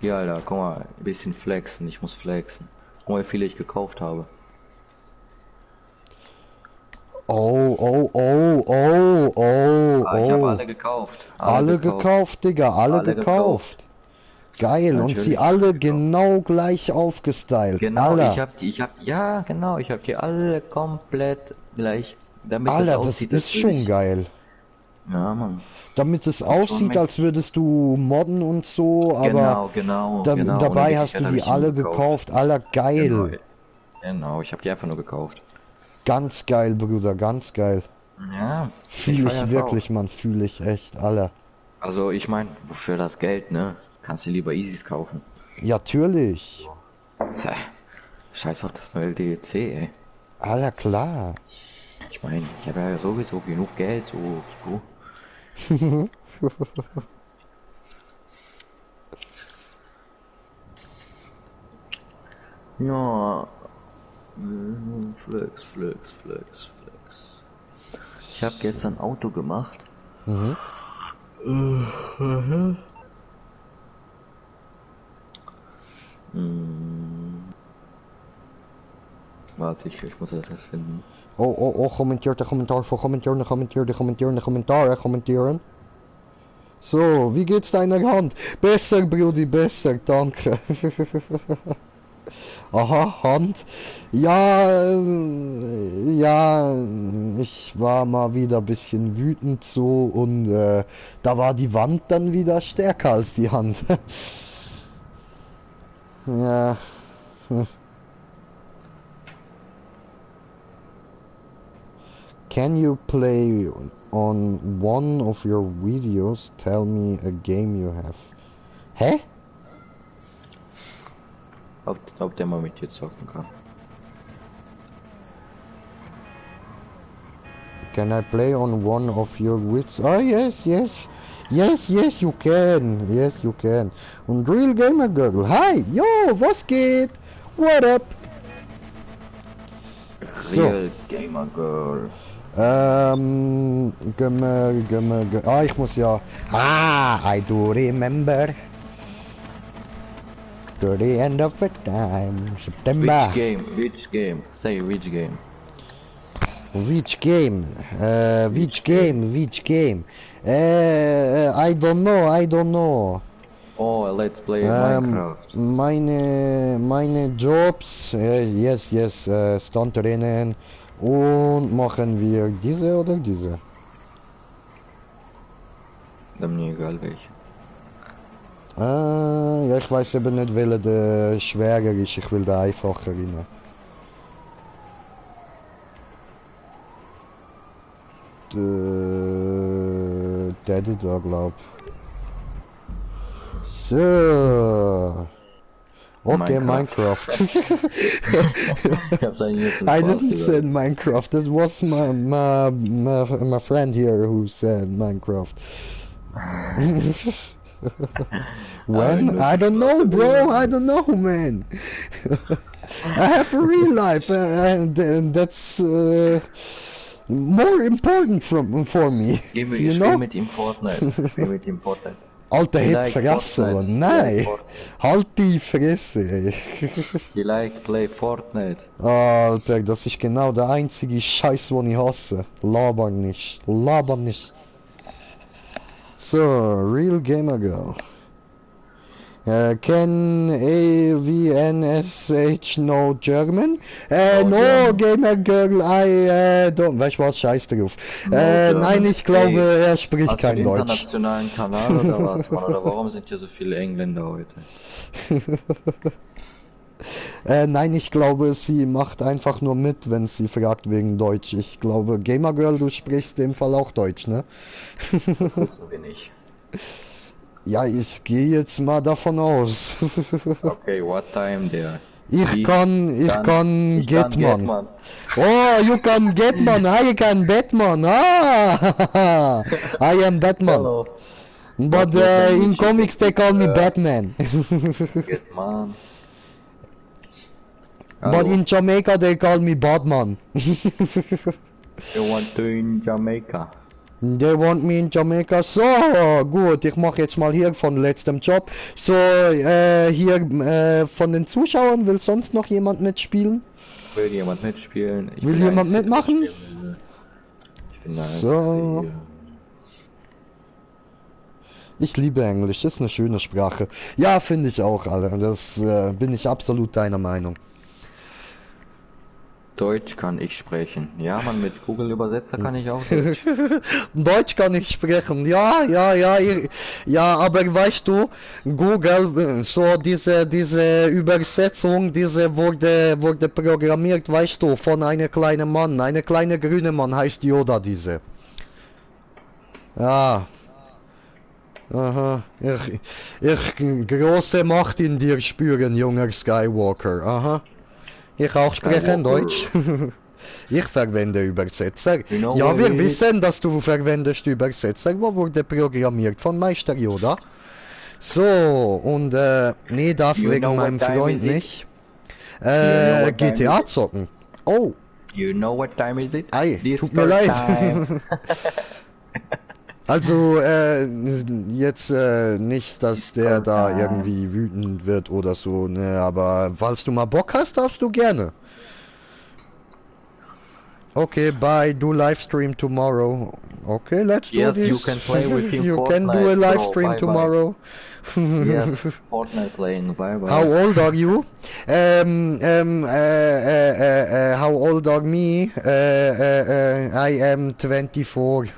Ja, Alter, guck mal, ein bisschen flexen, ich muss flexen. Guck mal, wie viele ich gekauft habe. Oh. Ich habe alle gekauft. Alle gekauft, Digga, alle gekauft. Geil, und sie Natürlich alle gekauft. genau gleich aufgestylt. Genau, Alter, ja, genau, ich habe die alle komplett gleich, damit das Alter, das aussieht, ist als würde schon ich, geil. ja, Mann, Damit es das ist schon aussieht, als mächtig. würdest du modden und so, aber Genau, und in dabei hast Wirklichkeit du habe die ich die nur alle gekauft. gekauft. Alter, Genau, geil. genau, ich habe die einfach nur gekauft. Ganz geil, Bruder, ganz geil. Ja, ich Fühle feiere ich es auch. wirklich, Mann, fühle ich echt, Alter. Also ich meine, wofür das Geld, ne? Kannst du lieber Easys kaufen. Ja, natürlich. Tja, scheiß auf das neue DLC, ey. Alter, klar. Ich meine, ich habe ja sowieso genug Geld, so. Ja, Flex. Ich habe gestern Auto gemacht. Mhm. Warte, ich muss das erst finden. Kommentieren. So, wie geht's deiner Hand? Besser, Brudi, besser, danke. Aha, Hand. Ja, ja, ich war mal wieder ein bisschen wütend so und da war die Wand dann wieder stärker als die Hand. Ja. Can you play on one of your videos? Tell me a game you have. Hä? Ob der mal mit dir zocken kann. Can I play on one of your wits? Oh, yes, you can. Yes, you can. Und Real Gamer Girl. Hi, yo, was geht? What up? So, Real Gamer Girl. ich muss ja. I do remember. To the end of the time, September. Which game? Say which game. Which game? Which game? I don't know. Oh, let's play Minecraft. Meine Jobs, yes, Stuntrennen und machen wir diese oder diese? Mir egal welche. Ja, ich weiß eben nicht, welcher der schwerer ist, ich will den einfacher rein. Der da, glaub. So. Okay, Minecraft. Ich hab's eigentlich jetzt I didn't say Minecraft. It was my friend here who said Minecraft. When? I don't know, bro. I don't know, man. I have a real life, and that's more important for me. You Ich know? spiel mit ihm Fortnite. Ich spiel mit ihm Fortnite. Alter, You heb like Fresse, Fortnite? Mann. You Nein. like Fortnite? Halt die Fresse, ey. You like play Fortnite? Alter, das ist genau der einzige Scheiß, den ich hasse. Laber nicht. Laber nicht. So, Real Gamer Girl. Can AVNSH know German? No No, German. Gamer Girl, I don't. Weißt du was? Scheiß drauf. No German. Nein, ich glaube, Ey, er spricht Hast du einen kein Deutsch. internationalen Kanal oder was, Mann? Oder warum sind hier so viele Engländer heute? Nein, ich glaube, sie macht einfach nur mit, wenn sie fragt wegen Deutsch. Ich glaube, Gamer Girl, du sprichst in dem Fall auch Deutsch, ne? Das wissen wir nicht. Ja, ich gehe jetzt mal davon aus. Okay, what time there? Ich kann Getman. Getman. Oh, you can Getman, I can Batman. Ah, I am Batman. Hello. But What language in you comics they speak, call me Batman. Getman. But in Jamaica they call me Batman. You want to in Jamaica? They want me in Jamaica. So, gut, ich mache jetzt mal hier von letztem Job. So, hier von den Zuschauern, will sonst noch jemand mitspielen? Will jemand mitspielen? Ich Will bin jemand der mitmachen? Einzige, Ich bin der So. Einzige. Ich liebe Englisch, ist eine schöne Sprache. Ja, finde ich auch, Alter. Das bin ich absolut deiner Meinung. Deutsch kann ich sprechen. Ja, man, mit Google Übersetzer kann ich auch Deutsch. Deutsch kann ich sprechen, ja, ja, aber weißt du, Google, so diese Übersetzung, diese wurde programmiert, weißt du, von einem kleinen Mann, eine kleine grüne Mann heißt Yoda, diese. Ja. Aha, ich große Macht in dir spüren, junger Skywalker, aha. Ich auch sprechen Deutsch. Ich verwende Übersetzer. You know Ja, what wir it is? wissen, dass du verwendest Übersetzer. Wo wurde programmiert von Meister Yoda? So, und nee, darf You wegen know meinem what time Freund is it? nicht. what time GTA is it? zocken. Oh, You know what time is it? ei, This tut mir first leid. time. Also, jetzt nicht, dass der da irgendwie wütend wird oder so, ne, aber falls du mal Bock hast, darfst du gerne. Okay, bye, do Livestream tomorrow. Okay, let's do Yes, this. you can play with him You can do a Fortnite, live bro. stream Bye, bye. tomorrow. Yes, Fortnite playing. Bye bye. How old are you? How old are me? I am 24.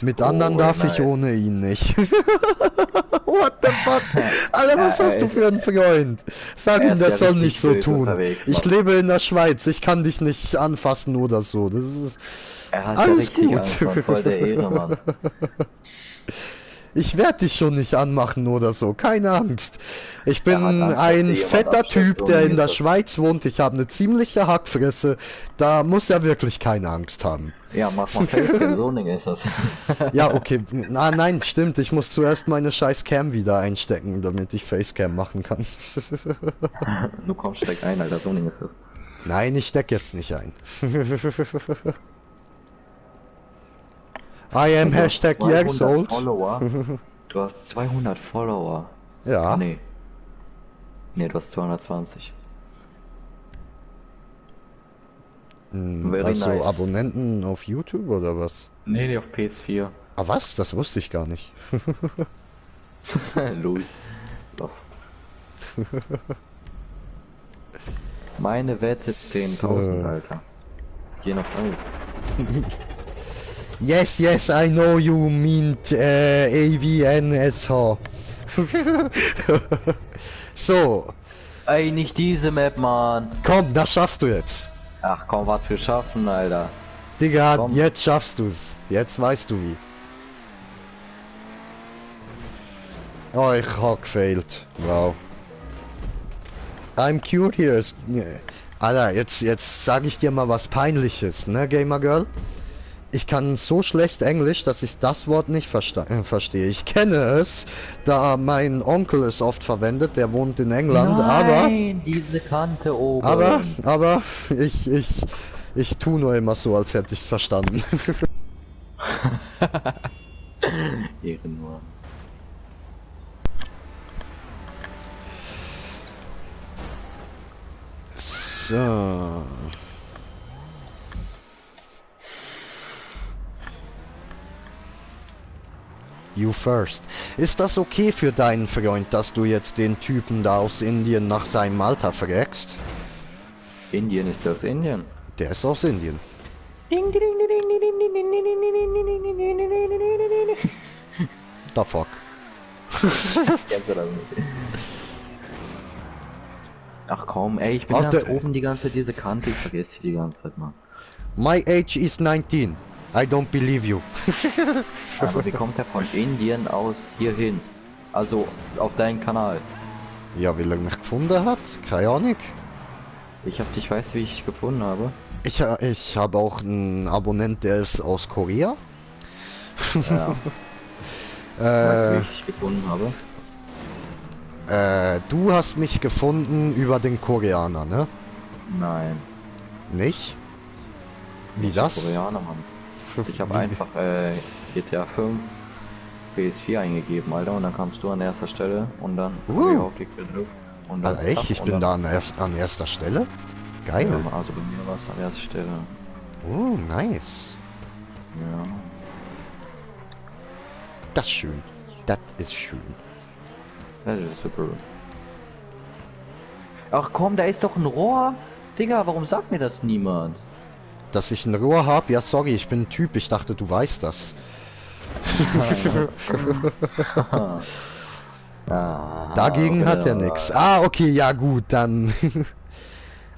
Mit anderen very darf ich nice. ohne ihn nicht. What the fuck? Alter, was hast du für einen Freund? Sag er ihm, ist das ja soll richtig nicht so böse tun. unterwegs, Ich Mann. lebe in der Schweiz, ich kann dich nicht anfassen oder so. Das ist Er hat alles ja richtig gut. Angst, Mann. Voll der Ehrenmann. Ich werde dich schon nicht anmachen oder so, keine Angst. Ich bin hat Angst, dass ein dir jemand fetter abschleppt, Typ, so der in ist der das. Schweiz wohnt. Ich habe eine ziemliche Hackfresse. Da muss er wirklich keine Angst haben. Ja, mach mal Facecam, so Ding ist das. Ja, okay. Nein, stimmt. Ich muss zuerst meine scheiß Cam wieder einstecken, damit ich Facecam machen kann. Du kommst, steck ein, Alter, so Ding ist das. Nein, ich steck jetzt nicht ein. I am Du hast Hashtag years 200 old. Follower. Du hast 200 Follower. Ja. Nee. Nee, du hast 220. Very Also nice. Abonnenten auf YouTube oder was? Nee, auf PS4. Ah was? Das wusste ich gar nicht. Louis. Lost. Meine Wette 10.000, Alter. Je nach alles. Yes, I know you meant AVNSH. So, Ey, nicht diese Map, Mann. komm, das schaffst du jetzt. Ach komm, was für schaffen, Alter. Digga, Komm. jetzt schaffst du's. Jetzt weißt du wie. Oh, ich hab gefailt. Wow. I'm curious. Alter, jetzt sage ich dir mal was Peinliches, ne, Gamer Girl? Ich kann so schlecht Englisch, dass ich das Wort nicht verstehe. Ich kenne es, da mein Onkel es oft verwendet, der wohnt in England, Nein, diese Kante oben. aber, ich tu nur immer so, als hätte ich es verstanden. Ehrenmann. So. You first. Ist das okay für deinen Freund, dass du jetzt den Typen da aus Indien nach seinem Alter fragst? Indien ist aus Indien. Der ist aus Indien. Ding, ding, ding, ding, ding, ding, ding, ding, ding, ding, ding, ding, ding, ding, ding, ding, ding. The fuck. Kennst du das nicht? Ach komm, ey, ich bin Ach, ganz der- oben die ganze Zeit, diese Kante, ich vergesse die ganze Zeit, Mann. My age is 19. I don't believe you. Aber wie kommt er von Indien aus hier hin? Also auf deinen Kanal. Ja, wie lange mich gefunden hat? Keine Ahnung. Ich weiß, wie ich dich gefunden habe. Ich habe auch einen Abonnent, der ist aus Korea. Ja, weißt du, wie ich dich gefunden habe? Du hast mich gefunden über den Koreaner, ne? Nein. Nicht? Wie Ich das? bin Koreaner, Mann. Ich habe Wie- einfach GTA 5 PS4 eingegeben, Alter, und dann kamst du an erster Stelle und dann hab ich auf Klick gedrückt und dann Alter, echt? zack, Ich und bin dann, da an erster Stelle? Geil. Ja, also bei mir war es an erster Stelle. Oh, nice. Ja. Das ist schön. Das ist schön. Das ist super. Ach komm, da ist doch ein Rohr. Digga, warum sagt mir das niemand? Dass ich ein Rohr hab? Ja, sorry, ich bin ein Typ. Ich dachte, du weißt das. Ah, Dagegen okay, hat er aber- nix. Ah, okay, ja gut, dann.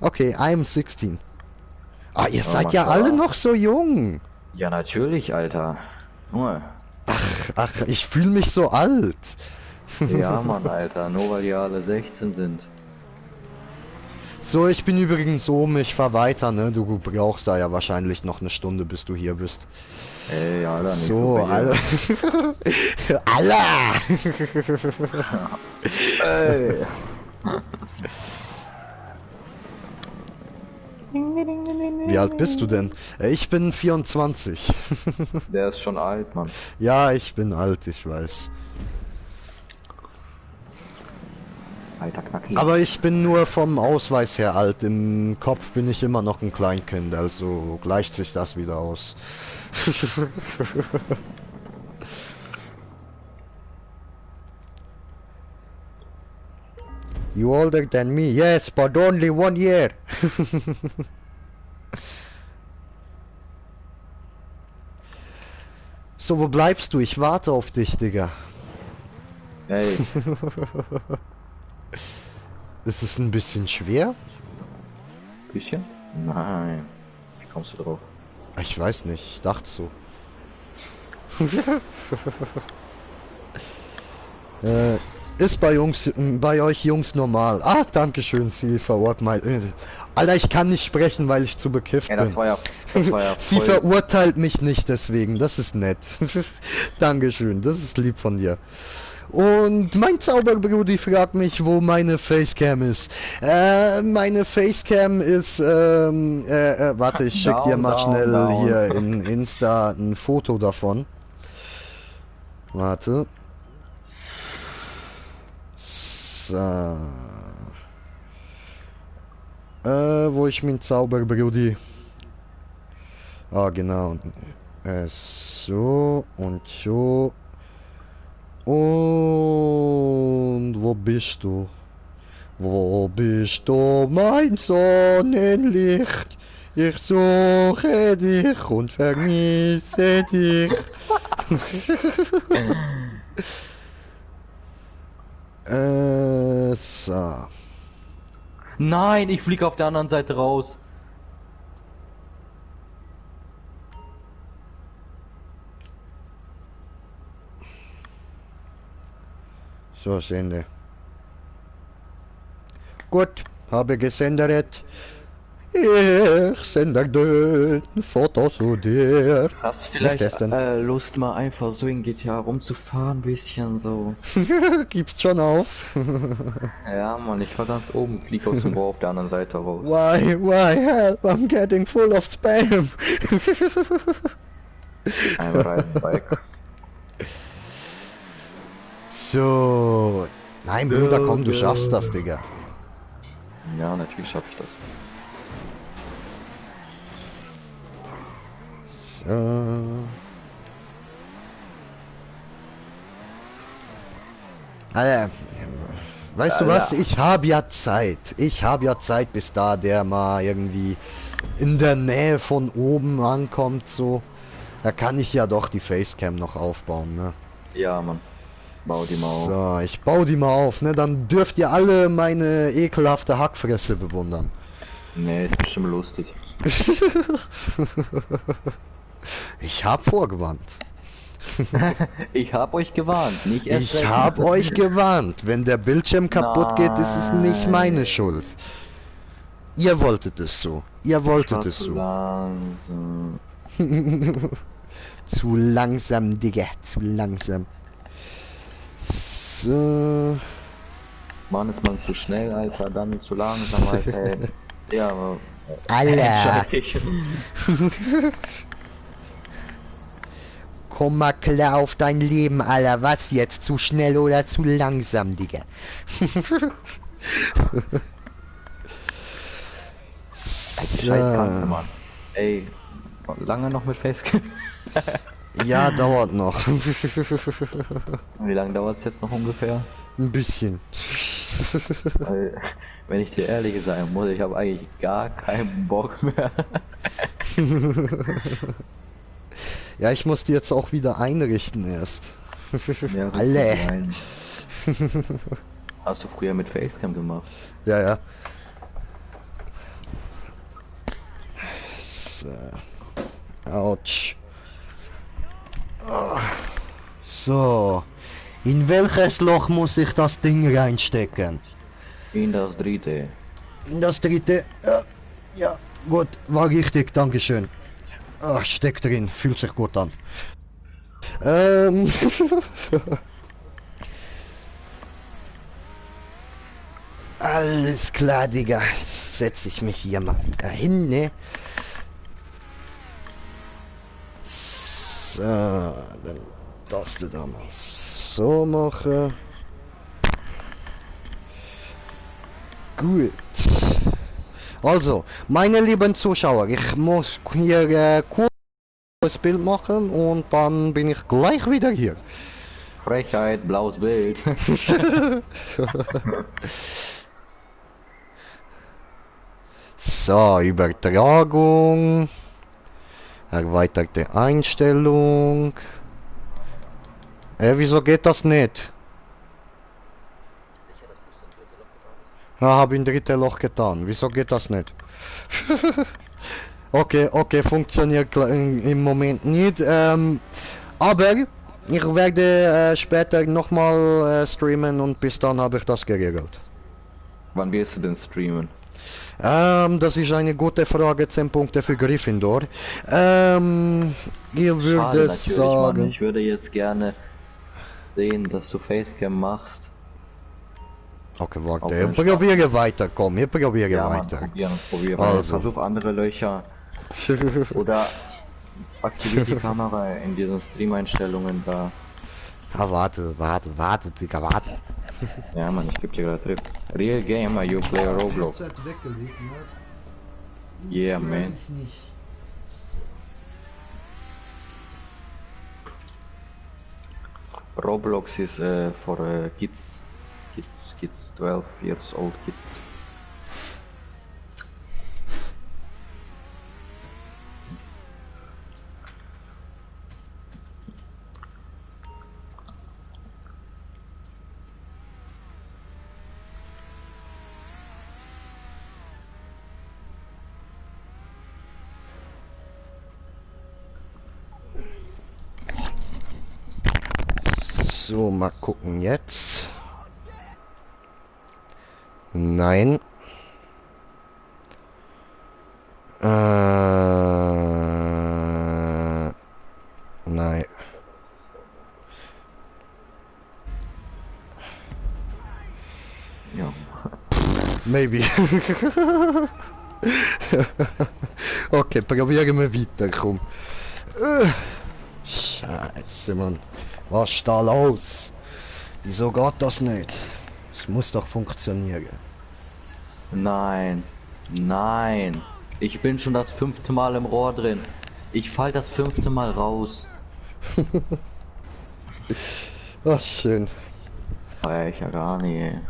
Okay, I'm 16. Ah, ihr seid ja Maschallah. alle noch so jung. Ja, natürlich, Alter. Junge. Ach, ich fühle mich so alt. Ja, Mann, Alter. Nur weil die alle 16 sind. So, ich bin übrigens oben, ich fahr weiter, ne? Du brauchst da ja wahrscheinlich noch eine Stunde, bis du hier bist. Ey, Alter, nicht So, so Alter. Allah! Ey. Wie alt bist du denn? Ich bin 24. Der ist schon alt, Mann. Ja, ich bin alt, ich weiß. Alter Knacki. Aber ich bin nur vom Ausweis her alt. Im Kopf bin ich immer noch ein Kleinkind, also gleicht sich das wieder aus. You older than me? Yes, but only 1 year. So, wo bleibst du? Ich warte auf dich, Digga. Ey, Ist es ein bisschen schwer? bisschen? Nein. Wie kommst du drauf? Ich weiß nicht, ich dachte so. Ist bei euch Jungs normal? Ah, danke schön, sie verurteilt. Alter, ich kann nicht sprechen, weil ich zu bekifft Ey, bin. das war ja Sie voll... verurteilt mich nicht deswegen, das ist nett. Dankeschön, das ist lieb von dir. Und mein Zauberbrudi fragt mich, wo meine Facecam ist. Meine Facecam ist, warte, ich schick dir mal Down, schnell down. hier in Insta ein Foto davon. Warte. So. Wo ist mein Zauberbrudi? Ah, genau. So und so. Und wo bist du? Wo bist du, mein Sonnenlicht? Ich suche dich und vermisse dich. So. Nein, ich fliege auf der anderen Seite raus. So, ist Ende. gut, habe gesendet. Ich sende dir ein Foto zu dir. Hast Nicht vielleicht gestern. Lust mal einfach so in GTA rumzufahren, ein bisschen so. Gibt's schon auf. Ja, Mann, ich war ganz oben, flieg aus dem Rohr auf der anderen Seite raus. Why, help, I'm getting full of spam. I'm riding bike. So. Nein, Bruder, komm, du schaffst das, Digga. Ja, natürlich schaffe ich das. So. Alter, weißt du was? Alter. Ich habe ja Zeit. Ich habe ja Zeit, bis da der mal irgendwie in der Nähe von oben ankommt, so. Da kann ich ja doch die Facecam noch aufbauen, ne? Ja, Mann. Bau die mal auf. So, ich baue die mal auf, ne? Dann dürft ihr alle meine ekelhafte Hackfresse bewundern. Nee, ist bestimmt lustig. Ich hab vorgewarnt. Ich hab euch gewarnt, nicht Ich erschrecken. hab euch gewarnt. Wenn der Bildschirm kaputt geht, ist es nicht meine Nein. Schuld. Ihr wolltet es so. Ihr wolltet es so. Langsam. Zu langsam, Digga. Zu langsam. So. Mann, ist man zu schnell, Alter, dann zu langsam, Alter. Ey. Ja, aber. Alter. Entscheid dich. Komm mal klar auf dein Leben, Alter. Was jetzt? Zu schnell oder zu langsam, Digga? Gescheit kannst, Mann. Ey, lange noch mit Facecam? Ja, dauert noch. Wie lange dauert es jetzt noch ungefähr? Ein bisschen. Weil, wenn ich dir ehrlich sagen muss, ich habe eigentlich gar keinen Bock mehr. Ja, ich muss die jetzt auch wieder einrichten erst. Ja, Alle. nein. Hast du früher mit Facecam gemacht? Ja, ja. So. Autsch. So. In welches Loch muss ich das Ding reinstecken? In das dritte. In das dritte. Ja, gut, war richtig, dankeschön. Ach, steckt drin, fühlt sich gut an. Alles klar, Digga. Setze ich mich hier mal wieder hin, ne? So, dann darfst du da mal so machen. Gut. Also, meine lieben Zuschauer, ich muss hier kurz Bild machen und dann bin ich gleich wieder hier. Frechheit, blaues Bild. So, Übertragung. Erweiterte Einstellung. Wieso geht das nicht? Ja, habe ein dritte Loch getan. Wieso geht das nicht? Okay, funktioniert im Moment nicht. Aber ich werde später nochmal streamen und bis dann habe ich das geregelt. Wann wirst du denn streamen? Das ist eine gute Frage. 10 Punkte für Gryffindor. Ihr Schade würde natürlich, Mann. sagen. Ich würde jetzt gerne sehen, dass du Facecam machst. Okay, Auf warte. den Ich probiere weiter. Komm, ich probiere Ja, Mann, weiter. probieren. Also. Versuch andere Löcher. Oder aktiviert die Kamera in diesen Stream-Einstellungen da. Ah, warte, Digga, warte. Ja, Mann, ich geb dir gerade Tipp. Real Gamer, you play Roblox. Yeah, man. Roblox is for kids, 12 years old kids. So, mal gucken jetzt. Nein. Nein. Ja. Maybe. Okay, probieren wir weiter, komm. Scheiße, Mann. Was ist da los? Wieso geht das nicht? Es muss doch funktionieren. Nein. Nein. Ich bin schon das 5. Mal im Rohr drin. Ich fall das 5. Mal raus. Ach, schön. Feier ich ja gar nicht.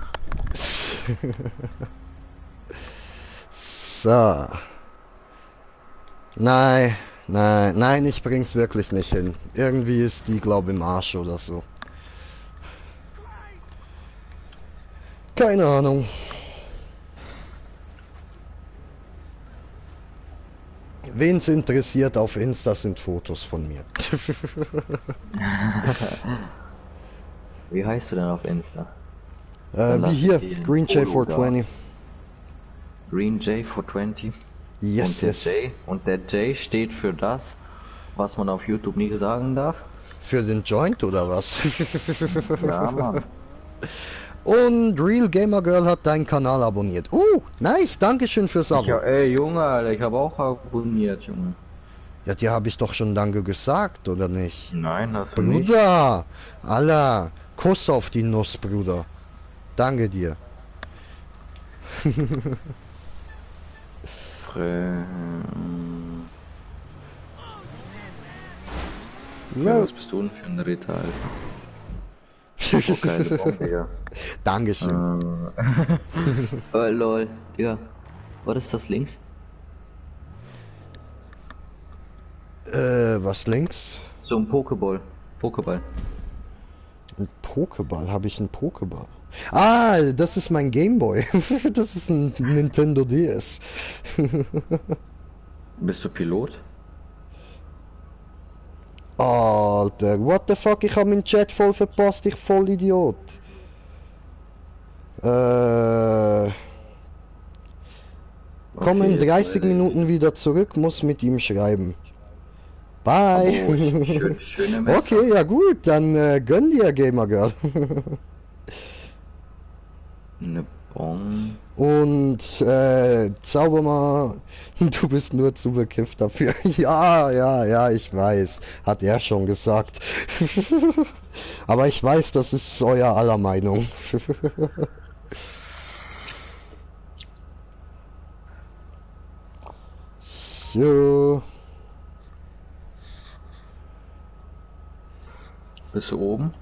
So. Nein, nein, nein, ich bring's wirklich nicht hin. Irgendwie ist die, glaube ich, im Arsch oder so. Keine Ahnung. Wen's interessiert, auf Insta sind Fotos von mir. Wie heißt du denn auf Insta? Dann Wie lass hier, ich dir ein Green Follow J420. Green J420. Yes, yes. Und der J steht für das, was man auf YouTube nie sagen darf. Für den Joint oder was? Ja, Mann. Und Real Gamer Girl hat deinen Kanal abonniert. Nice, dankeschön fürs Abo. Ey, Junge, Alter, ich habe auch abonniert, Junge. Ja, dir habe ich doch schon Danke gesagt, oder nicht? Nein, das nicht. Bruder! Allah! Kuss auf die Nuss, Bruder. Danke dir. Ja, was bist du denn für ein Ritter, Alter? Oh, geile Bombe, ja. Dankeschön. Oh, lol. Ja. Was ist das links? Was links? So ein Pokéball. Pokéball. Ein Pokéball? Habe ich einen Pokéball? Ah, das ist mein Gameboy. Das ist ein Nintendo DS. Bist du Pilot? Alter, what the fuck? Ich habe meinen Chat voll verpasst, ich voll Idiot. Komm in 30 Minuten wieder zurück, muss mit ihm schreiben. Bye. Oh, schöne Messer. Okay, ja gut, dann gönn dir, Gamer Girl. Eine Bon. Und zauber mal, du bist nur zu bekifft dafür. Ja, ich weiß, hat er schon gesagt. Aber ich weiß, das ist euer aller Meinung. So. Bist du oben?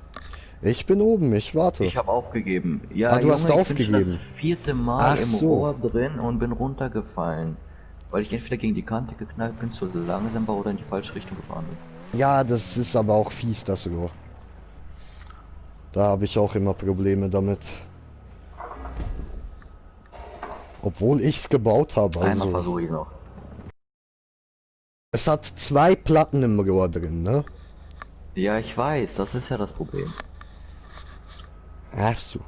Ich bin oben, ich warte. Ich habe aufgegeben. Ja, Ah, du hast Junge, aufgegeben. Ich bin schon das 4. Mal Ach im so. Rohr drin und bin runtergefallen. Weil ich entweder gegen die Kante geknallt bin, zu langsam war oder in die falsche Richtung gefahren bin. Ja, das ist aber auch fies, das Rohr. Da habe ich auch immer Probleme damit. Obwohl ich's gebaut habe, Einmal also. versuche ich noch. Es hat 2 Platten im Rohr drin, ne? Ja, ich weiß, das ist ja das Problem. Ach so.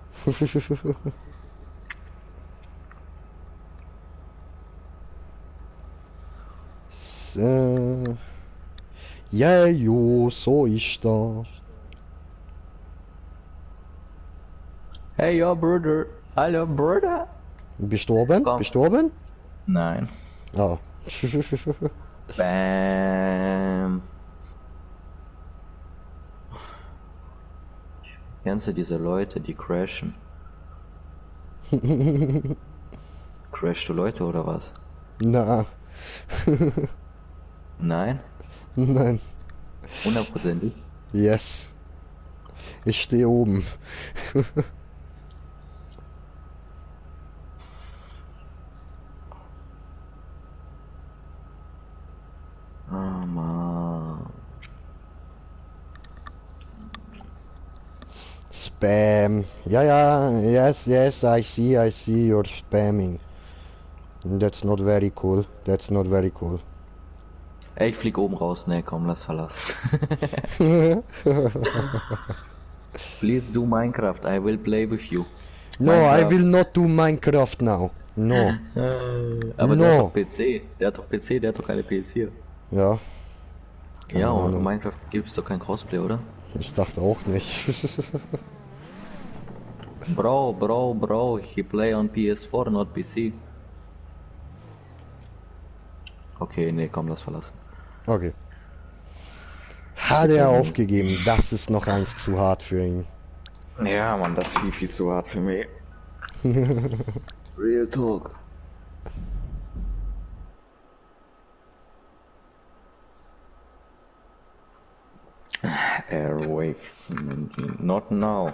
So. Ja, jo, so ist das. Hey, yo, Bruder. Hallo, Bruder. Bist du oben? Komm. Bist du oben? Nein. Ah. Bam. Kennst du diese Leute, die crashen? Crashst du Leute oder was? Na, Nein? nein. 100%ig? Yes. Ich stehe oben. Oh Mann. Spam. Ja, yes, I see you're spamming. That's not very cool. That's not very cool. Ey, ich flieg oben raus, ne, komm, lass verlassen. Please do Minecraft, I will play with you. No, I Minecraft. will not do Minecraft now. No. Aber der hat No. doch PC. Der hat doch PC, der hat doch keine PS4. Ja, keine Ja, und Ahnung. Minecraft gibt's doch kein Crossplay, oder? Ich dachte auch nicht. Bro, he play on PS4, not PC. Okay, nee, komm, lass verlassen. Okay. Hat er aufgegeben. Das ist noch eins zu hart für ihn. Ja, Mann, das ist viel zu hart für mich. Real Talk. Airwaves, not now.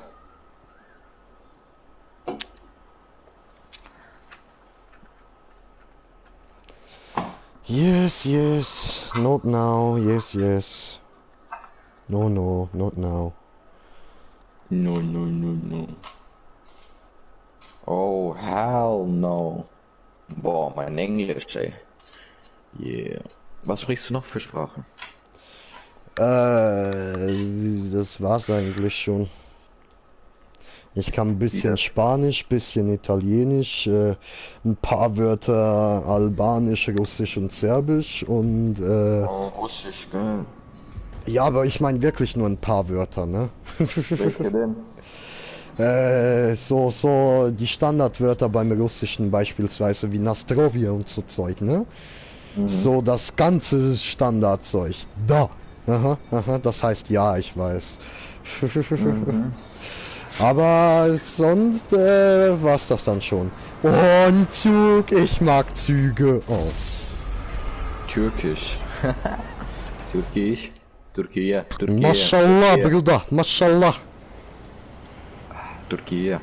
Yes, yes. Not now. Yes, yes. No, no, not now. No. Oh, hell no. Boah, mein Englisch, ey. Yeah. Was sprichst du noch für Sprachen? Das war's eigentlich schon. Ich kann ein bisschen Spanisch, bisschen Italienisch, ein paar Wörter Albanisch, Russisch und Serbisch und Oh, Russisch, gell? ja, aber ich meine wirklich nur ein paar Wörter, ne? Welche denn? So die Standardwörter beim Russischen beispielsweise wie Nastrovje und so Zeug, ne? So das ganze Standardzeug. Da. Aha, das heißt ja, ich weiß. Aber sonst war's das dann schon. Und Zug, ich mag Züge. Oh. Türkisch. Türkei. Mashallah, Bruder, Mashallah. Türkei.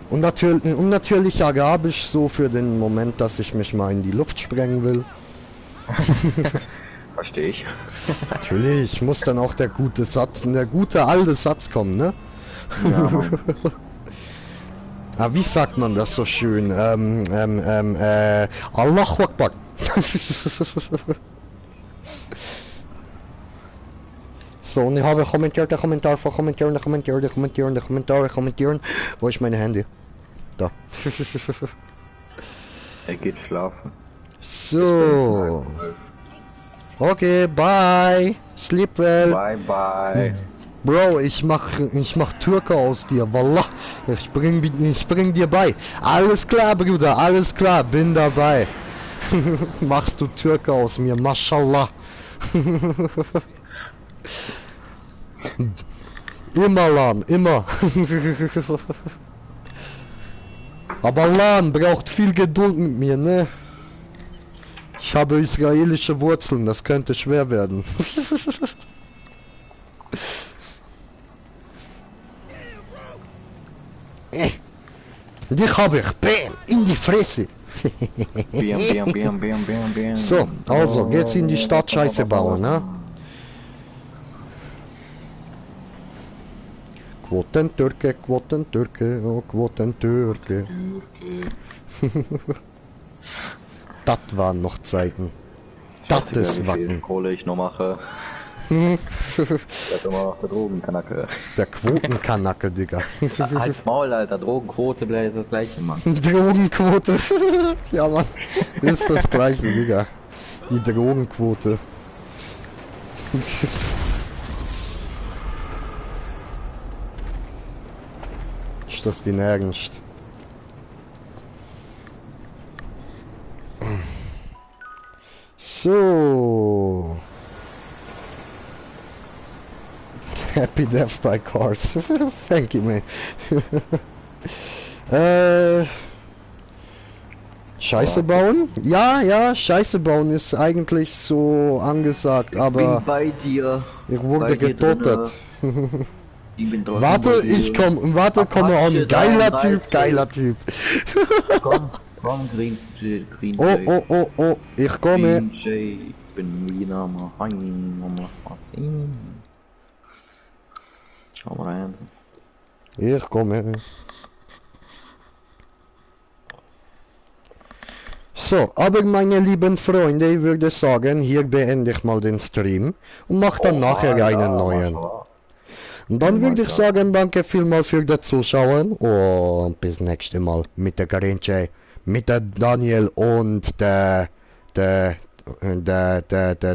Und natürlich Arabisch so für den Moment, dass ich mich mal in die Luft sprengen will. Verstehe ich. Natürlich muss dann auch der gute alte Satz kommen, ne? Ja, Mann. Ah, wie sagt man das so schön? Allahu Akbar. So, und ich habe kommentiert. Wo ist mein Handy? Da. Er geht schlafen. So. Okay, bye. Sleep well. Bye. Bro, ich mach Türke aus dir, wallah. Ich bring dir bei. Alles klar, Bruder, alles klar, bin dabei. Machst du Türke aus mir, mashallah. Immer, Lan, immer. Aber Lan braucht viel Geduld mit mir, ne? Ich habe israelische Wurzeln, das könnte schwer werden. Dich habe ich, bam, in die Fresse. Bam. So, also, geht's in die Stadt Scheiße bauen, ne? Quotentürke, oh Quotentürke. Das waren noch Zeiten. Das ist Wacken. Kohle ich noch mache. Das ist immer noch der Drogenkanacke. Der Quotenkanacke, Digga. Halt's Maul, Alter. Drogenquote bleibt das gleiche, Mann. Drogenquote. Ja, Mann. Ist das gleiche, Digga. Die Drogenquote. Ist das die Ernst? So. Happy Death by Cars. Thank you, man. Scheiße bauen? Ja, Scheiße bauen ist eigentlich so angesagt, aber Bin bei dir. ich wurde dir getötet. Ich bin draußen Warte, bei dir. warte, komme on. Geiler Typ. Komm, Green J. Oh, ich komme. Green J. Bin wieder mal rein. Schau mal rein. Ich komme. So, aber meine lieben Freunde, ich würde sagen, hier beende ich mal den Stream und mache dann nachher einen neuen. Und dann würde ich sagen, danke vielmals für das Zuschauen und bis nächste Mal mit der Garinche, mit der Daniel und der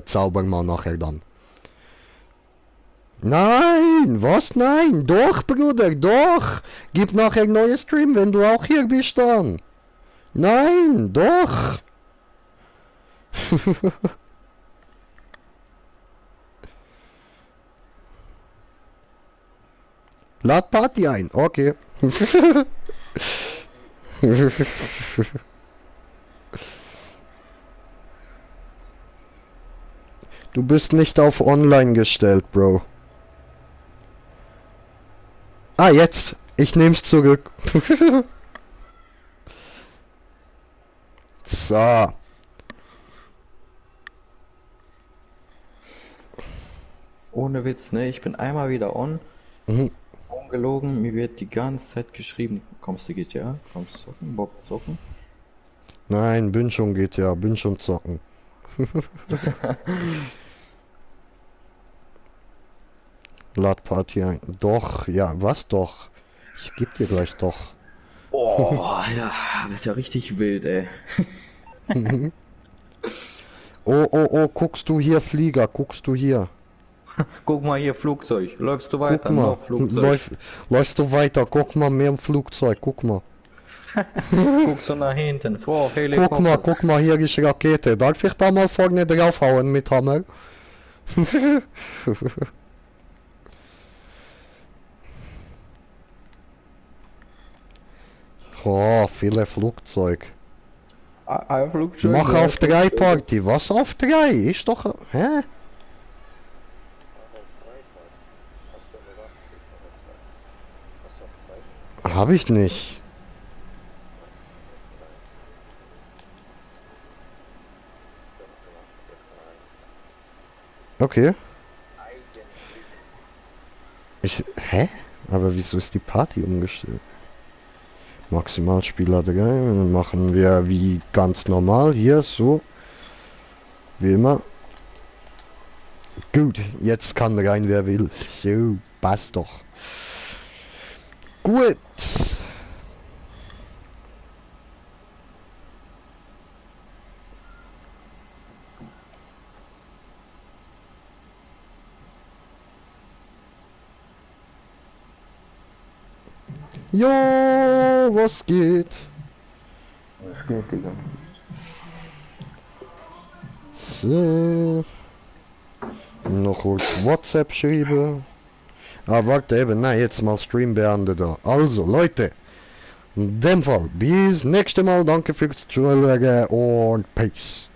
Zaubermann nachher dann. Nein, was? Nein, doch, Bruder, doch. Gib nachher einen neuen Stream, wenn du auch hier bist dann. Nein, doch. Lad Party ein, okay. Du bist nicht auf Online gestellt, Bro. Ah, jetzt. Ich nehm's zurück. So. Ohne Witz, ne? Ich bin einmal wieder on. Mhm. Ungelogen, mir wird die ganze Zeit geschrieben, kommst du GTA? Kommst du zocken? Bock zocken? Nein, bin schon GTA, bin schon zocken. Lad Party ein. Doch, ja, was doch? Ich geb dir gleich doch. Oh, Alter, das ist ja richtig wild, ey. Oh, oh, oh, guckst du hier, Flieger, guckst du hier. Guck mal hier, Flugzeug. Läufst du weiter? Guck mal, Noch Flugzeug. läufst du weiter, guck mal, mehr im Flugzeug, guck mal. Guckst du nach hinten? Vor Helikopter. Guck mal, hier ist Rakete. Darf ich da mal vorne draufhauen mit Hammer? Oh, viele Flugzeug. Ein Flugzeug. Mach auf 3 Party. Was auf 3? Ist doch... Hä? Hab ich nicht. Okay. Hä? Aber wieso ist die Party umgestellt? Maximalspieler 3. Dann machen wir wie ganz normal hier so. Wie immer. Gut, jetzt kann rein wer will. So, passt doch. Gut. Jo, was geht? Was geht, Digga? So. Noch kurz WhatsApp schreiben. Ah, warte eben, nein, jetzt mal Stream beenden da. Also, Leute, in dem Fall, bis nächste Mal, danke fürs Zuschauen und Peace.